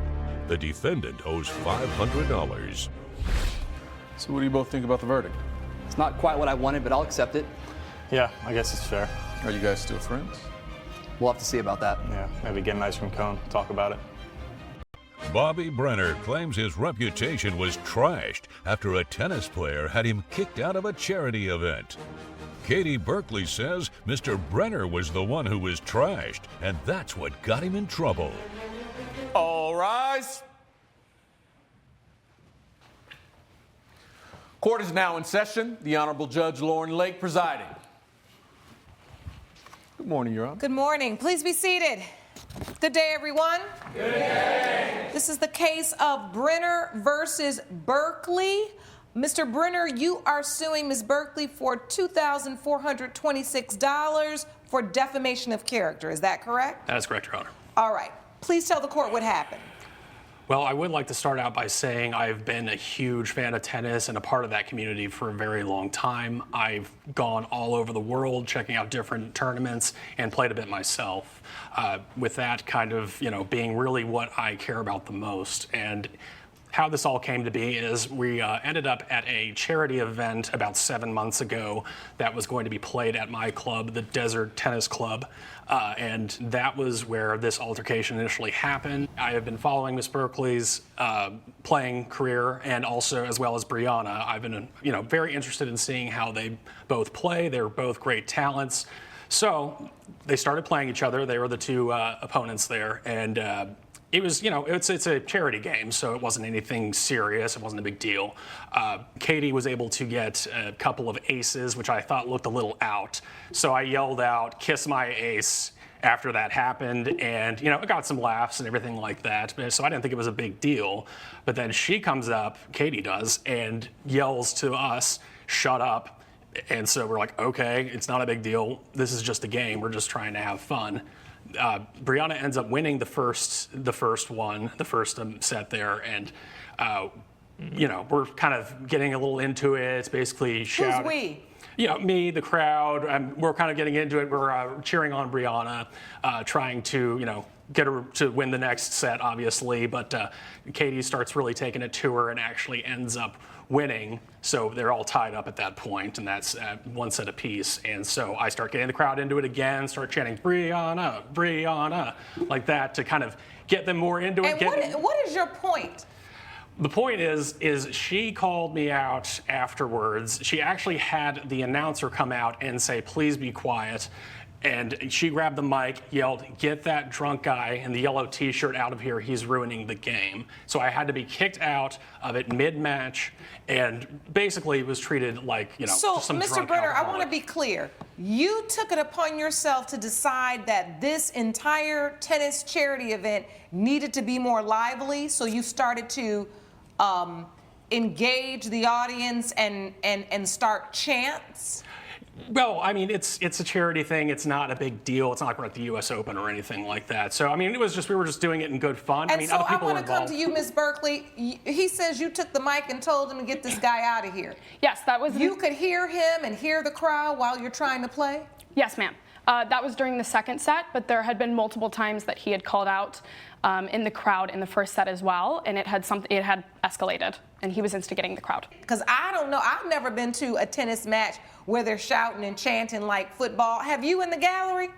A: The defendant owes $500.
B: So what do you both think about the verdict?
S: It's not quite what I wanted, but I'll accept it.
R: Yeah, I guess it's fair.
B: Are you guys still friends?
S: We'll have to see about that.
R: Yeah, maybe get an ice cream cone, talk about it.
A: Bobby Brenner claims his reputation was trashed after a tennis player had him kicked out of a charity event. Katie Berkeley says Mr. Brenner was the one who was trashed, and that's what got him in trouble.
B: All rise. Court is now in session. The Honorable Judge Lauren Lake presiding. Good morning, Your Honor.
C: Good morning. Please be seated. Good day, everyone. Good day. This is the case of Brenner versus Berkeley. Mr. Brenner, you are suing Ms. Berkeley for $2,426 for defamation of character. Is that correct?
T: That is correct, Your Honor.
C: All right. Please tell the court what happened.
T: Well, I would like to start out by saying I've been a huge fan of tennis and a part of that community for a very long time. I've gone all over the world checking out different tournaments and played a bit myself. With that kind of, being really what I care about the most. And how this all came to be is we ended up at a charity event about 7 months ago that was going to be played at my club, the Desert Tennis Club. And that was where this altercation initially happened. I have been following Miss Berkeley's playing career, and also as well as Brianna. I've been, very interested in seeing how they both play. They're both great talents. So they started playing each other. They were the two opponents there, and it was, it's a charity game, so it wasn't anything serious. It wasn't a big deal. Katie was able to get a couple of aces, which I thought looked a little out. So I yelled out, "Kiss my ace," after that happened, and it got some laughs and everything like that. So I didn't think it was a big deal. But then she comes up, Katie does, and yells to us, "Shut up." And so we're like, okay, it's not a big deal. This is just a game. We're just trying to have fun. Brianna ends up winning the first set there, and we're kind of getting a little into it. It's basically shouting.
C: Who's we?
T: Me, the crowd, we're kind of getting into it. We're cheering on Brianna, trying to, get her to win the next set, obviously. But Katie starts really taking it to her and actually ends up winning. So they're all tied up at that point, and that's one set apiece. And so I start getting the crowd into it again, start chanting, Brianna, Brianna, like that to kind of get them more into it.
C: And what is your point?
T: The point is she called me out afterwards. She actually had the announcer come out and say, please be quiet. And she grabbed the mic, yelled, get that drunk guy in the yellow t-shirt out of here. He's ruining the game. So I had to be kicked out of it mid-match and basically was treated like,
C: So,
T: just some
C: Mr.
T: drunk
C: Brenner, I
T: alcoholic.
C: want to be clear. You took it upon yourself to decide that this entire tennis charity event needed to be more lively, so you started to engage the audience and start chants?
T: Well, I mean, it's a charity thing. It's not a big deal. It's not like we're at the U.S. Open or anything like that. So, I mean, we were just doing it in good fun.
C: And
T: I mean,
C: so
T: other
C: I
T: people were
C: want to come
T: involved.
C: to you, Ms. Berkeley. He says you took the mic and told him to get this guy out of here.
D: Yes, that was.
C: You could hear him and hear the crowd while you're trying to play?
D: Yes, ma'am. That was during the second set, but there had been multiple times that he had called out in the crowd in the first set as well, and it had escalated, and he was instigating the crowd.
C: Because I don't know, I've never been to a tennis match where they're shouting and chanting like football. Have you in the gallery?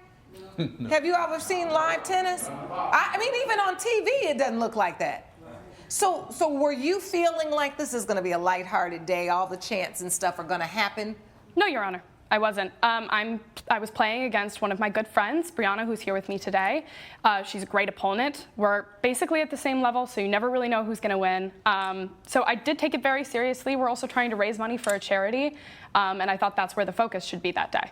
C: No. Have you ever seen live tennis? I mean, even on TV, it doesn't look like that. So were you feeling like this is going to be a lighthearted day? All the chants and stuff are going to happen?
D: No, Your Honor. I wasn't. I was playing against one of my good friends, Brianna, who's here with me today. She's a great opponent. We're basically at the same level, so you never really know who's going to win. So I did take it very seriously. We're also trying to raise money for a charity, and I thought that's where the focus should be that day.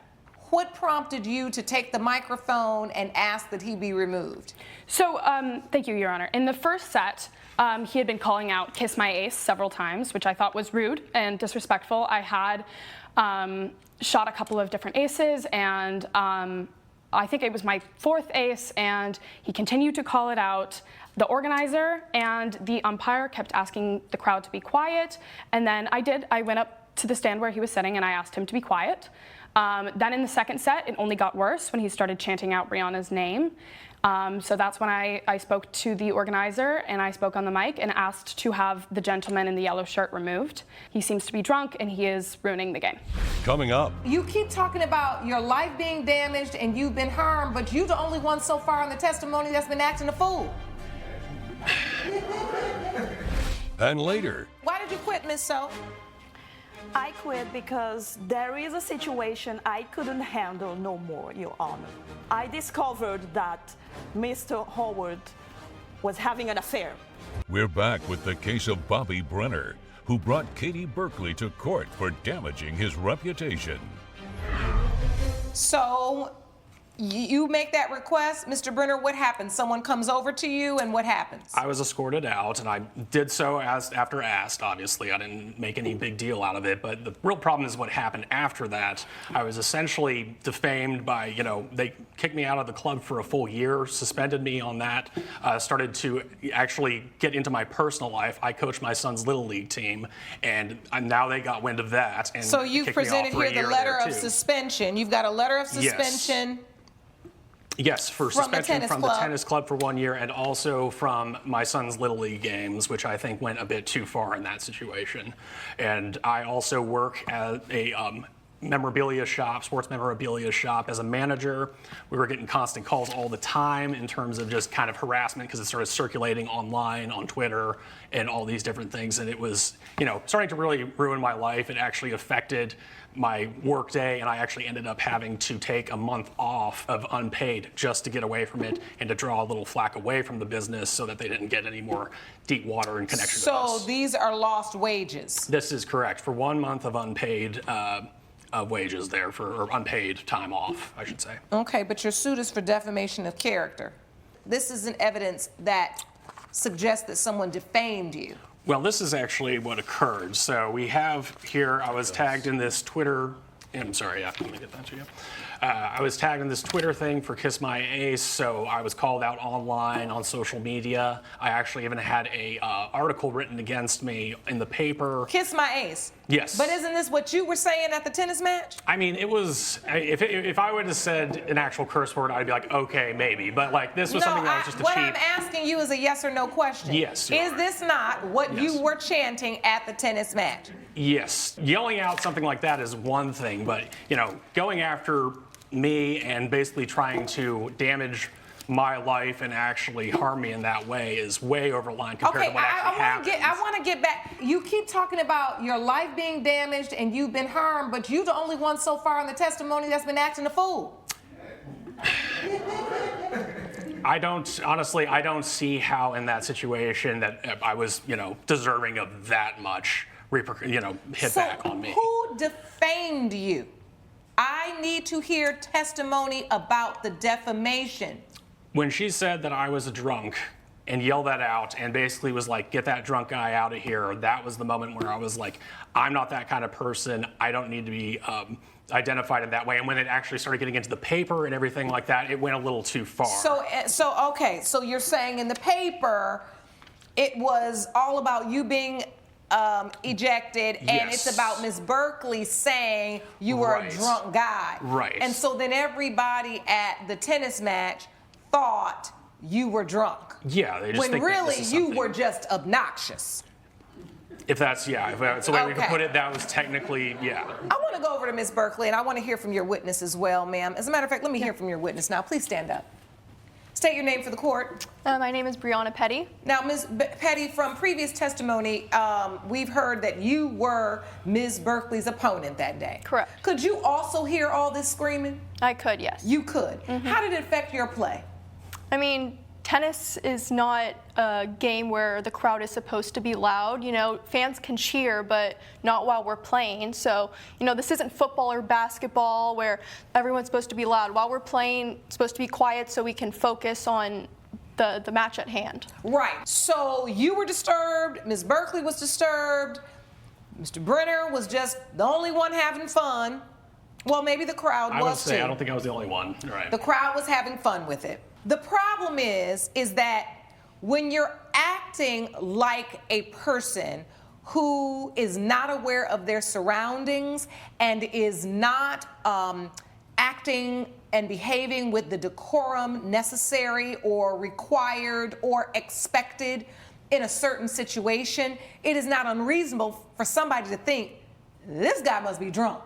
C: What prompted you to take the microphone and ask that he be removed?
D: So, thank you, Your Honor. In the first set, he had been calling out "Kiss My Ace" several times, which I thought was rude and disrespectful. I had shot a couple of different aces, and I think it was my fourth ace, and he continued to call it out. The organizer and the umpire kept asking the crowd to be quiet, and then I went up to the stand where he was sitting and I asked him to be quiet. Then in the second set, it only got worse when he started chanting out Brianna's name. So that's when I spoke to the organizer, and I spoke on the mic and asked to have the gentleman in the yellow shirt removed. He seems to be drunk, and he is ruining the game.
A: Coming up.
C: You keep talking about your life being damaged and you've been harmed, but you're the only one so far in the testimony that's been acting a fool.
A: And later.
C: Why did you quit, Miss So?
V: I quit because there is a situation I couldn't handle no more, Your Honor. I discovered that Mr. Howard was having an affair.
A: We're back with the case of Bobby Brenner, who brought Katie Berkeley to court for damaging his reputation.
C: So you make that request, Mr. Brenner, what happens? Someone comes over to you and what happens?
T: I was escorted out, and I did so after asked, obviously. I didn't make any big deal out of it, but the real problem is what happened after that. I was essentially defamed by, they kicked me out of the club for a full year, suspended me on that, started to actually get into my personal life. I coached my son's Little League team, and now they got wind of that. And
C: so you've
T: kicked me off
C: presented
T: for a
C: here the
T: year
C: letter
T: there,
C: of
T: too.
C: suspension. You've got a letter of suspension.
T: Yes, for suspension from the
C: club.
T: tennis club for 1 year, and also from my son's Little League games, which I think went a bit too far in that situation. And I also work at a memorabilia shop, sports memorabilia shop, as a manager. We were getting constant calls all the time in terms of just kind of harassment because it started circulating online, on Twitter, and all these different things. And it was, starting to really ruin my life. It actually affected my work day, and I actually ended up having to take a month off of unpaid just to get away from it and to draw a little flack away from the business so that they didn't get any more deep water and connection to us.
C: So these are lost wages?
T: This is correct. For 1 month of unpaid wages there, or unpaid time off, I should say.
C: Okay, but your suit is for defamation of character. This isn't evidence that suggests that someone defamed you.
T: Well, this is actually what occurred. So we have here, I was tagged in this Twitter I'm sorry, yeah, let me get that to you. I was tagged in this Twitter thing for Kiss My Ace, so I was called out online on social media. I actually even had a article written against me in the paper.
C: Kiss my ace.
T: Yes.
C: But isn't this what you were saying at the tennis match?
T: I mean, it was, if I would have said an actual curse word, I'd be like, okay, maybe. But like, this was something that was just a
C: what
T: cheap.
C: I'm asking you is a yes or no question.
T: Yes.
C: Is this not what you were chanting at the tennis match?
T: Yes. Yelling out something like that is one thing, but, you know, going after me and basically trying to damage my life and actually harm me in that way is way over the line compared to what actually happened.
C: I want to get back. You keep talking about your life being damaged and you've been harmed, but you're the only one so far in the testimony that's been acting a fool.
T: I don't see how in that situation that I was, you know, deserving of that much, hit back on me.
C: Who defamed you? I need to hear testimony about the defamation.
T: When she said that I was a drunk and yelled that out and basically was like, get that drunk guy out of here, that was the moment where I was like, I'm not that kind of person. I don't need to be identified in that way. And when it actually started getting into the paper and everything like that, it went a little too far.
C: So you're saying in the paper, it was all about you being ejected, and it's about Ms. Berkeley saying you were a drunk guy.
T: Right.
C: And so then everybody at the tennis match thought you were drunk.
T: Yeah, they just
C: when
T: think
C: really
T: that this is
C: you were just obnoxious.
T: If that's the way we can put it, that was technically,
C: I want to go over to Ms. Berkeley, and I want to hear from your witness as well, ma'am. As a matter of fact, let me hear from your witness now. Please stand up. State your name for the court.
E: My name is Brianna Petty.
C: Now, Ms. Petty, from previous testimony, we've heard that you were Ms. Berkeley's opponent that day.
E: Correct.
C: Could you also hear all this screaming?
E: I could, yes.
C: You could. How did it affect your play?
E: I mean, tennis is not a game where the crowd is supposed to be loud. You know, fans can cheer, but not while we're playing. So, you know, this isn't football or basketball where everyone's supposed to be loud. While we're playing, it's supposed to be quiet so we can focus on the match at hand.
C: Right. So you were disturbed, Ms. Berkeley was disturbed, Mr. Brenner was just the only one having fun. Well, maybe the crowd was too.
T: I would say I don't think I was the only one. Right.
C: The crowd was having fun with it. The problem is that when you're acting like a person who is not aware of their surroundings and is not acting and behaving with the decorum necessary or required or expected in a certain situation, it is not unreasonable for somebody to think, this guy must be drunk.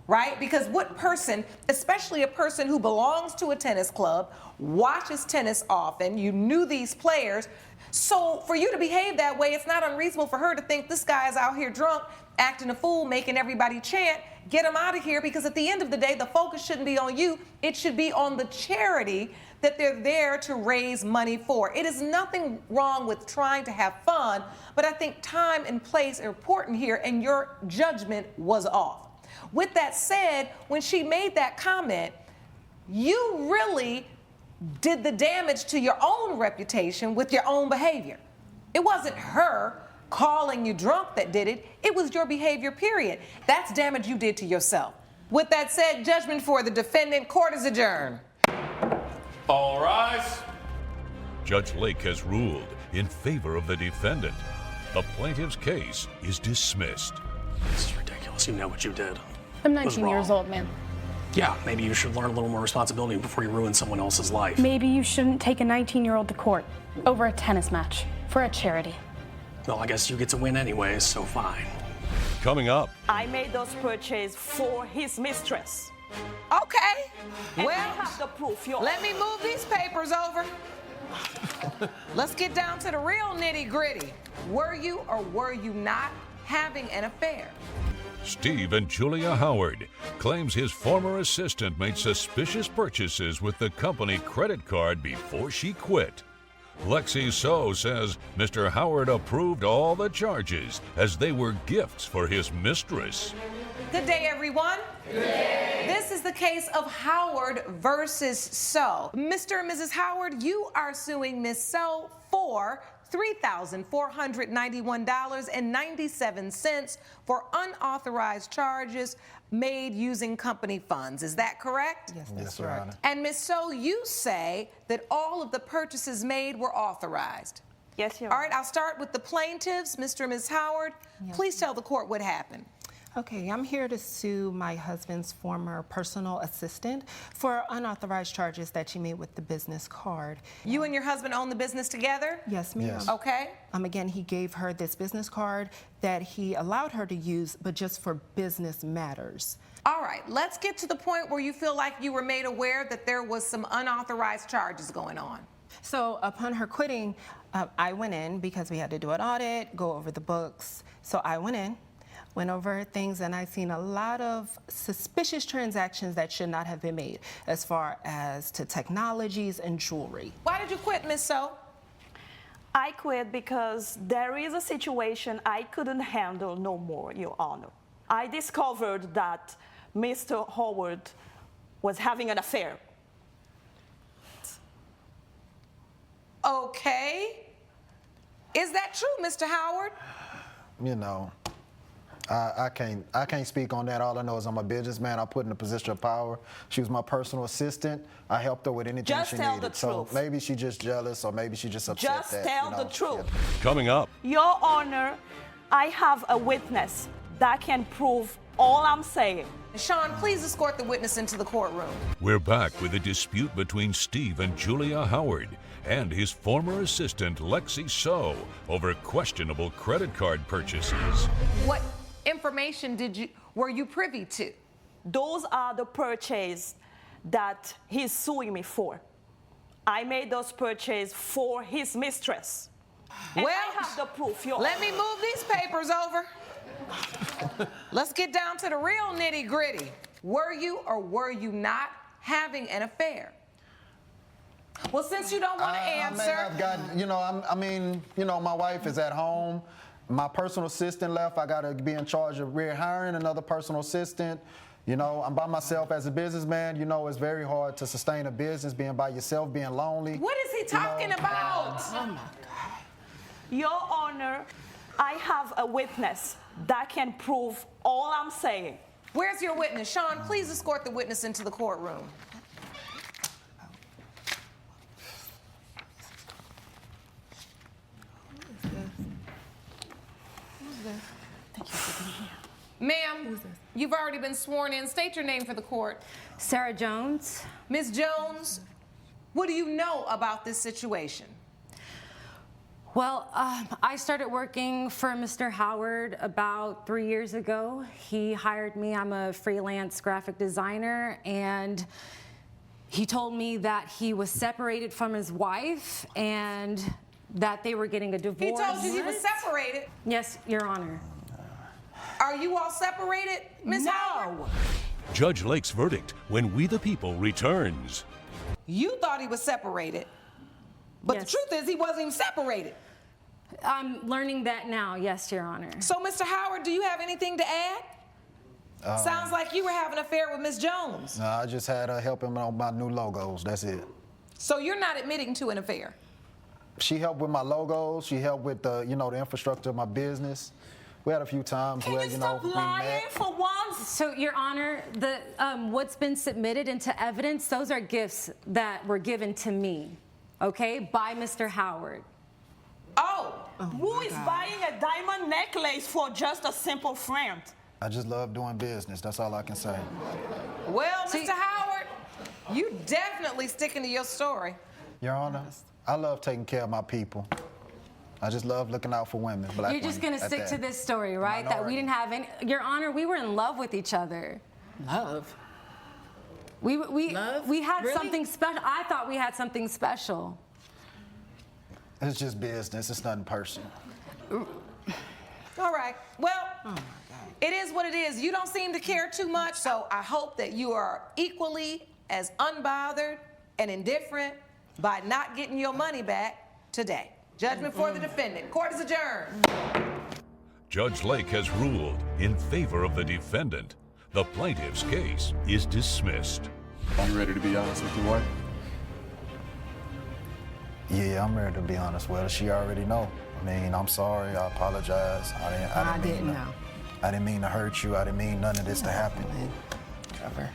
C: Right? Because what person, especially a person who belongs to a tennis club, watches tennis often, you knew these players, so for you to behave that way, it's not unreasonable for her to think this guy is out here drunk, acting a fool, making everybody chant, get him out of here, because at the end of the day, the focus shouldn't be on you, it should be on the charity that they're there to raise money for. It is nothing wrong with trying to have fun, but I think time and place are important here, and your judgment was off. With that said, when she made that comment, you really did the damage to your own reputation with your own behavior. It wasn't her calling you drunk that did it. It was your behavior, period. That's damage you did to yourself. With that said, judgment for the defendant, court is adjourned.
O: All rise.
A: Judge Lake has ruled in favor of the defendant. The plaintiff's case is dismissed.
T: This is ridiculous. You know what you did.
D: I'm 19 years old, man.
T: Yeah, maybe you should learn a little more responsibility before you ruin someone else's life.
D: Maybe you shouldn't take a 19-year-old to court over a tennis match for a charity.
T: Well, I guess you get to win anyways, so fine.
A: Coming up.
V: I made those purchases for his mistress.
C: Okay.
V: And
C: well,
V: I have the proof.
C: Let me move these papers over. Let's get down to the real nitty-gritty. Were you or were you not having an affair?
A: Steve and Julia Howard claims his former assistant made suspicious purchases with the company credit card before she quit. Lexi So says Mr. Howard approved all the charges as they were gifts for his mistress.
C: Good day, everyone. Good day. This is the case of Howard versus So. Mr. and Mrs. Howard, you are suing Miss So for $3,491.97 for unauthorized charges made using company funds. Is that correct?
F: Yes, that's correct.
C: And Ms. So, you say that all of the purchases made were authorized?
V: Yes, Your
C: All right, I'll start with the plaintiffs. Mr. and Ms. Howard, please tell the court what happened.
L: Okay, I'm here to sue my husband's former personal assistant for unauthorized charges that she made with the business card.
C: You and your husband own the business together?
L: Yes, ma'am.
C: Yes. Okay.
L: Again, he gave her this business card that he allowed her to use, but just for business matters.
C: All right, let's get to the point where you feel like you were made aware that there was some unauthorized charges going on.
L: So upon her quitting, I went in because we had to do an audit, go over the books. So I went in, went over things, and I seen a lot of suspicious transactions that should not have been made as far as to technologies and jewelry.
C: Why did you quit, Miss So?
V: I quit because there is a situation I couldn't handle no more, Your Honor. I discovered that Mr. Howard was having an affair.
C: Okay. Is that true, Mr. Howard?
F: You know, I can't speak on that. All I know is I'm a businessman. I put in a position of power. She was my personal assistant. I helped her with anything
V: Just
F: she
V: tell
F: needed.
V: the
F: So
V: truth.
F: maybe she's just jealous, or maybe she just upset.
V: Just tell the truth.
A: Coming up,
V: Your Honor, I have a witness that can prove all I'm saying.
C: Sean, please escort the witness into the courtroom.
A: we're back with a dispute between Steve and Julia Howard and his former assistant Lexi So over questionable credit card purchases.
C: What information were you privy to?
V: Those are the purchases that he's suing me for. I made those purchases for his mistress. And
C: Well,
V: I have the proof, Your
C: let
V: Honor.
C: me move these papers over. Let's get down to the real nitty gritty. Were you or were you not having an affair? Well, since you don't want to answer.
F: I may have gotten, my wife is at home. My personal assistant left. I got to be in charge of hiring another personal assistant. You know, I'm by myself as a businessman. You know, it's very hard to sustain a business, being by yourself, being lonely.
C: What is he talking about?
V: Oh my God. Your Honor, I have a witness that can prove all I'm saying.
C: Where's your witness? Sean, please escort the witness into the courtroom. Ma'am, you've already been sworn in. State your name for the court.
G: Sarah Jones.
C: Ms. Jones, what do you know about this situation?
G: Well, I started working for Mr. Howard about 3 years ago. He hired me. I'm a freelance graphic designer, and he told me that he was separated from his wife and that they were getting a divorce.
C: He told you he was separated?
G: Yes, Your Honor.
C: Are you all separated, Ms. Howard?
A: Judge Lake's verdict when We the People returns.
C: You thought he was separated, but the truth is he wasn't even separated.
G: I'm learning that now, yes, Your Honor.
C: So, Mr. Howard, do you have anything to add? Sounds like you were having an affair with Ms. Jones.
F: No, I just had her help him on my new logos. That's it.
C: So you're not admitting to an affair?
F: She helped with my logos. She helped with the infrastructure of my business. We had a few times where, we met.
V: For once?
G: So, Your Honor, the what's been submitted into evidence, those are gifts that were given to me, okay, by Mr. Howard.
V: Who is buying a diamond necklace for just a simple friend?
F: I just love doing business. That's all I can say.
C: Well, Mr. Howard, you definitely sticking to your story.
F: Your Honor, I love taking care of my people. I just love looking out for women. Black
G: You're just
F: women
G: going to
F: at
G: stick to
F: that.
G: this story, right? That we didn't have any. Your Honor, we were in love with each other.
L: Love?
G: We had
L: Really?
G: something special. I thought we had something special.
F: It's just business. It's nothing personal.
C: All right. Well, it is what it is. You don't seem to care too much, so I hope that you are equally as unbothered and indifferent by not getting your money back today. Judgment for the defendant. Court is adjourned.
A: Judge Lake has ruled in favor of the defendant. The plaintiff's case is dismissed.
B: You ready to be honest with your wife?
F: Yeah, I'm ready to be honest with her. She already know. I mean, I'm sorry. I apologize. I didn't mean to hurt you. I didn't mean none of this to happen.
H: Trevor.